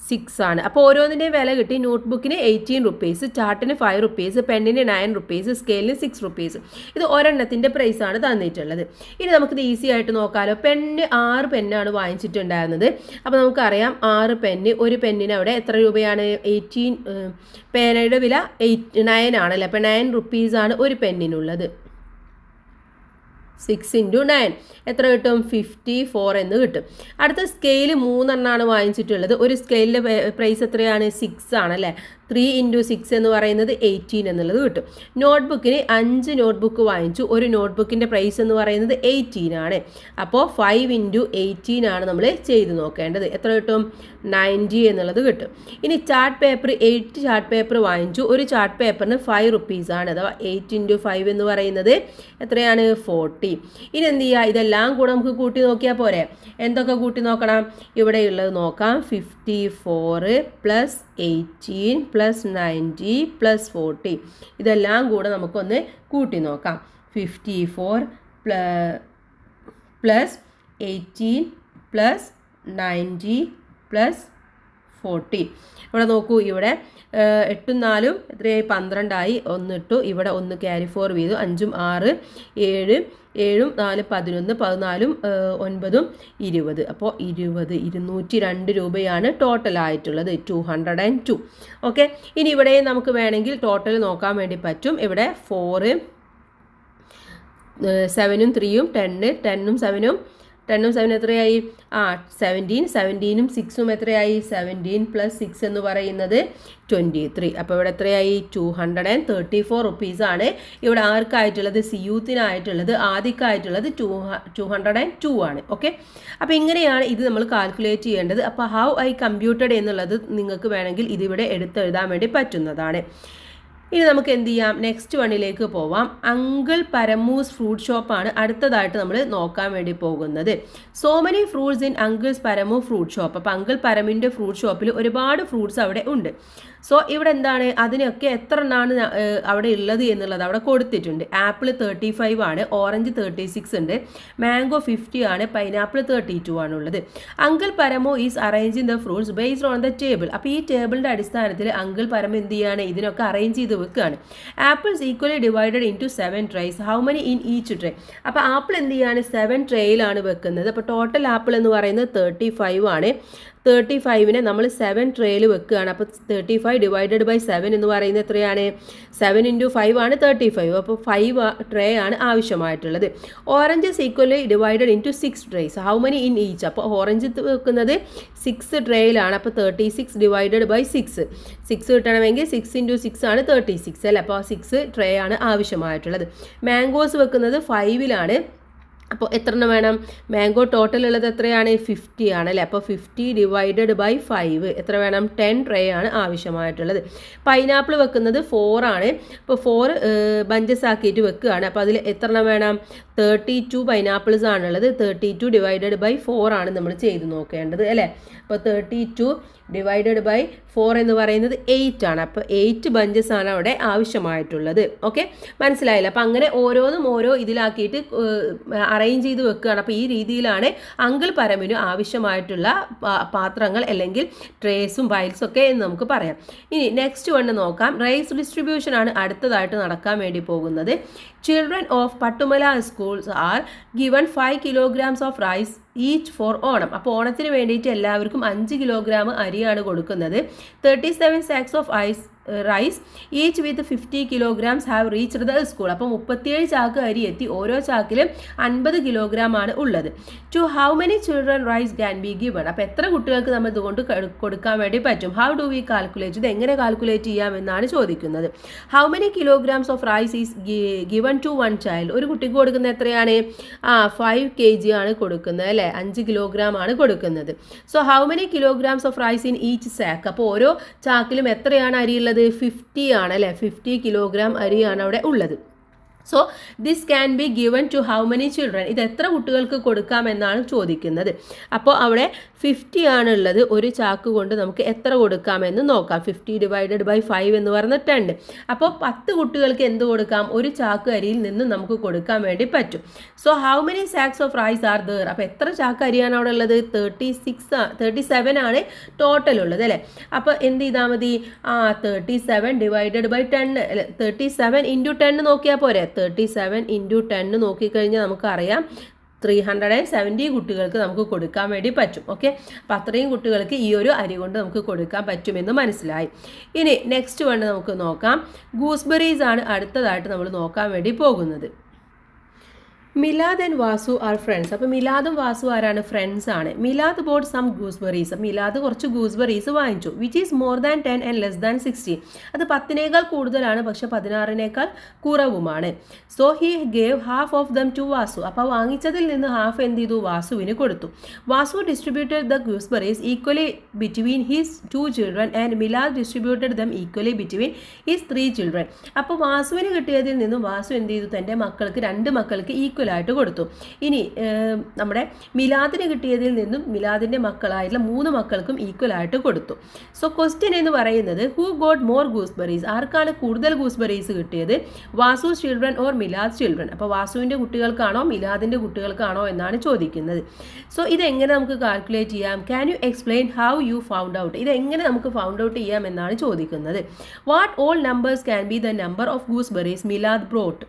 6 ആണ്. അപ്പോൾ ഓരോന്നിൻ്റെയും വില കിട്ടി. നോട്ട്ബുക്കിന് 18 റുപ്പീസ്, ചാർട്ടിന് 5 റുപ്പീസ്, പെന്നിന് 9 റുപ്പീസ്, സ്കെയിലിന് 6 റുപ്പീസ്. ഇത് ഒരെണ്ണത്തിൻ്റെ പ്രൈസാണ് തന്നിട്ടുള്ളത്. ഇനി നമുക്കിത് ഈസി ആയിട്ട് നോക്കാമല്ലോ. 6 പെന്നാണ് വാങ്ങിച്ചിട്ടുണ്ടായിരുന്നത്. അപ്പോൾ നമുക്കറിയാം 6 പെന്ന്, ഒരു പെന്നിന് അവിടെ എത്ര രൂപയാണ്? 18. പേനയുടെ വില 9 ആണല്ലോ. അപ്പോൾ 9 റുപ്പീസാണ് ഒരു പെന്നിനുള്ളത്. 6 × 9 എത്ര കിട്ടും? 54 എന്ന് കിട്ടും. അടുത്ത സ്കെയിൽ 3 എണ്ണമാണ് വാങ്ങിച്ചിട്ടുള്ളത്. ഒരു സ്കെയിലിൻ്റെ പ്രൈസ് എത്രയാണ്? 6 ആണല്ലേ? 3 × 6 എന്ന് പറയുന്നത് 18 എന്നുള്ളത് കിട്ടും. നോട്ട്ബുക്കിന് 5 നോട്ട്ബുക്ക് വാങ്ങിച്ചു. ഒരു നോട്ട്ബുക്കിൻ്റെ പ്രൈസ് എന്ന് പറയുന്നത് 18 ആണ്. അപ്പോൾ 5 × 18 ആണ് നമ്മൾ ചെയ്ത് നോക്കേണ്ടത്. എത്ര കിട്ടും? 90 എന്നുള്ളത് കിട്ടും. ഇനി ചാർട്ട് പേപ്പർ 8 ചാർട്ട് പേപ്പർ വാങ്ങിച്ചു. ഒരു ചാർട്ട് പേപ്പറിന് 5 റുപ്പീസാണ്. അഥവാ 8 × 5 എന്ന് പറയുന്നത് എത്രയാണ്? 40. ഇനി എന്ത് ചെയ്യുക? ഇതെല്ലാം കൂടെ നമുക്ക് കൂട്ടി നോക്കിയാൽ പോരെ? എന്തൊക്കെ കൂട്ടി നോക്കണം? ഇവിടെയുള്ളത് നോക്കാം. 54 + 18 + 90 + 40. ഇതെല്ലാം കൂടെ നമുക്കൊന്ന് കൂട്ടി നോക്കാം. 54 + 18 + 90 + 40. ഇവിടെ നോക്കൂ, ഇവിടെ 8 ഉം 4 എത്രയായി? 12 ആയി. 1 ഇട്ടു. ഇവിടെ 1 ക്യാരി ഫോർവേഡ് ചെയ്തു. 5 ഉം 6 7 7 ഉം 4 11 14 ഉം 9 ഉം 20. അപ്പോൾ 202 രൂപയാണ് ടോട്ടൽ ആയിട്ടുള്ളത്. 202. ഓക്കെ, ഇനി ഇവിടെ നമുക്ക് വേണമെങ്കിൽ ടോട്ടൽ നോക്കാൻ വേണ്ടി പറ്റും. ഇവിടെ 4 7 ഉം 3 ഉം 10 10 ഉം 7 ഉം 10 ഉം 7 എത്രയായി? 17 17 ഉം 6 ഉം എത്രയായി? 17 + 6 എന്ന് പറയുന്നത് 23. അപ്പോൾ ഇവിടെ എത്രയായി? 234 റുപ്പീസാണ് ഇവിടെ ആർക്കായിട്ടുള്ളത്? സിയൂത്തിനായിട്ടുള്ളത്. ആദിക്കായിട്ടുള്ളത് 202 ആണ്. ഓക്കെ, അപ്പോൾ ഇങ്ങനെയാണ് ഇത് നമ്മൾ കാൽക്കുലേറ്റ് ചെയ്യേണ്ടത്. അപ്പോൾ ഹൗ ഐ കമ്പ്യൂട്ടഡ് എന്നുള്ളത് നിങ്ങൾക്ക് വേണമെങ്കിൽ ഇതിവിടെ എടുത്തെഴുതാൻ വേണ്ടി പറ്റുന്നതാണ്. ഇനി നമുക്ക് എന്ത് ചെയ്യാം? നെക്സ്റ്റ് വണ്ണിലേക്ക് പോവാം. അങ്കിൾ പരമൂസ് ഫ്രൂട്ട് ഷോപ്പാണ് അടുത്തതായിട്ട് നമ്മൾ നോക്കാൻ വേണ്ടി പോകുന്നത്. So many fruits in uncles Paramu fruit shop. അപ്പോൾ അങ്കിൾ പരമിൻ്റെ ഫ്രൂട്ട് ഷോപ്പിൽ ഒരുപാട് ഫ്രൂട്ട്സ് അവിടെ ഉണ്ട്. സോ ഇവിടെ എന്താണ്? അതിനൊക്കെ എത്ര എണ്ണമാണ് അവിടെ ഉള്ളത് എന്നുള്ളത് അവിടെ കൊടുത്തിട്ടുണ്ട്. ആപ്പിൾ 35 ആണ്, ഓറഞ്ച് 36 ഉണ്ട്, മാംഗോ 50 ആണ്, പൈനാപ്പിൾ 32 ആണുള്ളത്. Uncle Paramo is arranging the fruits based on the table. അപ്പോൾ ഈ ടേബിളിൻ്റെ അടിസ്ഥാനത്തിൽ അങ്കിൾ പരമ എന്ത് ചെയ്യാണ്? ഇതിനൊക്കെ അറേഞ്ച് ചെയ്ത് വെക്കുകയാണ്. Apples equally divided into 7 trays. How many in each tray? അപ്പോൾ ആപ്പിൾ എന്ത് ചെയ്യാണ്? 7 ട്രേയിലാണ് വെക്കുന്നത്. അപ്പോൾ ടോട്ടൽ ആപ്പിൾ എന്ന് പറയുന്നത് 35 ആണ്. 35നെ നമ്മൾ 7 ട്രേയിൽ വെക്കുകയാണ്. അപ്പോൾ 35 ഡിവൈഡഡ് ബൈ 7 എന്ന് പറയുന്നത് എത്രയാണ്? 7 × 5 ആണ് 35. അപ്പോൾ 5 ട്രേ ആണ് ആവശ്യമായിട്ടുള്ളത്. Oranges equally divided into 6 trace. How many in each? അപ്പോൾ ഓറഞ്ച് വെക്കുന്നത് 6 ട്രേയിലാണ്. അപ്പോൾ 36 ഡിവൈഡഡ് ബൈ 6. 6 കിട്ടണമെങ്കിൽ 6 × 6 ആണ് 36 അല്ലേ? അപ്പോൾ 6 ട്രേ ആണ് ആവശ്യമായിട്ടുള്ളത്. മാംഗോസ് വെക്കുന്നത് 5ലാണ്. അപ്പോൾ എത്ര എണ്ണം വേണം? മാംഗോ ടോട്ടൽ ഉള്ളത് എത്രയാണ്? 50 ആണ് അല്ലേ? അപ്പോൾ 50 ഡിവൈഡഡ് ബൈ 5 എത്ര വേണം? 10 ട്രേ ആണ് ആവശ്യമായിട്ടുള്ളത്. പൈനാപ്പിൾ വെക്കുന്നത് 4 ആണ്. അപ്പോൾ 4 ബഞ്ചസ് ആക്കിയിട്ട് വെക്കുകയാണ്. അപ്പോൾ അതിൽ എത്ര എണ്ണം വേണം? 32 പൈനാപ്പിൾസ് ആണുള്ളത്. 32 ഡിവൈഡഡ് ബൈ 4 ആണ് നമ്മൾ ചെയ്ത് നോക്കേണ്ടത് അല്ലേ? അപ്പോൾ 32 ഡിവൈഡഡ് ബൈ 4 എന്ന് പറയുന്നത് 8 ആണ്. അപ്പോൾ 8 ബഞ്ചസ് ആണ് അവിടെ ആവശ്യമായിട്ടുള്ളത്. ഓക്കെ, മനസ്സിലായില്ല? അപ്പോൾ അങ്ങനെ ഓരോന്നും ഓരോ ഇതിലാക്കിയിട്ട് അറേഞ്ച് ചെയ്ത് വെക്കുകയാണ്. അപ്പോൾ ഈ രീതിയിലാണ് അങ്കിൾ പരമിന് ആവശ്യമായിട്ടുള്ള പാത്രങ്ങൾ അല്ലെങ്കിൽ ട്രേസും വയൽസും ഒക്കെ എന്ന് നമുക്ക് പറയാം. ഇനി നെക്സ്റ്റ് വൺ നോക്കാം. റൈസ് ഡിസ്ട്രിബ്യൂഷൻ ആണ് അടുത്തതായിട്ട് നടക്കാൻ വേണ്ടി പോകുന്നത്. Children of Pattumala schools are given 5 kilograms of rice each for Onam. അപ്പോൾ ഓണത്തിന് വേണ്ടിയിട്ട് എല്ലാവർക്കും 5 കിലോഗ്രാം അരിയാണ് കൊടുക്കുന്നത്. 37 sacks of rice each with 50 kilograms have reached the school. അപ്പോൾ 37 ചാക്ക് അരി എത്തി. ഓരോ ചാക്കിലും 50 കിലോഗ്രാം ആണ് ഉള്ളത്. To how many children rice can be given? അപ്പോൾ എത്ര കുട്ടികൾക്ക് നമ്മൾ ഇതുകൊണ്ട് കൊടുക്കാൻ വേണ്ടി പറ്റും? How do we calculate? ഇത് എങ്ങനെ കാൽക്കുലേറ്റ് ചെയ്യാമെന്നാണ് ചോദിക്കുന്നത്. How many kilograms of rice is given to one child? ഒരു കുട്ടിക്ക് കൊടുക്കുന്നത് എത്രയാണ്? 5 kg ആണ് കൊടുക്കുന്നത് അല്ലേ? 5 കിലോഗ്രാം ആണ് കൊടുക്കുന്നത്. So how many kilograms of rice in each sack? അപ്പോൾ ഓരോ ചാക്കിലും എത്രയാണ് അരി ഉള്ളത്? 50 ആണ് അല്ലേ? 50 കിലോഗ്രാം അരിയാണ് അവിടെ ഉള്ളത്. So this can be given to how many children? ഇത് എത്ര കുട്ടികൾക്ക് കൊടുക്കാമെന്നാണ് ചോദിക്കുന്നത്. അപ്പോൾ അവിടെ 50 ആണുള്ളത്. ഒരു ചാക്ക് കൊണ്ട് നമുക്ക് എത്ര കൊടുക്കാമെന്ന് നോക്കാം. 50 ഡിവൈഡഡ് ബൈ 5 എന്ന് പറയുന്നത് 10. അപ്പോൾ 10 കുട്ടികൾക്ക് എന്ത് കൊടുക്കാം? ഒരു ചാക്ക് അരിയിൽ നിന്ന് നമുക്ക് കൊടുക്കാൻ വേണ്ടി പറ്റും. So how many sacks of rice are there? അപ്പോൾ എത്ര ചാക്ക് അരിയാണ് അവിടെ ഉള്ളത്? 37 ആണ് ടോട്ടൽ ഉള്ളത് അല്ലേ? അപ്പോൾ എന്ത് ചെയ്താൽ മതി? 37 ഡിവൈഡഡ് ബൈ 10 അല്ലേ? 37 × 10 നോക്കിയാൽ പോരെ? 37 × 10 നോക്കിക്കഴിഞ്ഞാൽ നമുക്കറിയാം 370 കുട്ടികൾക്ക് നമുക്ക് കൊടുക്കാൻ വേണ്ടി പറ്റും. ഓക്കെ, അപ്പം അത്രയും കുട്ടികൾക്ക് ഈ ഒരു അരി കൊണ്ട് നമുക്ക് കൊടുക്കാൻ പറ്റുമെന്ന് മനസ്സിലായി. ഇനി നെക്സ്റ്റ് വൺ നമുക്ക് നോക്കാം. ഗൂസ്ബെറീസ് ആണ് അടുത്തതായിട്ട് നമ്മൾ നോക്കാൻ വേണ്ടി പോകുന്നത്. Milad and Vasu are friends. അപ്പോൾ മിലാദും വാസു ആരാണ്? ഫ്രണ്ട്സ് ആണ്. Milad bought some gooseberries. Milad കുറച്ച് ഗൂസ്ബെറീസ് വാങ്ങിച്ചു. Which is more than 10 and less than 16. അത് 10നേക്കാൾ കൂടുതലാണ്, പക്ഷെ 16നേക്കാൾ കുറവുമാണ്. So he gave half of them to Vasu. അപ്പോൾ വാങ്ങിച്ചതിൽ നിന്ന് ഹാഫ് എന്ത് ചെയ്തു? വാസുവിന് കൊടുത്തു. Vasu distributed the gooseberries equally between his 2 children and Milad distributed them equally between his 3 children. അപ്പോൾ വാസുവിന് കിട്ടിയതിൽ നിന്നും വാസു എന്ത് ചെയ്തു? തൻ്റെ മക്കൾക്ക് 2 മക്കൾക്ക് ഈക്വൽ ആയിട്ട് കൊടുത്തു. ഇനി നമ്മുടെ മിലാദിന് കിട്ടിയതിൽ നിന്നും മിലാദിൻ്റെ മക്കളായിട്ടുള്ള 3 മക്കൾക്കും ഈക്വൽ ആയിട്ട് കൊടുത്തു. സോ ക്വസ്റ്റ്യൻ എന്ന് പറയുന്നത് ഹൂ ഗോട്ട് മോർ ഗൂസ്ബെറീസ്? ആർക്കാണ് കൂടുതൽ ഗൂസ്ബെറീസ് കിട്ടിയത്? Vasu children or Milad children? അപ്പോൾ വാസുവിൻ്റെ കുട്ടികൾക്കാണോ മിലാദിൻ്റെ കുട്ടികൾക്കാണോ എന്നാണ് ചോദിക്കുന്നത്. സോ ഇതെങ്ങനെ നമുക്ക് കാൽക്കുലേറ്റ് ചെയ്യാം? Can you explain how you found out? ഇതെങ്ങനെ നമുക്ക് ഫൗണ്ട് ഔട്ട് ചെയ്യാം എന്നാണ് ചോദിക്കുന്നത്. What all numbers can be the number of gooseberries Milad brought?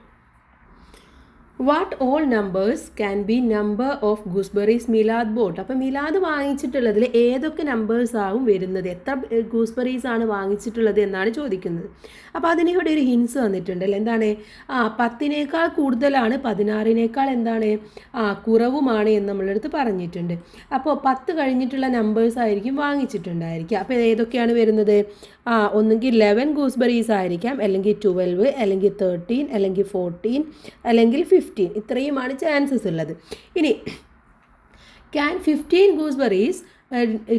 What all numbers can be number of gooseberries Milad boat? അപ്പോൾ മിലാദ് വാങ്ങിച്ചിട്ടുള്ളതിൽ ഏതൊക്കെ നമ്പേഴ്സ് ആവും വരുന്നത്? എത്ര ഗൂസ്ബെറീസ് ആണ് വാങ്ങിച്ചിട്ടുള്ളത് എന്നാണ് ചോദിക്കുന്നത്. അപ്പോൾ അതിന് ഇവിടെ ഒരു ഹിൻസ് വന്നിട്ടുണ്ടല്ലോ. എന്താണ്? 10നേക്കാൾ കൂടുതലാണ്, 16നേക്കാൾ എന്താണ് കുറവുമാണ് എന്ന് നമ്മളടുത്ത് പറഞ്ഞിട്ടുണ്ട്. അപ്പോൾ 10 കഴിഞ്ഞിട്ടുള്ള നമ്പേഴ്സ് ആയിരിക്കും വാങ്ങിച്ചിട്ടുണ്ടായിരിക്കുക. അപ്പോൾ ഏതൊക്കെയാണ് വരുന്നത്? ഒന്നുകിൽ 11 ഗൂസ്ബെറീസ് ആയിരിക്കാം, അല്ലെങ്കിൽ 12, അല്ലെങ്കിൽ 13, അല്ലെങ്കിൽ 14, അല്ലെങ്കിൽ 15. ഇത്രയുമാണ് ചാൻസസ് ഉള്ളത്. ഇനി can 15 gooseberries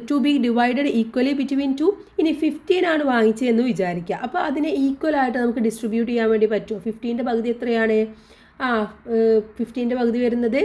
to be divided equally between 2? ഇനി 15 ആണ് വാങ്ങിച്ചതെന്ന് വിചാരിക്കുക. അപ്പോൾ അതിനെ ഈക്വൽ ആയിട്ട് നമുക്ക് ഡിസ്ട്രിബ്യൂട്ട് ചെയ്യാൻ വേണ്ടി പറ്റുമോ? 15ൻ്റെ പകുതി എത്രയാണ്? 15ൻ്റെ പകുതി വരുന്നത്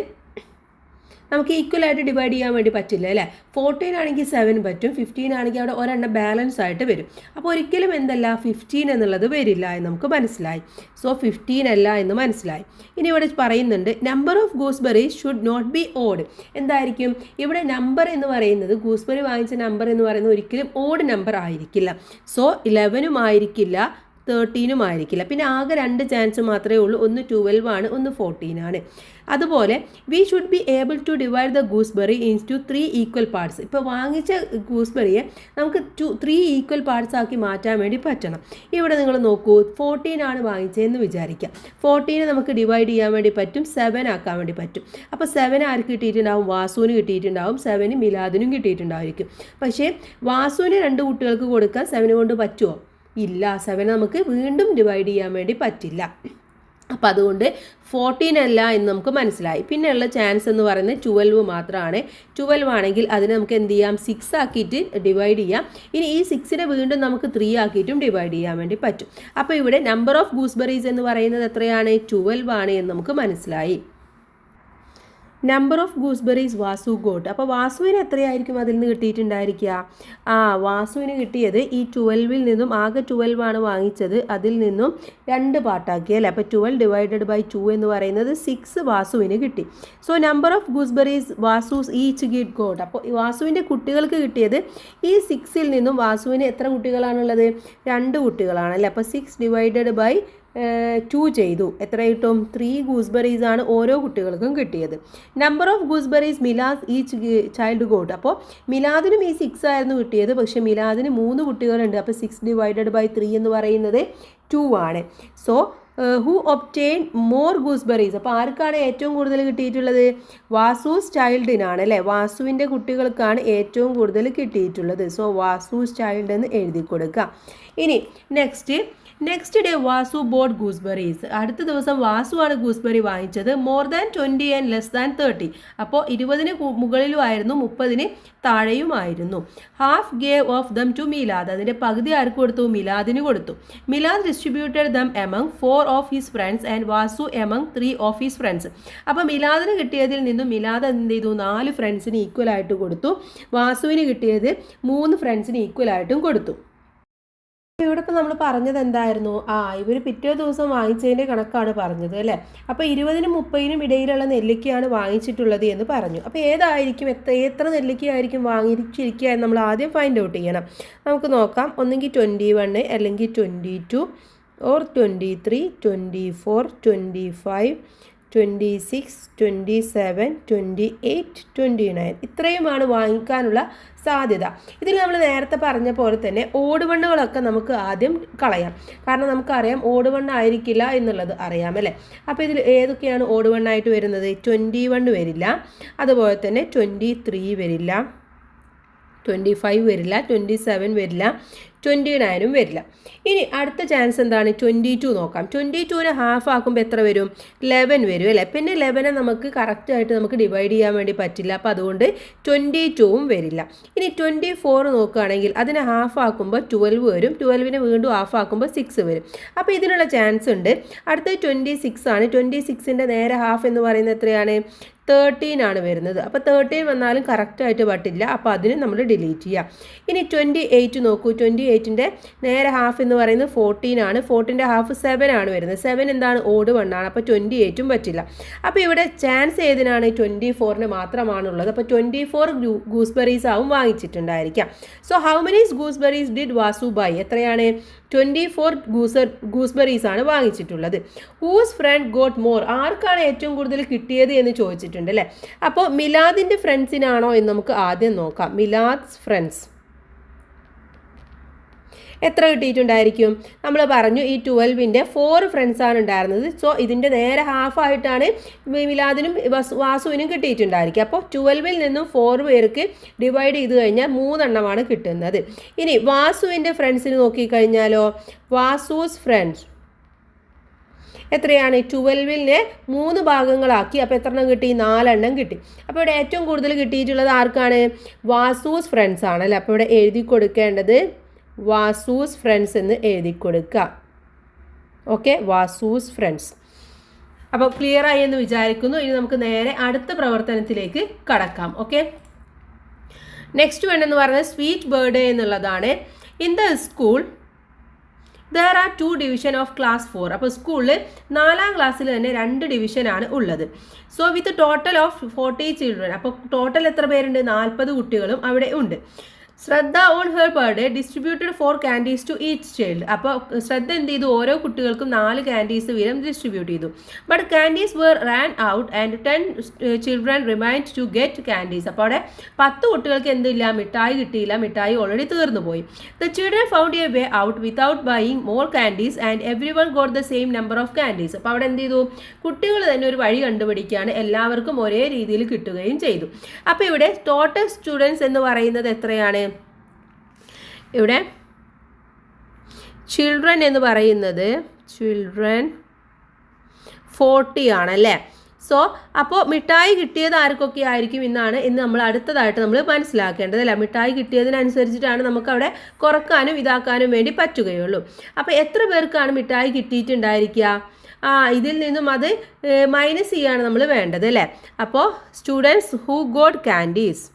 നമുക്ക് ഈക്വലായിട്ട് ഡിവൈഡ് ചെയ്യാൻ വേണ്ടി പറ്റില്ല അല്ലേ? 14 ആണെങ്കിൽ 7 പറ്റും, 15 ആണെങ്കിൽ അവിടെ ഒരെണ്ണം ബാലൻസ് ആയിട്ട് വരും. അപ്പോൾ ഒരിക്കലും എന്തല്ല 15 എന്നുള്ളത് വരില്ല എന്ന് നമുക്ക് മനസ്സിലായി. സോ 15 അല്ല എന്ന് മനസ്സിലായി. ഇനി ഇവിടെ പറയുന്നുണ്ട് number of gooseberries should not be odd. എന്തായിരിക്കും ഇവിടെ നമ്പർ എന്ന് പറയുന്നത്? ഗൂസ്ബെറി വാങ്ങിച്ച നമ്പർ എന്ന് പറയുന്നത് ഒരിക്കലും ഓഡ് നമ്പർ ആയിരിക്കില്ല. സോ 11 ആയിരിക്കില്ല, 13 ആയിരിക്കില്ല. പിന്നെ ആകെ 2 ചാൻസ് മാത്രമേ ഉള്ളൂ, ഒന്ന് 12 ആണ്, ഒന്ന് 14 ആണ്. അതുപോലെ we should be able to divide the gooseberry into 3 equal parts. ഇപ്പോൾ വാങ്ങിച്ച ഗൂസ്ബെറിയെ നമുക്ക് 3 ഈക്വൽ പാർട്സ് ആക്കി മാറ്റാൻ വേണ്ടി പറ്റണം. ഇവിടെ നിങ്ങൾ നോക്കൂ, 14 ആണ് വാങ്ങിച്ചതെന്ന് വിചാരിക്കാം. 14 നമുക്ക് ഡിവൈഡ് ചെയ്യാൻ വേണ്ടി പറ്റും, 7 ആക്കാൻ വേണ്ടി പറ്റും. അപ്പോൾ 7 ആർക്ക് കിട്ടിയിട്ടുണ്ടാവും? വാസുവിന് കിട്ടിയിട്ടുണ്ടാവും. 7 മിലാദിനും കിട്ടിയിട്ടുണ്ടായിരിക്കും. പക്ഷേ വാസുവിന് 2 കുട്ടികൾക്ക് കൊടുക്കാൻ 7 കൊണ്ട് പറ്റുമോ? ഇല്ല. 7 നമുക്ക് വീണ്ടും ഡിവൈഡ് ചെയ്യാൻ വേണ്ടി പറ്റില്ല. അപ്പോൾ അതുകൊണ്ട് 14 അല്ല എന്ന് നമുക്ക് മനസ്സിലായി. പിന്നെയുള്ള ചാൻസ് എന്ന് പറയുന്നത് 12 മാത്രമാണ്. 12 ആണെങ്കിൽ അതിനെ നമുക്ക് എന്ത് ചെയ്യാം? 6 ആക്കിയിട്ട് ഡിവൈഡ് ചെയ്യാം. ഇനി ഈ 6നെ വീണ്ടും നമുക്ക് 3 ആക്കിയിട്ടും ഡിവൈഡ് ചെയ്യാൻ വേണ്ടി പറ്റും. അപ്പോൾ ഇവിടെ നമ്പർ ഓഫ് ഗൂസ്ബെറീസ് എന്ന് പറയുന്നത് എത്രയാണ്? 12 ആണ് എന്ന് നമുക്ക് മനസ്സിലായി. Number of gooseberries Vasu got. അപ്പോൾ വാസുവിന് എത്രയായിരിക്കും അതിൽ നിന്ന് കിട്ടിയിട്ടുണ്ടായിരിക്കുക? വാസുവിന് കിട്ടിയത് ഈ 12 നിന്നും, ആകെ 12 ആണ് വാങ്ങിച്ചത്, അതിൽ നിന്നും 2 പാർട്ടാക്കി അല്ലേ. അപ്പോൾ 12 ഡിവൈഡഡ് ബൈ 2 എന്ന് പറയുന്നത് 6 വാസുവിന് കിട്ടി. So number of gooseberries Vasu's each kid got. അപ്പോൾ വാസുവിൻ്റെ കുട്ടികൾക്ക് കിട്ടിയത് ഈ 6ൽ നിന്നും വാസുവിന് എത്ര കുട്ടികളാണുള്ളത്? 2 കുട്ടികളാണ് അല്ലേ. അപ്പോൾ 6 ഡിവൈഡഡ് ബൈ 2 ചെയ്തു. എത്ര കിട്ടും? 3 ഗൂസ്ബെറീസ് ആണ് ഓരോ കുട്ടികൾക്കും കിട്ടിയത്. Number of gooseberries Milad each child got. അപ്പോൾ മിലാദിനും ഈ 6 ആയിരുന്നു കിട്ടിയത്, പക്ഷേ മിലാദിന് 3 കുട്ടികളുണ്ട്. അപ്പോൾ 6 ഡിവൈഡഡ് ബൈ 3 എന്ന് പറയുന്നത് 2 ആണ്. So who obtain more gooseberries. അപ്പോൾ ആർക്കാണ് ഏറ്റവും കൂടുതൽ കിട്ടിയിട്ടുള്ളത്? വാസൂസ് ചൈൽഡിനാണ് അല്ലേ. വാസുവിൻ്റെ കുട്ടികൾക്കാണ് ഏറ്റവും കൂടുതൽ കിട്ടിയിട്ടുള്ളത്. സോ വാസൂസ് ചൈൽഡ് എന്ന് എഴുതി കൊടുക്കുക. ഇനി next day Vasu bought gooseberries. അടുത്ത ദിവസം വാസു ആണ് ഗൂസ്ബെറി വാങ്ങിച്ചത്. More than 20 and less than 30. അപ്പോൾ 20 മുകളിലും ആയിരുന്നു, 30 താഴെയുമായിരുന്നു. Half gave of them to Milad. അതിൻ്റെ പകുതി ആർക്ക് കൊടുത്തു? മിലാദിന് കൊടുത്തു. Milad distributed them among 4 of his friends and Vasu among 3 of his friends. അപ്പോൾ മിലാദിന് കിട്ടിയതിൽ നിന്നും മിലാദ് എന്ത് ചെയ്തു? 4 ഫ്രണ്ട്സിന് ഈക്വൽ ആയിട്ട് കൊടുത്തു. വാസുവിന് കിട്ടിയത് 3 ഫ്രണ്ട്സിന് ഈക്വൽ ആയിട്ടും കൊടുത്തു. ഇവിടെ ഇപ്പോൾ നമ്മൾ പറഞ്ഞത് എന്തായിരുന്നു? ഇവർ പിറ്റേ ദിവസം വാങ്ങിച്ചതിൻ്റെ കണക്കാണ് പറഞ്ഞത് അല്ലേ. അപ്പോൾ 20-നും 30-നും ഇടയിലുള്ള നെല്ലിക്കയാണ് വാങ്ങിച്ചിട്ടുള്ളത് എന്ന് പറഞ്ഞു. അപ്പോൾ ഏതായിരിക്കും, എത്ര നെല്ലിക്കയായിരിക്കും വാങ്ങിച്ചിരിക്കുക എന്ന് നമ്മൾ ആദ്യം ഫൈൻഡ് ഔട്ട് ചെയ്യണം. നമുക്ക് നോക്കാം. ഒന്നെങ്കിൽ 21, അല്ലെങ്കിൽ 22, ഓർ 23, 24, 25, 26, 27, 28, 29. ഇത്രയുമാണ് വാങ്ങിക്കാനുള്ള സാധ്യത. ഇതിൽ നമ്മൾ നേരത്തെ പറഞ്ഞ പോലെ തന്നെ ഓഡ് വണ്ണുകളൊക്കെ നമുക്ക് ആദ്യം കളയാം. കാരണം നമുക്കറിയാം ഓഡ് വണ്ണ് ആയിരിക്കില്ല എന്നുള്ളത് അറിയാം അല്ലേ. അപ്പോൾ ഇതിൽ ഏതൊക്കെയാണ് ഓഡ് വണ്ണായിട്ട് വരുന്നത്? 21 വരില്ല, അതുപോലെ തന്നെ 23 വരില്ല, 25 വരില്ല, 27 വരില്ല, 29 വരില്ല. ഇനി അടുത്ത ചാൻസ് എന്താണ്? 22 നോക്കാം. 22നെ ഹാഫ് ആക്കുമ്പോൾ എത്ര വരും? 11 വരും അല്ലേ. പിന്നെ 11 നമുക്ക് കറക്റ്റായിട്ട് നമുക്ക് ഡിവൈഡ് ചെയ്യാൻ വേണ്ടി പറ്റില്ല. അപ്പോൾ അതുകൊണ്ട് 22ഉം വരില്ല. ഇനി 24 നോക്കുകയാണെങ്കിൽ അതിനെ ഹാഫ് ആക്കുമ്പോൾ 12 വരും. 12നെ വീണ്ടും ഹാഫ് ആക്കുമ്പോൾ 6 വരും. അപ്പോൾ ഇതിനുള്ള ചാൻസ് ഉണ്ട്. അടുത്തത് 26 ആണ്. 26ൻ്റെ നേരെ ഹാഫ് എന്ന് പറയുന്നത് എത്രയാണ്? 13 ആണ് വരുന്നത്. അപ്പോൾ 13 വന്നാലും കറക്റ്റായിട്ട് പറ്റില്ല. അപ്പോൾ അതിന് നമ്മൾ ഡിലീറ്റ് ചെയ്യാം. ഇനി 28 നോക്കൂ. 28ൻ്റെ നേരെ ഹാഫ് എന്ന് പറയുന്നത് 14 ആണ്. 14ൻ്റെ ഹാഫ് 7 ആണ് വരുന്നത്. 7 എന്താണ്? ഓഡ് വണ്ണാണ്. അപ്പോൾ 28ഉം പറ്റില്ല. അപ്പോൾ ഇവിടെ ചാൻസ് ഏതിനാണ്? 24ന് മാത്രമാണുള്ളത്. അപ്പോൾ 24 ഗൂസ്ബെറീസ് ആവും വാങ്ങിച്ചിട്ടുണ്ടായിരിക്കാം. So how many gooseberries did Vasu buy? എത്രയാണ്? 24 ഗൂസ്ബെറീസ് ആണ് വാങ്ങിച്ചിട്ടുള്ളത്. Whose friend got more? ആർക്കാണ് ഏറ്റവും കൂടുതൽ കിട്ടിയത് എന്ന് ചോദിച്ചിട്ടുണ്ട് അല്ലേ. അപ്പോൾ മിലാദിൻ്റെ ഫ്രണ്ട്സിനാണോ എന്ന് നമുക്ക് ആദ്യം നോക്കാം. മിലാദ്സ് ഫ്രണ്ട്സ് എത്ര കിട്ടിയിട്ടുണ്ടായിരിക്കും? നമ്മൾ പറഞ്ഞു ഈ 12ൻ്റെ 4 ഫ്രണ്ട്സാണ് ഉണ്ടായിരുന്നത്. സോ ഇതിൻ്റെ നേരെ ഹാഫായിട്ടാണ് മിലാദിനും വാസുവിനും കിട്ടിയിട്ടുണ്ടായിരിക്കും. അപ്പോൾ 12ൽ നിന്നും 4 പേർക്ക് ഡിവൈഡ് ചെയ്ത് കഴിഞ്ഞാൽ 3 എണ്ണമാണ് കിട്ടുന്നത്. ഇനി വാസുവിൻ്റെ ഫ്രണ്ട്സിന് നോക്കിക്കഴിഞ്ഞാലോ, വാസൂസ് ഫ്രണ്ട്സ് എത്രയാണ്? 12നെ 3 ഭാഗങ്ങളാക്കി. അപ്പോൾ എത്ര എണ്ണം കിട്ടി? 4 എണ്ണം കിട്ടി. അപ്പോൾ ഇവിടെ ഏറ്റവും കൂടുതൽ കിട്ടിയിട്ടുള്ളത് ആർക്കാണ്? വാസൂസ് ഫ്രണ്ട്സ് ആണ് അല്ലേ. അപ്പോൾ ഇവിടെ എഴുതി കൊടുക്കേണ്ടത് വാസൂസ് ഫ്രണ്ട്സ് എന്ന് എഴുതി കൊടുക്കുക. Okay, Vasu's friends. അപ്പോൾ ക്ലിയർ ആയി എന്ന് വിചാരിക്കുന്നു. ഇനി നമുക്ക് നേരെ അടുത്ത പ്രവർത്തനത്തിലേക്ക് കടക്കാം. ഓക്കെ, നെക്സ്റ്റ് വേണ്ടെന്ന് പറയുന്നത് സ്വീറ്റ് ബർത്ത്ഡേ എന്നുള്ളതാണ്. In the school there are 2 division of class 4. അപ്പോൾ സ്കൂളിൽ 4ാം ക്ലാസ്സിൽ തന്നെ 2 ഡിവിഷനാണ് ഉള്ളത്. So with total of 40 children. അപ്പോൾ ടോട്ടൽ എത്ര പേരുണ്ട്? 40 കുട്ടികളും അവിടെ ഉണ്ട്. ശ്രദ്ധ on her birthday distributed 4 candies to each child. അപ്പോൾ ശ്രദ്ധ എന്ത് ചെയ്തു, ഓരോ കുട്ടികൾക്കും 4 candies വീതം ഡിസ്ട്രിബ്യൂട്ട് ചെയ്തു. But candies were ran out and 10 children remained to get candies. അപ്പോൾ അവിടെ 10 കുട്ടികൾക്ക് എന്തില്ല, മിഠായി കിട്ടിയില്ല, മിഠായി ഓൾറെഡി തീർന്നു പോയി. The children found a way out without buying more candies and everyone got the same number of candies. അപ്പോൾ അവിടെ എന്ത് ചെയ്തു, കുട്ടികൾ തന്നെ ഒരു വഴി കണ്ടുപിടിക്കുകയാണ്, എല്ലാവർക്കും ഒരേ രീതിയിൽ കിട്ടുകയും ചെയ്തു. അപ്പോൾ ഇവിടെ ടോട്ടൽ സ്റ്റുഡൻസ് എന്ന് പറയുന്നത് എത്രയാണ്, ഇവിടെ ചിൽഡ്രൻ എന്ന് പറയുന്നത് 40 ആണല്ലേ. സോ അപ്പോൾ മിഠായി കിട്ടിയത് ആർക്കൊക്കെ ആയിരിക്കും ഇന്ന് നമ്മൾ അടുത്തതായിട്ട് നമ്മൾ മനസ്സിലാക്കേണ്ടത് അല്ലേ. മിഠായി കിട്ടിയതിനനുസരിച്ചിട്ടാണ് നമുക്ക് അവിടെ കുറക്കാനും ഇതാക്കാനും വേണ്ടി പറ്റുകയുള്ളൂ. അപ്പോൾ എത്ര പേർക്കാണ് മിഠായി കിട്ടിയിട്ടുണ്ടായിരിക്കുക, ഇതിൽ നിന്നും അത് മൈനസ് ചെയ്യാണ് നമ്മൾ വേണ്ടത് അല്ലേ. അപ്പോൾ students who got candies,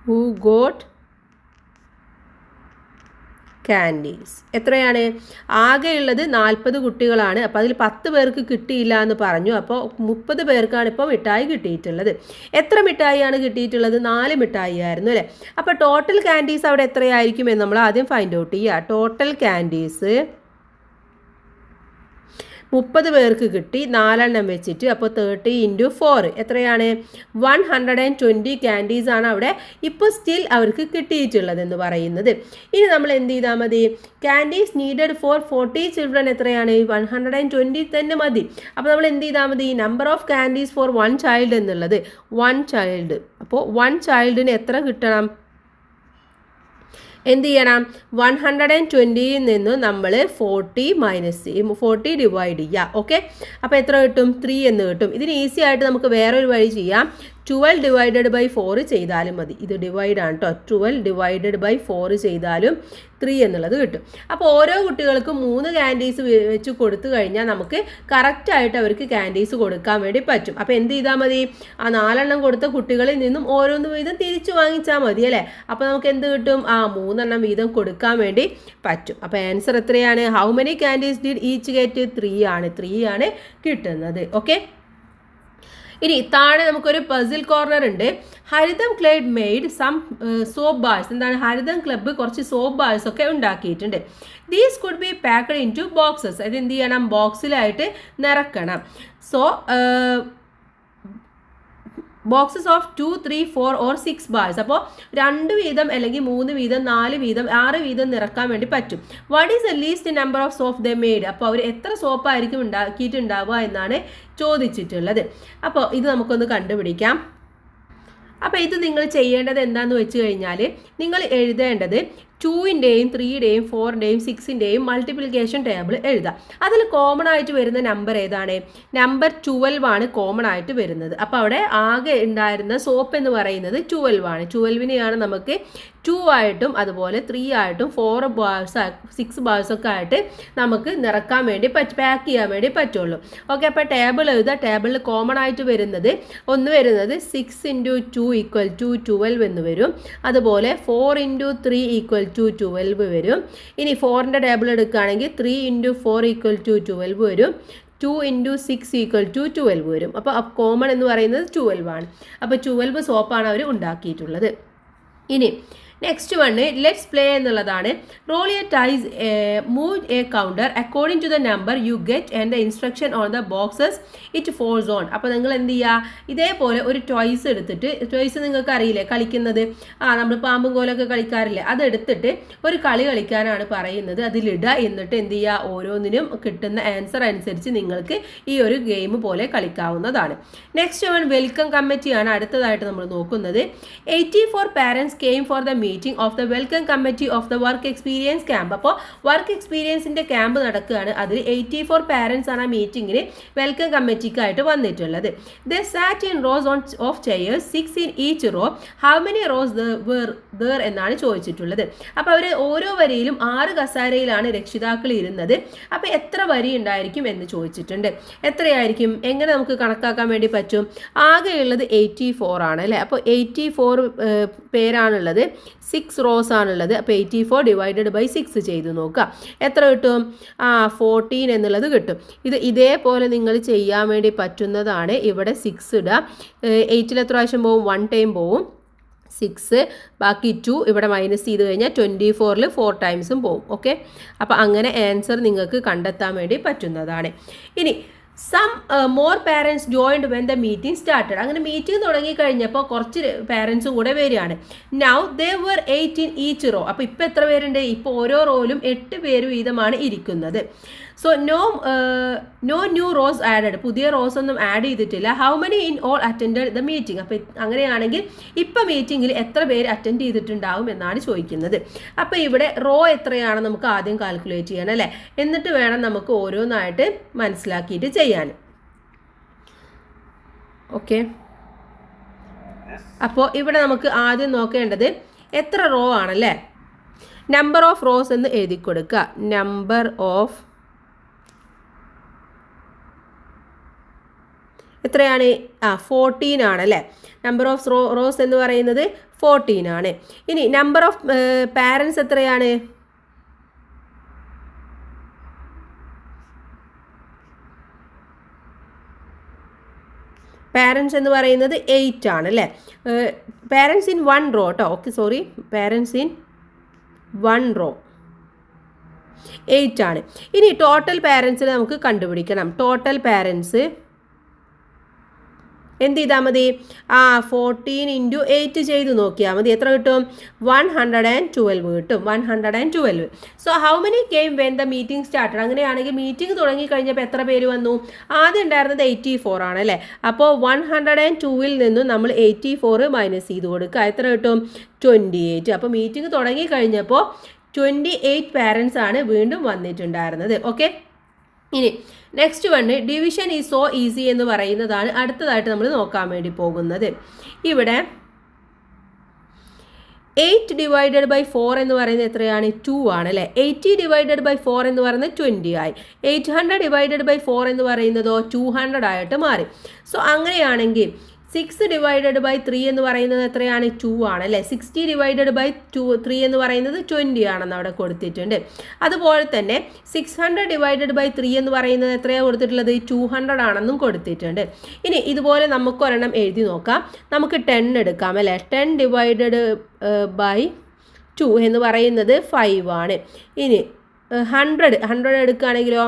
who got candies എത്രയാണ്, ആകെയുള്ളത് 40 കുട്ടികളാണ്. അപ്പോൾ അതിൽ 10 പേർക്ക് കിട്ടിയില്ല എന്ന് പറഞ്ഞു. അപ്പോൾ 30 പേർക്കാണ് ഇപ്പോൾ മിഠായി കിട്ടിയിട്ടുള്ളത്. എത്ര മിഠായിയാണ് കിട്ടിയിട്ടുള്ളത്, 4 മിഠായി ആയിരുന്നു അല്ലേ. അപ്പോൾ ടോട്ടൽ കാൻഡീസ് അവിടെ എത്രയായിരിക്കും എന്ന് നമ്മൾ ആദ്യം ഫൈൻഡ് ഔട്ട് ചെയ്യുക. ടോട്ടൽ കാൻഡീസ് 30 പേർക്ക് കിട്ടി, 4 എണ്ണം വെച്ചിട്ട്. അപ്പോൾ 30 × 4 എത്രയാണ്, 120 കാൻഡീസ് ആണ് അവിടെ ഇപ്പോൾ സ്റ്റിൽ അവർക്ക് കിട്ടിയിട്ടുള്ളത് എന്ന് പറയുന്നത്. ഇനി നമ്മൾ എന്ത് ചെയ്താൽ മതി, കാൻഡീസ് നീഡഡ് ഫോർ 40 ചിൽഡ്രൻ എത്രയാണ്, 120 തന്നെ മതി. അപ്പോൾ നമ്മൾ എന്ത് ചെയ്താൽ മതി, number of candies for 1 child എന്നുള്ളത് 1 ചൈൽഡ്. അപ്പോൾ 1 ചൈൽഡിന് എത്ര കിട്ടണം, എന്ത് ചെയ്യണം, 120യിൽ നിന്ന് നമ്മൾ 40 ഡിവൈഡ് ചെയ്യുക. ഓക്കെ, അപ്പോൾ എത്ര കിട്ടും, 3 എന്ന് കിട്ടും. ഇതിന് ഈസി ആയിട്ട് നമുക്ക് വേറൊരു വഴി ചെയ്യാം, 12 ഡിവൈഡഡ് ബൈ 4 ചെയ്താലും മതി. ഇത് ഡിവൈഡ് ആണ് കേട്ടോ, 12 ഡിവൈഡഡ് ബൈ 4 ചെയ്താലും 3 എന്നുള്ളത് കിട്ടും. അപ്പോൾ ഓരോ കുട്ടികൾക്കും 3 കാൻഡീസ് വെച്ച് കൊടുത്തു കഴിഞ്ഞാൽ നമുക്ക് കറക്റ്റായിട്ട് അവർക്ക് കാൻഡീസ് കൊടുക്കാൻ വേണ്ടി പറ്റും. അപ്പോൾ എന്ത് ചെയ്താൽ മതി, ആ 4 എണ്ണം കൊടുത്ത കുട്ടികളിൽ നിന്നും ഓരോന്ന് വീതം തിരിച്ചു വാങ്ങിച്ചാൽ മതി അല്ലേ. അപ്പോൾ നമുക്ക് എന്ത് കിട്ടും, 3 എണ്ണം വീതം കൊടുക്കാൻ വേണ്ടി പറ്റും. അപ്പോൾ ആൻസർ എത്രയാണ്, how many candies did each get, 3 ആണ് കിട്ടുന്നത്. ഓക്കെ, ഇനി താഴെ നമുക്കൊരു പസിൽ കോർണർ ഉണ്ട്. Haritham club made some soap balls. എന്താണ്, ഹരിതം ക്ലബ്ബ് കുറച്ച് സോപ്പ് ബാൾസ് ഒക്കെ ഉണ്ടാക്കിയിട്ടുണ്ട്. These could be packed into boxes. അത് എന്ത് ചെയ്യണം, ബോക്സിലായിട്ട് നിറക്കണം. So boxes of 2, 3, 4 or 6 balls. അപ്പോൾ 2 വീതം അല്ലെങ്കിൽ 3 വീതം 4 വീതം 6 വീതം നിറക്കാൻ വേണ്ടി പറ്റും. What is the least number of soap they made. അപ്പോൾ അവർ എത്ര സോപ്പായിരിക്കും ഉണ്ടാക്കിയിട്ടുണ്ടാവുക എന്നാണ് ചോദിച്ചിട്ടുള്ളത്. അപ്പോൾ ഇത് നമുക്കൊന്ന് കണ്ടുപിടിക്കാം. അപ്പോൾ ഇത് നിങ്ങൾ ചെയ്യേണ്ടത് എന്താണെന്ന് വെച്ച് കഴിഞ്ഞാൽ, നിങ്ങൾ എഴുതേണ്ടത് 2ൻ്റെയും 3യുടെയും 4ൻ്റെയും 6ൻ്റെയും മൾട്ടിപ്ലിക്കേഷൻ ടേബിൾ എഴുതാം. അതിൽ കോമൺ ആയിട്ട് വരുന്ന നമ്പർ ഏതാണ്, നമ്പർ 12 ആണ് കോമൺ ആയിട്ട് വരുന്നത്. അപ്പോൾ അവിടെ ആകെ ഉണ്ടായിരുന്ന സോപ്പ് എന്ന് പറയുന്നത് 12 ആണ്. 12നെയാണ് നമുക്ക് 2 ആയിട്ടും അതുപോലെ 3 ആയിട്ടും 4 ബാൾസ് 6 ബാൾസ് ഒക്കെ ആയിട്ട് നമുക്ക് നിറക്കാൻ വേണ്ടി പാക്ക് ചെയ്യാൻ വേണ്ടി പറ്റുള്ളൂ. ഓക്കെ, അപ്പോൾ ടേബിൾ എഴുതുക. ടേബിളിൽ കോമൺ ആയിട്ട് വരുന്നത് 6 × 2 = 12 എന്ന് വരും. അതുപോലെ 4 × 3 = 12 വരും. ഇനി 4ൻ്റെ ടേബിൾ എടുക്കുകയാണെങ്കിൽ 3 × 4 = 12 വരും. 2 × 6 = 12 വരും. അപ്പോൾ കോമൺ എന്ന് പറയുന്നത് 12 ആണ്. അപ്പോൾ 12 സോപ്പാണ് അവർ ഉണ്ടാക്കിയിട്ടുള്ളത്. ഇനി നെക്സ്റ്റ് വണ് ലെറ്റ്സ് പ്ലേ എന്നുള്ളതാണ്. Roll a dice, move a counter according to the number you get and the instruction on the boxes it falls on. അപ്പോൾ നിങ്ങൾ എന്ത് ചെയ്യുക, ഇതേപോലെ ഒരു ടോയ്സ് എടുത്തിട്ട്, ടോയ്സ് നിങ്ങൾക്ക് അറിയില്ലേ കളിക്കുന്നത്, നമ്മൾ പാമ്പും കോലൊക്കെ കളിക്കാറില്ലേ, അതെടുത്തിട്ട് ഒരു കളി കളിക്കാനാണ് പറയുന്നത്. അതിലിടുക, എന്നിട്ട് എന്ത് ചെയ്യുക, ഓരോന്നിനും കിട്ടുന്ന ആൻസർ അനുസരിച്ച് നിങ്ങൾക്ക് ഈ ഒരു ഗെയിം പോലെ കളിക്കാവുന്നതാണ്. നെക്സ്റ്റ് വൺ വെൽക്കം കമ്മിറ്റിയാണ് അടുത്തതായിട്ട് നമ്മൾ നോക്കുന്നത്. 84 parents came for the meeting of the welcome committee of the work experience camp. അപ്പോൾ വർക്ക് എക്സ്പീരിയൻസിൻ്റെ ക്യാമ്പ് നടക്കുകയാണ്. അതിൽ 84 പാരൻസ് ആണ് ആ മീറ്റിങ്ങിന് വെൽക്കം കമ്മിറ്റിക്കായിട്ട് വന്നിട്ടുള്ളത്. The SAT in rose of chairs 6 in each row. How many rose were there എന്നാണ് ചോദിച്ചിട്ടുള്ളത്. അപ്പോൾ അവർ ഓരോ വരിയിലും 6 കസാരയിലാണ് രക്ഷിതാക്കൾ ഇരുന്നത്. അപ്പോൾ എത്ര വരി ഉണ്ടായിരിക്കും എന്ന് ചോദിച്ചിട്ടുണ്ട്. എത്രയായിരിക്കും, എങ്ങനെ നമുക്ക് കണക്കാക്കാൻ വേണ്ടി പറ്റും, ആകെയുള്ളത് 84 ആണ് അല്ലേ. അപ്പോൾ 84 പേരാണുള്ളത്. 6 റോസ് ആണുള്ളത്. അപ്പോൾ 84 ഡിവൈഡഡ് ബൈ 6 ചെയ്ത് നോക്കുക. എത്ര കിട്ടും? 14 എന്നുള്ളത് കിട്ടും. ഇതേപോലെ നിങ്ങൾ ചെയ്യാൻ വേണ്ടി പറ്റുന്നതാണ്. ഇവിടെ 6 ഇടുക. 8 എത്ര പ്രാവശ്യം പോവും? 1 ടൈം പോവും. 6 ബാക്കി 2 ഇവിടെ മൈനസ് ചെയ്ത് കഴിഞ്ഞാൽ 24-ൽ 4 ടൈംസും പോവും. ഓക്കെ, അപ്പോൾ അങ്ങനെ ആൻസർ നിങ്ങൾക്ക് കണ്ടെത്താൻ വേണ്ടി പറ്റുന്നതാണ്. ഇനി some more parents joined when the meeting started. അങ്ങനെ മീറ്റിംഗ് തുടങ്ങിക്കഴിഞ്ഞപ്പോൾ കുറച്ച് പാരൻസും കൂടെ വരികയാണ്. Now they were 8 in each row. അപ്പോൾ ഇപ്പോൾ എത്ര പേരുണ്ട്? ഇപ്പോൾ ഓരോ റോയിലും 8 പേര് വീതമാണ് ഇരിക്കുന്നത്. So no new rows added. പുതിയ റോസ് ഒന്നും ആഡ് ചെയ്തിട്ടില്ല. How many in all attended the meeting. അപ്പോൾ അങ്ങനെയാണെങ്കിൽ ഇപ്പം മീറ്റിംഗിൽ എത്ര പേര് അറ്റൻഡ് ചെയ്തിട്ടുണ്ടാവും എന്നാണ് ചോദിക്കുന്നത്. അപ്പോൾ ഇവിടെ റോ എത്രയാണ് നമുക്ക് ആദ്യം കാൽക്കുലേറ്റ് ചെയ്യാൻ അല്ലേ, എന്നിട്ട് വേണം നമുക്ക് ഓരോന്നായിട്ട് മനസ്സിലാക്കിയിട്ട് ചെയ്യാൻ. ഓക്കെ, അപ്പോൾ ഇവിടെ നമുക്ക് ആദ്യം നോക്കേണ്ടത് എത്ര റോ ആണല്ലേ. നമ്പർ ഓഫ് റോസ് എന്ന് എഴുതി കൊടുക്കുക. നമ്പർ ഓഫ് എത്രയാണ്? 14 ആണല്ലേ. നമ്പർ ഓഫ് റോസ് എന്ന് പറയുന്നത് 14 ആണ്. ഇനി നമ്പർ ഓഫ് പാരൻസ് എത്രയാണ്? പാരൻസ് എന്ന് പറയുന്നത് 8 ആണ് അല്ലേ. പാരൻസ് ഇൻ 1 റോ കേട്ടോ. Okay, sorry, parents in 1 row 8 ആണ്. ഇനി ടോട്ടൽ പാരൻസിനെ നമുക്ക് കണ്ടുപിടിക്കണം. ടോട്ടൽ പാരൻസ് എന്ത് ചെയ്താൽ മതി? 14 ഇൻറ്റു 8 ചെയ്ത് നോക്കിയാൽ മതി. എത്ര കിട്ടും? 112 കിട്ടും. 112. So how many came when the meeting started. അങ്ങനെയാണെങ്കിൽ മീറ്റിംഗ് തുടങ്ങിക്കഴിഞ്ഞപ്പോൾ എത്ര പേര് വന്നു? ആദ്യം ഉണ്ടായിരുന്നത് 84 ആണ് അല്ലേ. അപ്പോൾ 102-ൽ നിന്നും നമ്മൾ 84 മൈനസ് ചെയ്ത് കൊടുക്കുക. എത്ര കിട്ടും? 28. അപ്പോൾ മീറ്റിംഗ് തുടങ്ങിക്കഴിഞ്ഞപ്പോൾ 28 പാരൻസ് ആണ് വീണ്ടും വന്നിട്ടുണ്ടായിരുന്നത്. ഓക്കെ, ഇനി next one division is so easy എന്ന് പറയുന്നതാണ് അടുത്തതായിട്ട് നമ്മൾ നോക്കാൻ വേണ്ടി പോകുന്നത്. ഇവിടെ 8 ഡിവൈഡഡ് ബൈ 4 എന്ന് പറയുന്നത് എത്രയാണ്? 2 ആണ് അല്ലേ. 80 ഡിവൈഡഡ് ബൈ 4 എന്ന് പറയുന്നത് 20 ആയി. 800 ഡിവൈഡഡ് ബൈ 4 എന്ന് പറയുന്നതോ 200 ആയിട്ട് മാറി. സോ അങ്ങനെയാണെങ്കിൽ 6 ഡിവൈഡഡ് ബൈ 3 എന്ന് പറയുന്നത് എത്രയാണ്? 2 ആണ് അല്ലേ. 60 ഡിവൈഡഡ് ബൈ 3 എന്ന് പറയുന്നത് 20 ആണെന്ന് അവിടെ കൊടുത്തിട്ടുണ്ട്. അതുപോലെ തന്നെ 600 ഡിവൈഡഡ് ബൈ 3 എന്ന് പറയുന്നത് എത്രയാണ് കൊടുത്തിട്ടുള്ളത്? 200 ആണെന്നും കൊടുത്തിട്ടുണ്ട്. ഇനി ഇതുപോലെ നമുക്ക് ഒരെണ്ണം എഴുതി നോക്കാം. നമുക്ക് 10 എടുക്കാം അല്ലേ. 10 ഡിവൈഡഡ് ബൈ 2 എന്ന് പറയുന്നത് 5 ആണ്. ഇനി 100 എടുക്കുകയാണെങ്കിലോ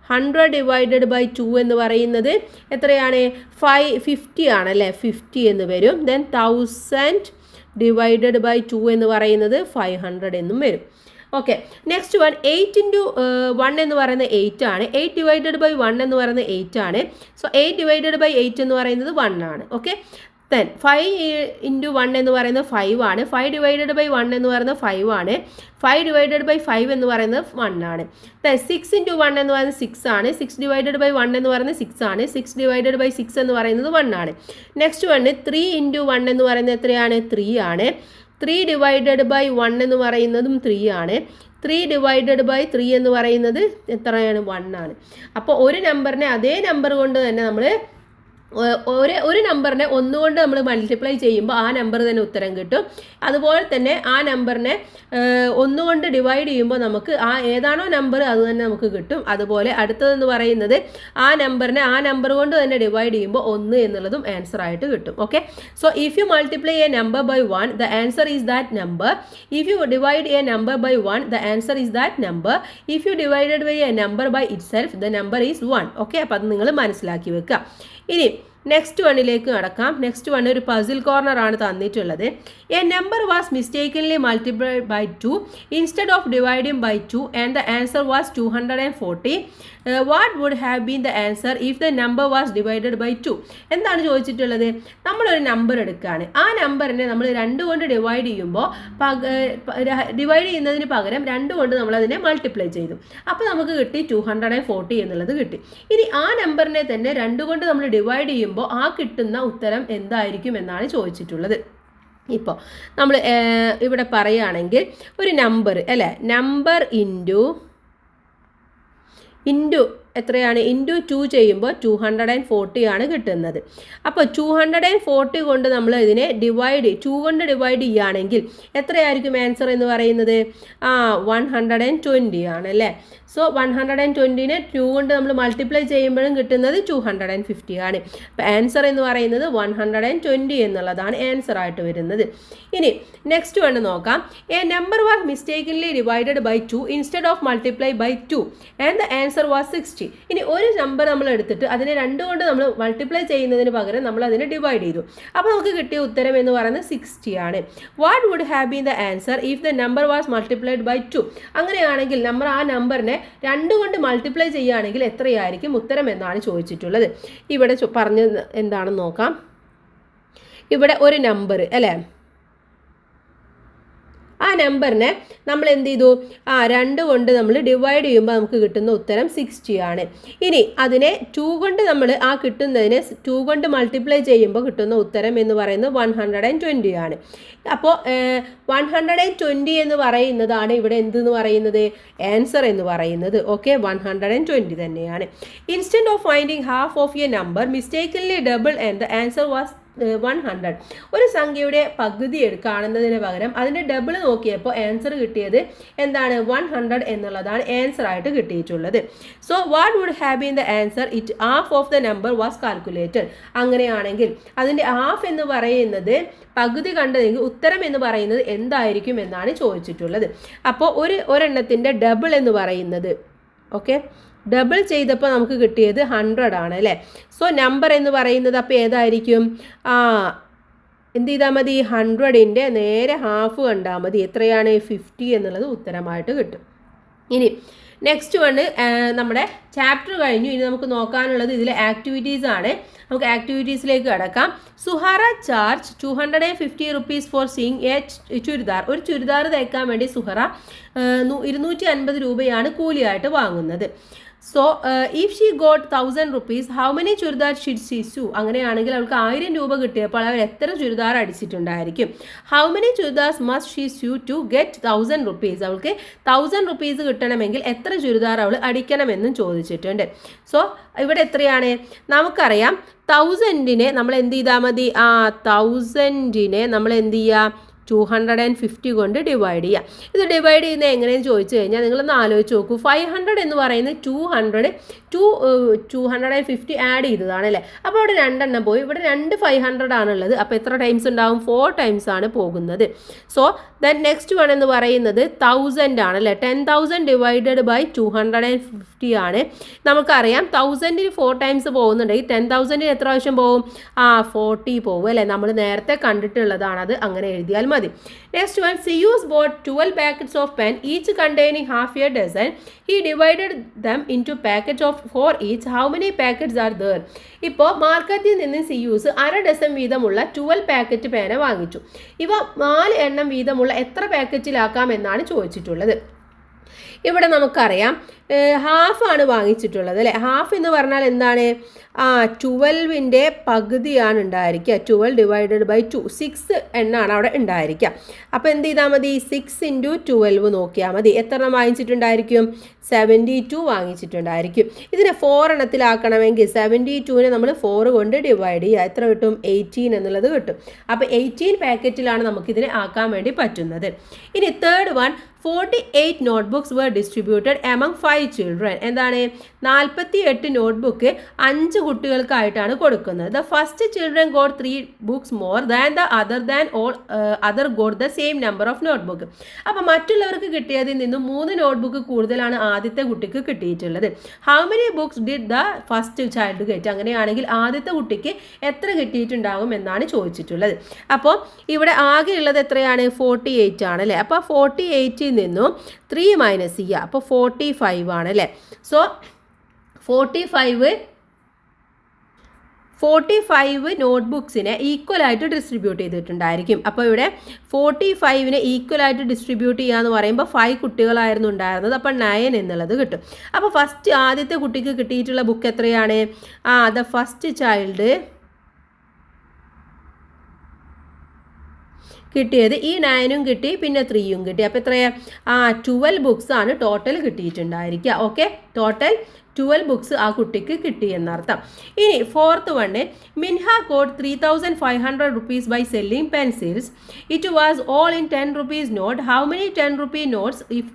100 ഡിവൈഡഡ് ബൈ 2 എന്ന് പറയുന്നത് എത്രയാണ്? 50 ആണല്ലേ. 50 എന്ന് വരും. ദെൻ 1000 ഡിവൈഡഡ് ബൈ 2 എന്ന് പറയുന്നത് 500 എന്നും വരും. ഓക്കെ, നെക്സ്റ്റ് വൺ 8 ഇൻറ്റു 1 എന്ന് പറയുന്നത് 8 ആണ്. 8 ഡിവൈഡഡ് ബൈ 1 എന്ന് പറയുന്നത് 8 ആണ്. സോ 8 ഡിവൈഡഡ് ബൈ 8 എന്ന് പറയുന്നത് 1 ആണ്. ഓക്കെ, ദെൻ 5 ഇൻറ്റു 1 എന്ന് പറയുന്നത് 5 ആണ്. 5 ഡിവൈഡഡ് ബൈ 1 എന്ന് പറയുന്നത് 5 ആണ്. 5 ഡിവൈഡഡ് ബൈ 5 എന്ന് പറയുന്നത് 1 ആണ്. ദെൻ 6 ഇൻറ്റു 1 എന്ന് പറയുന്നത് 6 ആണ്. 6 ഡിവൈഡഡ് ബൈ 1 എന്ന് പറയുന്നത് 6 ആണ്. 6 ഡിവൈഡഡ് ബൈ 6 എന്ന് പറയുന്നത് 1 ആണ്. നെക്സ്റ്റ് വണ് 3 ഇൻറ്റു 1 എന്ന് പറയുന്നത് എത്രയാണ്? 3 ആണ്. 3 ഡിവൈഡഡ് ബൈ 1 എന്ന് പറയുന്നതും 3 ആണ്. 3 ഡിവൈഡഡ് ബൈ 3 എന്ന് പറയുന്നത് എത്രയാണ്? 1 ആണ്. അപ്പോൾ ഒരു നമ്പറിനെ അതേ നമ്പർ കൊണ്ട് തന്നെ നമ്മൾ ഒരു നമ്പറിനെ ഒന്നുകൊണ്ട് നമ്മൾ മൾട്ടിപ്ലൈ ചെയ്യുമ്പോൾ ആ നമ്പർ തന്നെ ഉത്തരം കിട്ടും. അതുപോലെ തന്നെ ആ നമ്പറിനെ ഒന്നുകൊണ്ട് ഡിവൈഡ് ചെയ്യുമ്പോൾ നമുക്ക് ഏതാണോ നമ്പർ അത് തന്നെ നമുക്ക് കിട്ടും. അതുപോലെ അടുത്തതെന്ന് പറയുന്നത് ആ നമ്പറിനെ ആ നമ്പർ കൊണ്ട് തന്നെ ഡിവൈഡ് ചെയ്യുമ്പോൾ 1 എന്നുള്ളതും ആൻസർ ആയിട്ട് കിട്ടും. Okay, so if you multiply a number by 1 the answer is that number. If you divide a number by 1 the answer is that number. If you divided by a number by itself the number is 1. Okay, അപ്പോൾ അത് നിങ്ങൾ മനസ്സിലാക്കി വെക്കുക. ഇനി next വണ്ണിലേക്ക് നടക്കാം. Next one ഒരു puzzle corner ആണ് തന്നിട്ടുള്ളത്. A number was mistakenly multiplied by 2 instead of dividing by 2 and the answer was 240. What would have been the answer if the number was divided by 2? എന്താണ് ചോദിച്ചിട്ടുള്ളത്? നമ്മളൊരു number എടുക്കുകയാണ്. ആ നമ്പറിനെ നമ്മൾ 2 കൊണ്ട് ഡിവൈഡ് ചെയ്യുമ്പോൾ ഡിവൈഡ് ചെയ്യുന്നതിന് പകരം 2 കൊണ്ട് നമ്മളതിനെ മൾട്ടിപ്ലൈ ചെയ്തു. അപ്പോൾ നമുക്ക് കിട്ടി 240 എന്നുള്ളത് കിട്ടി. ഇനി ആ നമ്പറിനെ തന്നെ 2 കൊണ്ട് നമ്മൾ ഡിവൈഡ് ചെയ്യുമ്പോൾ ആ കിട്ടുന്ന ഉത്തരം എന്തായിരിക്കും എന്നാണ് ചോദിച്ചിട്ടുള്ളത്. ഇപ്പോൾ നമ്മൾ ഇവിടെ പറയുകയാണെങ്കിൽ ഒരു നമ്പർ അല്ലേ, നമ്പർ ഇൻറ്റു എത്രയാണ് ഇൻറ്റു 2 ചെയ്യുമ്പോൾ 240 ആണ് കിട്ടുന്നത്. അപ്പോൾ 240 കൊണ്ട് നമ്മൾ ഇതിനെ 2 കൊണ്ട് ഡിവൈഡ് ചെയ്യുകയാണെങ്കിൽ എത്രയായിരിക്കും ആൻസർ എന്ന് പറയുന്നത്? 120 ആണ് അല്ലേ. സോ 120നെ 2 കൊണ്ട് നമ്മൾ മൾട്ടിപ്ലൈ ചെയ്യുമ്പോഴും കിട്ടുന്നത് 250 ആണ്. അപ്പോൾ ആൻസർ എന്ന് പറയുന്നത് 120 എന്നുള്ളതാണ് ആൻസർ ആയിട്ട് വരുന്നത്. ഇനി നെക്സ്റ്റ് വേണ്ട നോക്കാം. A number was mistakenly divided by 2 instead of multiply by 2 and the answer was 60. ഇനി ഒരു നമ്പർ നമ്മൾ എടുത്തിട്ട് അതിനെ 2 കൊണ്ട് നമ്മൾ മൾട്ടിപ്ലൈ ചെയ്യുന്നതിന് പകരം നമ്മൾ അതിനെ ഡിവൈഡ് ചെയ്തു. അപ്പോൾ നമുക്ക് കിട്ടിയ ഉത്തരം എന്ന് പറയുന്നത് 60 ആണ്. What would have been the answer if the number was multiplied by 2? അങ്ങനെയാണെങ്കിൽ നമ്മൾ ആ നമ്പറിനെ 2 കൊണ്ട് മൾട്ടിപ്ലൈ ചെയ്യുകയാണെങ്കിൽ എത്രയായിരിക്കും ഉത്തരം എന്നാണ് ചോദിച്ചിട്ടുള്ളത്. ഇവിടെ പറഞ്ഞത് എന്താണെന്ന് നോക്കാം. ഇവിടെ ഒരു നമ്പർ അല്ലേ, ആ നമ്പറിനെ നമ്മൾ എന്ത് ചെയ്തു? 2 കൊണ്ട് നമ്മൾ ഡിവൈഡ് ചെയ്യുമ്പോൾ നമുക്ക് കിട്ടുന്ന ഉത്തരം 60 ആണ്. ഇനി അതിനെ 2 കൊണ്ട് നമ്മൾ കിട്ടുന്നതിനെ 2 കൊണ്ട് മൾട്ടിപ്ലൈ ചെയ്യുമ്പോൾ കിട്ടുന്ന ഉത്തരം എന്ന് പറയുന്നത് 120 ആണ്. അപ്പോൾ 120 എന്ന് പറയുന്നതാണ് ഇവിടെ എന്തെന്ന് പറയുന്നത്? ആൻസർ എന്ന് പറയുന്നത്. ഓക്കെ, 120 തന്നെയാണ്. Instead of finding half of a number mistakenly double and the answer was 100. ഒരു സംഖ്യയുടെ പകുതി കാണുന്നതിന് പകരം അതിൻ്റെ ഡബിൾ നോക്കിയപ്പോൾ ആൻസർ കിട്ടിയത് എന്താണ്? 100 എന്നുള്ളതാണ് ആൻസർ ആയിട്ട് കിട്ടിയിട്ടുള്ളത്. So what would have been the answer it half of the number was calculated? അങ്ങനെയാണെങ്കിൽ അതിൻ്റെ ഹാഫ് എന്ന് പറയുന്നത് പകുതി കണ്ടതെങ്കിൽ ഉത്തരം എന്ന് പറയുന്നത് എന്തായിരിക്കും എന്നാണ് ചോദിച്ചിട്ടുള്ളത്. അപ്പോൾ ഒരെണ്ണത്തിൻ്റെ ഡബിൾ എന്ന് പറയുന്നത് ഓക്കെ ഡബിൾ ചെയ്തപ്പോൾ നമുക്ക് കിട്ടിയത് 100 ആണ് അല്ലേ. സോ നമ്പർ എന്ന് പറയുന്നത് അപ്പോൾ ഏതായിരിക്കും? എന്ത് ചെയ്താൽ മതി? 100ൻ്റെ നേരെ ഹാഫ് കണ്ടാൽ മതി. എത്രയാണ്? 50 എന്നുള്ളത് ഉത്തരമായിട്ട് കിട്ടും. ഇനി നെക്സ്റ്റ് വണ് നമ്മുടെ ചാപ്റ്റർ കഴിഞ്ഞു. ഇനി നമുക്ക് നോക്കാനുള്ളത് ഇതിലെ ആക്ടിവിറ്റീസ് ആണ്. നമുക്ക് ആക്ടിവിറ്റീസിലേക്ക് കടക്കാം. Suhara charge 250 rupees for sewing a churidar. ഒരു ചുരിദാർ തയ്ക്കാൻ വേണ്ടി സുഹറ 250 രൂപയാണ് കൂലിയായിട്ട് വാങ്ങുന്നത്. So if she got 1000 rupees how many churidar should she sew? അങ്ങനെയാണെങ്കിൽ അവൾക്ക് 1000 രൂപ കിട്ടിയപ്പോൾ അവർ എത്ര ചുരിദാർ അടിച്ചിട്ടുണ്ടായിരിക്കും? How many churidars must she sew to get 1000 rupees? അവൾക്ക് 1000 റുപ്പീസ് കിട്ടണമെങ്കിൽ എത്ര ചുരിദാർ അവൾ അടിക്കണമെന്നും ചോദിച്ചിട്ടുണ്ട്. സോ ഇവിടെ എത്രയാണ്? നമുക്കറിയാം 1000നെ നമ്മൾ എന്ത് ചെയ്താൽ മതി? 1000നെ നമ്മൾ എന്ത് ചെയ്യുക? 250 കൊണ്ട് ഡിവൈഡ് ചെയ്യുക. ഇത് ഡിവൈഡ് ചെയ്യുന്നത് എങ്ങനെയെന്ന് ചോദിച്ചു കഴിഞ്ഞാൽ നിങ്ങളൊന്ന് ആലോചിച്ച് നോക്കൂ. 500 എന്ന് പറയുന്നത് 250 ആഡ് ചെയ്തതാണ് അല്ലേ. അപ്പോൾ അവിടെ 2 എണ്ണം പോയി. ഇവിടെ 2 500 ആണുള്ളത്. അപ്പോൾ എത്ര ടൈംസ് ഉണ്ടാവും? 4 ടൈംസ് ആണ് പോകുന്നത്. സോ ദെൻ നെക്സ്റ്റ് വൺ എന്ന് പറയുന്നത് 1000 ആണ് അല്ലേ. 10,000 ഡിവൈഡഡ് ബൈ 250 ആണ്. നമുക്കറിയാം 1000ന് 4 ടൈംസ് പോകുന്നുണ്ടെങ്കിൽ 10,000ന് എത്ര പ്രാവശ്യം പോകും? 40 പോകും അല്ലേ. നമ്മൾ നേരത്തെ കണ്ടിട്ടുള്ളതാണ് അത്. അങ്ങനെ എഴുതിയാൽ മതി. Next one, Siyus bought 12 packets of pen, each containing half a dozen. He divided them into packets of 4 each. How many packets are there? ഇപ്പോൾ മാർക്കറ്റിൽ നിന്ന് സിയൂസ് 1/2 ഡസൻ വീതമുള്ള 12 പാക്കറ്റ് പേന വാങ്ങിച്ചു. ഇവ 4 എണ്ണം വീതമുള്ള എത്ര പാക്കറ്റിലാക്കാം എന്നാണ് ചോദിച്ചിട്ടുള്ളത്. ഇവിടെ നമുക്കറിയാം ഹാഫാണ് വാങ്ങിച്ചിട്ടുള്ളത് അല്ലേ. ഹാഫ് എന്ന് പറഞ്ഞാൽ എന്താണ്? 12ൻ്റെ പകുതിയാണ് ഉണ്ടായിരിക്കുക. 12 ഡിവൈഡഡ് ബൈ 2 6 എണ്ണമാണ് അവിടെ ഉണ്ടായിരിക്കുക. അപ്പോൾ എന്ത് ചെയ്താൽ മതി? 6 × 12 നോക്കിയാൽ മതി. എത്ര എണ്ണം വാങ്ങിച്ചിട്ടുണ്ടായിരിക്കും? 72 വാങ്ങിച്ചിട്ടുണ്ടായിരിക്കും. ഇതിനെ 4 എണ്ണത്തിലാക്കണമെങ്കിൽ 72നെ നമ്മൾ 4 കൊണ്ട് ഡിവൈഡ് ചെയ്യുക. എത്ര കിട്ടും? 18 എന്നുള്ളത് കിട്ടും. അപ്പോൾ 18 പാക്കറ്റിലാണ് നമുക്കിതിനെ ആക്കാൻ വേണ്ടി പറ്റുന്നത്. ഇനി third one, 48 notebooks were distributed among 5 children. എന്താണ്? 48 നോട്ട്ബുക്ക് 5 കുട്ടികൾക്കായിട്ടാണ് കൊടുക്കുന്നത്. The first children got 3 books more than the other got the same number of notebook. അപ്പോൾ മറ്റുള്ളവർക്ക് കിട്ടിയതിൽ നിന്നും 3 നോട്ട്ബുക്ക് കൂടുതലാണ് ആദ്യത്തെ കുട്ടിക്ക് കിട്ടിയിട്ടുള്ളത്. How many books did the first child get? അങ്ങനെയാണെങ്കിൽ ആദ്യത്തെ കുട്ടിക്ക് എത്ര കിട്ടിയിട്ടുണ്ടാകും എന്നാണ് ചോദിച്ചിട്ടുള്ളത്. അപ്പോൾ ഇവിടെ ആകെ ഉള്ളത് എത്രയാണ്? 48 ആണ് അല്ലേ. അപ്പോൾ 48 നിന്നും 3 മൈനസ് ചെയ്യുക. അപ്പോൾ 45 ആണ് അല്ലേ. സോ 45 നോട്ട്ബുക്സിനെ ഈക്വലായിട്ട് ഡിസ്ട്രിബ്യൂട്ട് ചെയ്തിട്ടുണ്ടായിരിക്കും. അപ്പോൾ ഇവിടെ 45നെ ഈക്വലായിട്ട് ഡിസ്ട്രിബ്യൂട്ട് ചെയ്യുക എന്ന് പറയുമ്പോൾ 5 കുട്ടികളായിരുന്നു ഉണ്ടായിരുന്നത്. അപ്പോൾ 9 എന്നുള്ളത് കിട്ടും. അപ്പോൾ ആദ്യത്തെ കുട്ടിക്ക് കിട്ടിയിട്ടുള്ള ബുക്ക് എത്രയാണ്? ദ ഫസ്റ്റ് ചൈൽഡ് കിട്ടിയത് ഈ 9ഉം കിട്ടി, പിന്നെ 3ഉം കിട്ടി. അപ്പോൾ എത്രയാണ്? 12 ബുക്സ് ആണ് ടോട്ടൽ കിട്ടിയിട്ടുണ്ടായിരിക്കുക. ഓക്കെ, ടോട്ടൽ 12 ബുക്സ് ആ കുട്ടിക്ക് കിട്ടി എന്നർത്ഥം. ഇനി fourth one, Minha code 3500 rupees by selling pencils. It was all in 10 rupees note. How many 10 rupee notes? If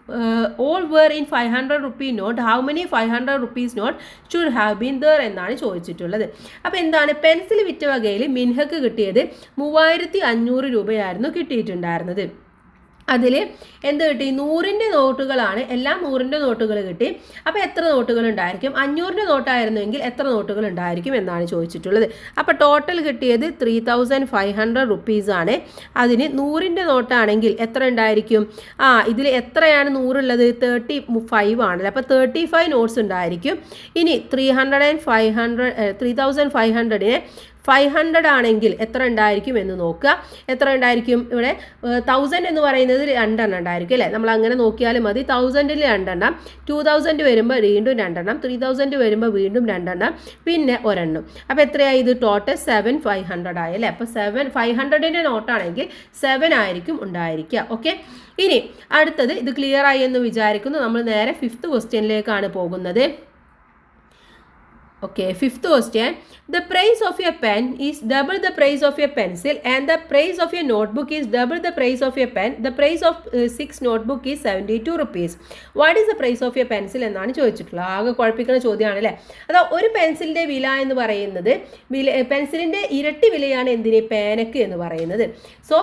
all were in 500 rupee note, how many 500 rupees note should have been there എന്നാണ് ചോദിച്ചിട്ടുള്ളത്. അപ്പോൾ എന്താണ്, pencil വിറ്റ വകയിൽ മിൻഹക്ക് കിട്ടിയത് 3500 രൂപയായിരുന്നു കിട്ടിയിട്ടുണ്ടായിരുന്നത്. അതിൽ എന്ത് കിട്ടി, 100ൻ്റെ നോട്ടുകളാണ്, എല്ലാം 100ൻ്റെ നോട്ടുകൾ കിട്ടി. അപ്പോൾ എത്ര നോട്ടുകൾ ഉണ്ടായിരിക്കും? 500ൻ്റെ നോട്ടായിരുന്നുവെങ്കിൽ എത്ര നോട്ടുകൾ ഉണ്ടായിരിക്കും എന്നാണ് ചോദിച്ചിട്ടുള്ളത്. അപ്പോൾ ടോട്ടൽ കിട്ടിയത് 3500 റുപ്പീസാണ്. അതിന് 100ൻ്റെ നോട്ടാണെങ്കിൽ എത്ര ഉണ്ടായിരിക്കും? ഇതിൽ എത്രയാണ് 100 ഉള്ളത്? 35 ആണല്ലോ. അപ്പോൾ 35 നോട്ട്സ് ഉണ്ടായിരിക്കും. ഇനി 3500നെ 500 ആണെങ്കിൽ എത്ര ഉണ്ടായിരിക്കും എന്ന് നോക്കുക. എത്ര ഉണ്ടായിരിക്കും? ഇവിടെ 1000 എന്ന് പറയുന്നത് 2 എണ്ണം ഉണ്ടായിരിക്കും അല്ലേ? നമ്മൾ അങ്ങനെ നോക്കിയാലും മതി. 1000ൽ 2 എണ്ണം, 2000 വരുമ്പോൾ വീണ്ടും 2 എണ്ണം, 3000 വരുമ്പോൾ വീണ്ടും 2 എണ്ണം, പിന്നെ ഒരെണ്ണം. അപ്പോൾ എത്രയായി? ഇത് ടോട്ടൽ 7500 ആയി അല്ലേ? അപ്പോൾ 500ൻ്റെ നോട്ടാണെങ്കിൽ 7 ആയിരിക്കും ഉണ്ടായിരിക്കുക. ഓക്കെ, ഇനി അടുത്തത്, ഇത് ക്ലിയർ ആയി എന്ന് വിചാരിക്കുന്നു. നമ്മൾ നേരെ 5th ക്വസ്റ്റ്യനിലേക്കാണ് പോകുന്നത്. Okay, 5th question. The price of a pen is double the price of a pencil and the price of a notebook is double the price of a pen. The price of 6 notebook is 72 rupees. What is the price of a pencil എന്നാണ് ചോദിച്ചിട്ടുള്ളത്. ആകെ കുഴപ്പിക്കുന്ന ചോദ്യമാണ് അല്ലേ? അതാ ഒരു പെൻസിലിൻ്റെ വില എന്ന് പറയുന്നത്, പെൻസിലിൻ്റെ ഇരട്ടി വിലയാണ് എന്തിന്? പേനയ്ക്ക് എന്ന് പറയുന്നത്. സോ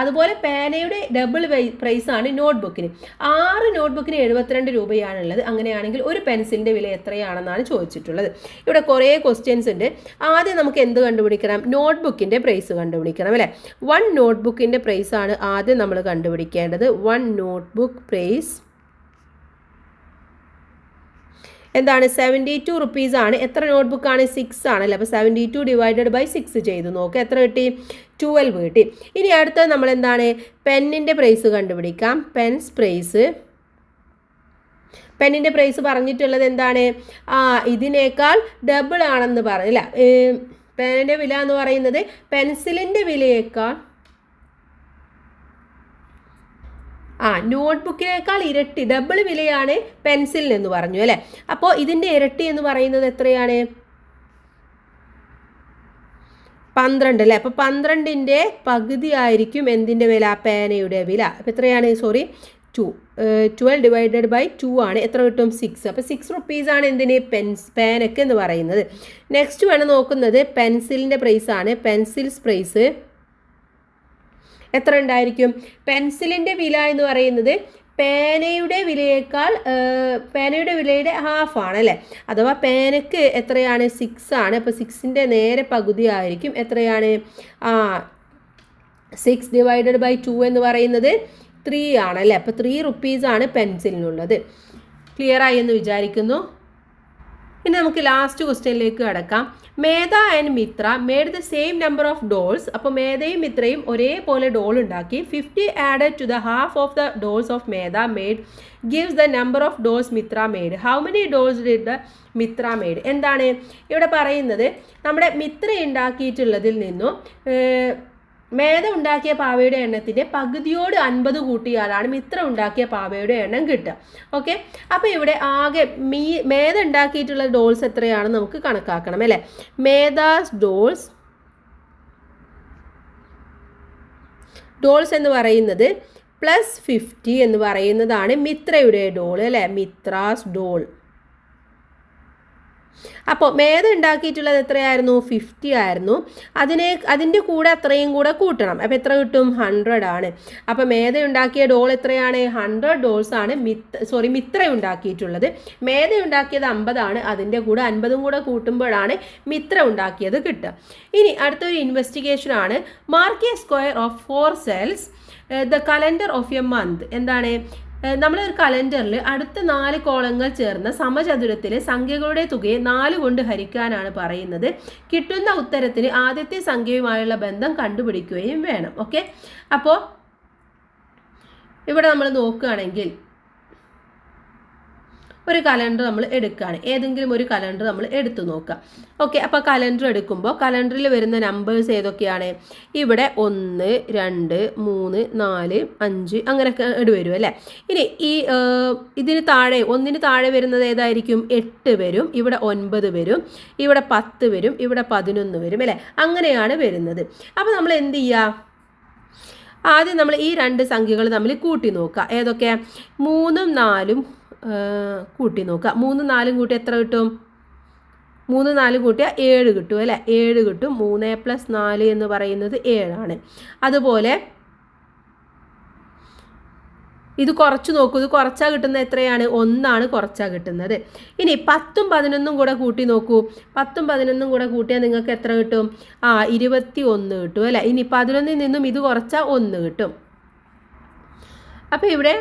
അതുപോലെ പേനയുടെ ഡബിൾ പ്രൈസ് ആണ് നോട്ട്ബുക്കിന്. 6 നോട്ട്ബുക്കിന് 72 രൂപയാണുള്ളത്. അങ്ങനെയാണെങ്കിൽ ഒരു പെൻസിലിൻ്റെ വില എത്രയാണെന്നാണ് ചോദിച്ചിട്ടുള്ളത്. ഇവിടെ കുറേ ക്വസ്റ്റ്യൻസ് ഉണ്ട്. ആദ്യം നമുക്ക് എന്ത് കണ്ടുപിടിക്കണം? നോട്ട്ബുക്കിൻ്റെ പ്രൈസ് കണ്ടുപിടിക്കണം അല്ലേ? 1 നോട്ട്ബുക്കിൻ്റെ പ്രൈസ് ആണ് ആദ്യം നമ്മൾ കണ്ടുപിടിക്കേണ്ടത്. 1 നോട്ട്ബുക്ക് പ്രൈസ് എന്താണ്? 72 റുപ്പീസ് ആണ്. എത്ര നോട്ട്ബുക്കാണ്? 6 ആണല്ലോ. അപ്പോൾ 72 ഡിവൈഡഡ് ബൈ 6 ചെയ്ത് നോക്കുക. എത്ര കിട്ടി? 12 കിട്ടി. ഇനി അടുത്തത് നമ്മൾ എന്താണ്? പെന്നിൻ്റെ പ്രൈസ് കണ്ടുപിടിക്കാം. പെൻസ് പ്രൈസ്, പെന്നിൻ്റെ പ്രൈസ് പറഞ്ഞിട്ടുള്ളത് എന്താണ്? ഇതിനേക്കാൾ ഡബിൾ ആണെന്ന് പറഞ്ഞില്ല. പെന്നിൻ്റെ വില എന്ന് പറയുന്നത് പെൻസിലിൻ്റെ വിലയേക്കാൾ നോട്ട്ബുക്കിനേക്കാൾ ഇരട്ടി ഡബിൾ വിലയാണ് പെൻസിലിന് എന്ന് പറഞ്ഞു അല്ലേ? അപ്പോൾ ഇതിൻ്റെ ഇരട്ടി എന്ന് പറയുന്നത് എത്രയാണ്? 12 അല്ലേ? അപ്പോൾ 12ൻ്റെ പകുതി ആയിരിക്കും എന്തിൻ്റെ വില? പേനയുടെ വില. അപ്പോൾ എത്രയാണ്? 12 ഡിവൈഡഡ് ബൈ 2 ആണ്. എത്ര കിട്ടും? 6. അപ്പോൾ 6 റുപ്പീസാണ് എന്തിന്? പേനയ്ക്ക് എന്ന് പറയുന്നത്. നെക്സ്റ്റ് വേണം നോക്കുന്നത് പെൻസിലിൻ്റെ പ്രൈസ് ആണ്. പെൻസിൽസ് പ്രൈസ് എത്ര ഉണ്ടായിരിക്കും? പെൻസിലിൻ്റെ വില എന്ന് പറയുന്നത് പേനയുടെ വിലയേക്കാൾ, പേനയുടെ വിലയുടെ ഹാഫ് ആണ് അല്ലേ? അഥവാ പേനയ്ക്ക് എത്രയാണ്? 6 ആണ്. അപ്പോൾ 6ൻ്റെ നേരെ പകുതി ആയിരിക്കും. എത്രയാണ്? 6 ഡിവൈഡഡ് ബൈ 2 എന്ന് പറയുന്നത് 3 ആണല്ലേ? അപ്പോൾ 3 റുപ്പീസാണ് പെൻസിലിനുള്ളത്. ക്ലിയർ ആയി എന്ന് വിചാരിക്കുന്നു. ഇനി നമുക്ക് ലാസ്റ്റ് ക്വസ്റ്റ്യനിലേക്ക് കടക്കാം. Medha and Mithra made the same number of dolls. അപ്പോൾ മേധയും മിത്രയും ഒരേപോലെ ഡോൾ ഉണ്ടാക്കി. 50 added to the half of the dolls of Medha made gives the number of dolls Mithra made. How many dolls did the Mithra made? എന്താണ് ഇവിടെ പറയുന്നത്? നമ്മുടെ മിത്ര ഉണ്ടാക്കിയിട്ടുള്ളതിൽ നിന്നും മേധ ഉണ്ടാക്കിയ പാവയുടെ എണ്ണത്തിൻ്റെ പകുതിയോട് 50 കൂട്ടിയാലാണ് മിത്ര ഉണ്ടാക്കിയ പാവയുടെ എണ്ണം കിട്ടുക. ഓക്കെ, അപ്പോൾ ഇവിടെ ആകെ മേധ ഉണ്ടാക്കിയിട്ടുള്ള ഡോൾസ് എത്രയാണെന്ന് നമുക്ക് കണക്കാക്കണം അല്ലേ? മേധാസ് ഡോൾസ് എന്ന് പറയുന്നത് +50 എന്ന് പറയുന്നതാണ് മിത്രയുടെ ഡോൾ അല്ലേ? മിത്രാസ് ഡോൾ. അപ്പോൾ മേധ ഉണ്ടാക്കിയിട്ടുള്ളത് എത്രയായിരുന്നു? 50 ആയിരുന്നു. അതിൻ്റെ കൂടെ അത്രയും കൂടെ കൂട്ടണം. അപ്പോൾ എത്ര കിട്ടും? 100 ആണ്. അപ്പോൾ മേധ ഉണ്ടാക്കിയ ഡോൾ എത്രയാണ്? 100 ഡോൾസ് ആണ് മിത്ര ഉണ്ടാക്കിയിട്ടുള്ളത്. മേധ ഉണ്ടാക്കിയത് 50 ആണ്. അതിൻ്റെ കൂടെ 50ഉം കൂടെ കൂട്ടുമ്പോഴാണ് മിത്ര ഉണ്ടാക്കിയത് കിട്ടുക. ഇനി അടുത്തൊരു ഇൻവെസ്റ്റിഗേഷൻ ആണ്. Mark A square of 4 cells the calendar of A month. എന്താണ്? നമ്മളൊരു കലണ്ടറിൽ അടുത്ത 4 കോളങ്ങൾ ചേർന്ന സമചതുരത്തിലെ സംഖ്യകളുടെ തുകയെ 4 കൊണ്ട് ഹരിക്കാനാണ് പറയുന്നത്. കിട്ടുന്ന ഉത്തരത്തിന് ആദ്യത്തെ സംഖ്യയുമായുള്ള ബന്ധം കണ്ടുപിടിക്കുകയും വേണം. ഓക്കെ, അപ്പോൾ ഇവിടെ നമ്മൾ നോക്കുകയാണെങ്കിൽ ഒരു കലണ്ടർ നമ്മൾ എടുക്കുകയാണ്. ഏതെങ്കിലും ഒരു കലണ്ടർ നമ്മൾ എടുത്തു നോക്കുക. ഓക്കെ, അപ്പോൾ കലണ്ടർ എടുക്കുമ്പോൾ കലണ്ടറിൽ വരുന്ന നമ്പേഴ്സ് ഏതൊക്കെയാണ്? ഇവിടെ 1, 2, 3, 4, 5 അങ്ങനെയൊക്കെ വരും അല്ലേ. ഇനി ഈ ഇതിന് താഴെ 1-ന് താഴെ വരുന്നത് ഏതായിരിക്കും? 8 വരും, ഇവിടെ 9 വരും, ഇവിടെ 10 വരും, ഇവിടെ 11 വരും അല്ലേ. അങ്ങനെയാണ് വരുന്നത്. അപ്പോൾ നമ്മൾ എന്ത് ചെയ്യുക? ആദ്യം നമ്മൾ ഈ രണ്ട് സംഖ്യകൾ തമ്മിൽ കൂട്ടി നോക്കുക. ഏതൊക്കെ? 3ഉം 4ഉം കൂട്ടി നോക്കുക. 3ഉം 4ഉം കൂട്ടി എത്ര കിട്ടും? 3 4 കൂട്ടിയാൽ 7 കിട്ടും അല്ലേ. 7 കിട്ടും. 3 + 4 എന്ന് പറയുന്നത് 7 ആണ്. അതുപോലെ ഇത് കുറച്ച് നോക്കൂ. ഇത് കുറച്ചാൽ കിട്ടുന്നത് എത്രയാണ്? 1 ആണ് കുറച്ചാൽ കിട്ടുന്നത്. ഇനി 10ഉം 11ഉം കൂടെ കൂട്ടി നോക്കൂ. 10ഉം 11ഉം കൂടെ കൂട്ടിയാൽ നിങ്ങൾക്ക് എത്ര കിട്ടും? 21 കിട്ടും അല്ലേ. ഇനി 11ൽ നിന്നും ഇത് കുറച്ചാൽ 1 കിട്ടും. അപ്പോൾ ഇവിടെ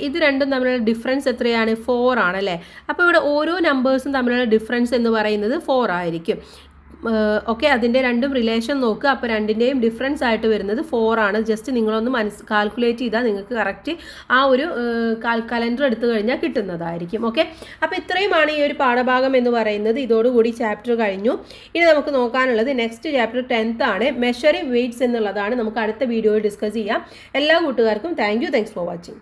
ഇത് രണ്ടും തമ്മിലുള്ള ഡിഫറൻസ് എത്രയാണ്? 4 ആണല്ലേ. അപ്പോൾ ഇവിടെ ഓരോ നമ്പേഴ്സും തമ്മിലുള്ള ഡിഫറൻസ് എന്ന് പറയുന്നത് 4 ആയിരിക്കും. ഓക്കെ, അതിൻ്റെ രണ്ടും റിലേഷൻ നോക്കുക. അപ്പോൾ രണ്ടിൻ്റെയും ഡിഫറൻസ് ആയിട്ട് വരുന്നത് 4 ആണ്. ജസ്റ്റ് നിങ്ങളൊന്ന് കാൽക്കുലേറ്റ് ചെയ്താൽ നിങ്ങൾക്ക് കറക്റ്റ് ആ ഒരു കലണ്ടർ എടുത്തു കഴിഞ്ഞാൽ കിട്ടുന്നതായിരിക്കും. ഓക്കെ, അപ്പോൾ ഇത്രയുമാണ് ഈ ഒരു പാഠഭാഗം എന്ന് പറയുന്നത്. ഇതോടുകൂടി ചാപ്റ്റർ കഴിഞ്ഞു. ഇനി നമുക്ക് നോക്കാനുള്ളത് നെക്സ്റ്റ് ചാപ്റ്റർ 10th ആണ്. മെഷറിംഗ് വെയ്റ്റ്സ് എന്നുള്ളതാണ്. നമുക്ക് അടുത്ത വീഡിയോയിൽ ഡിസ്കസ് ചെയ്യാം. എല്ലാ കൂട്ടുകാർക്കും താങ്ക്സ് ഫോർ വാച്ചിങ്.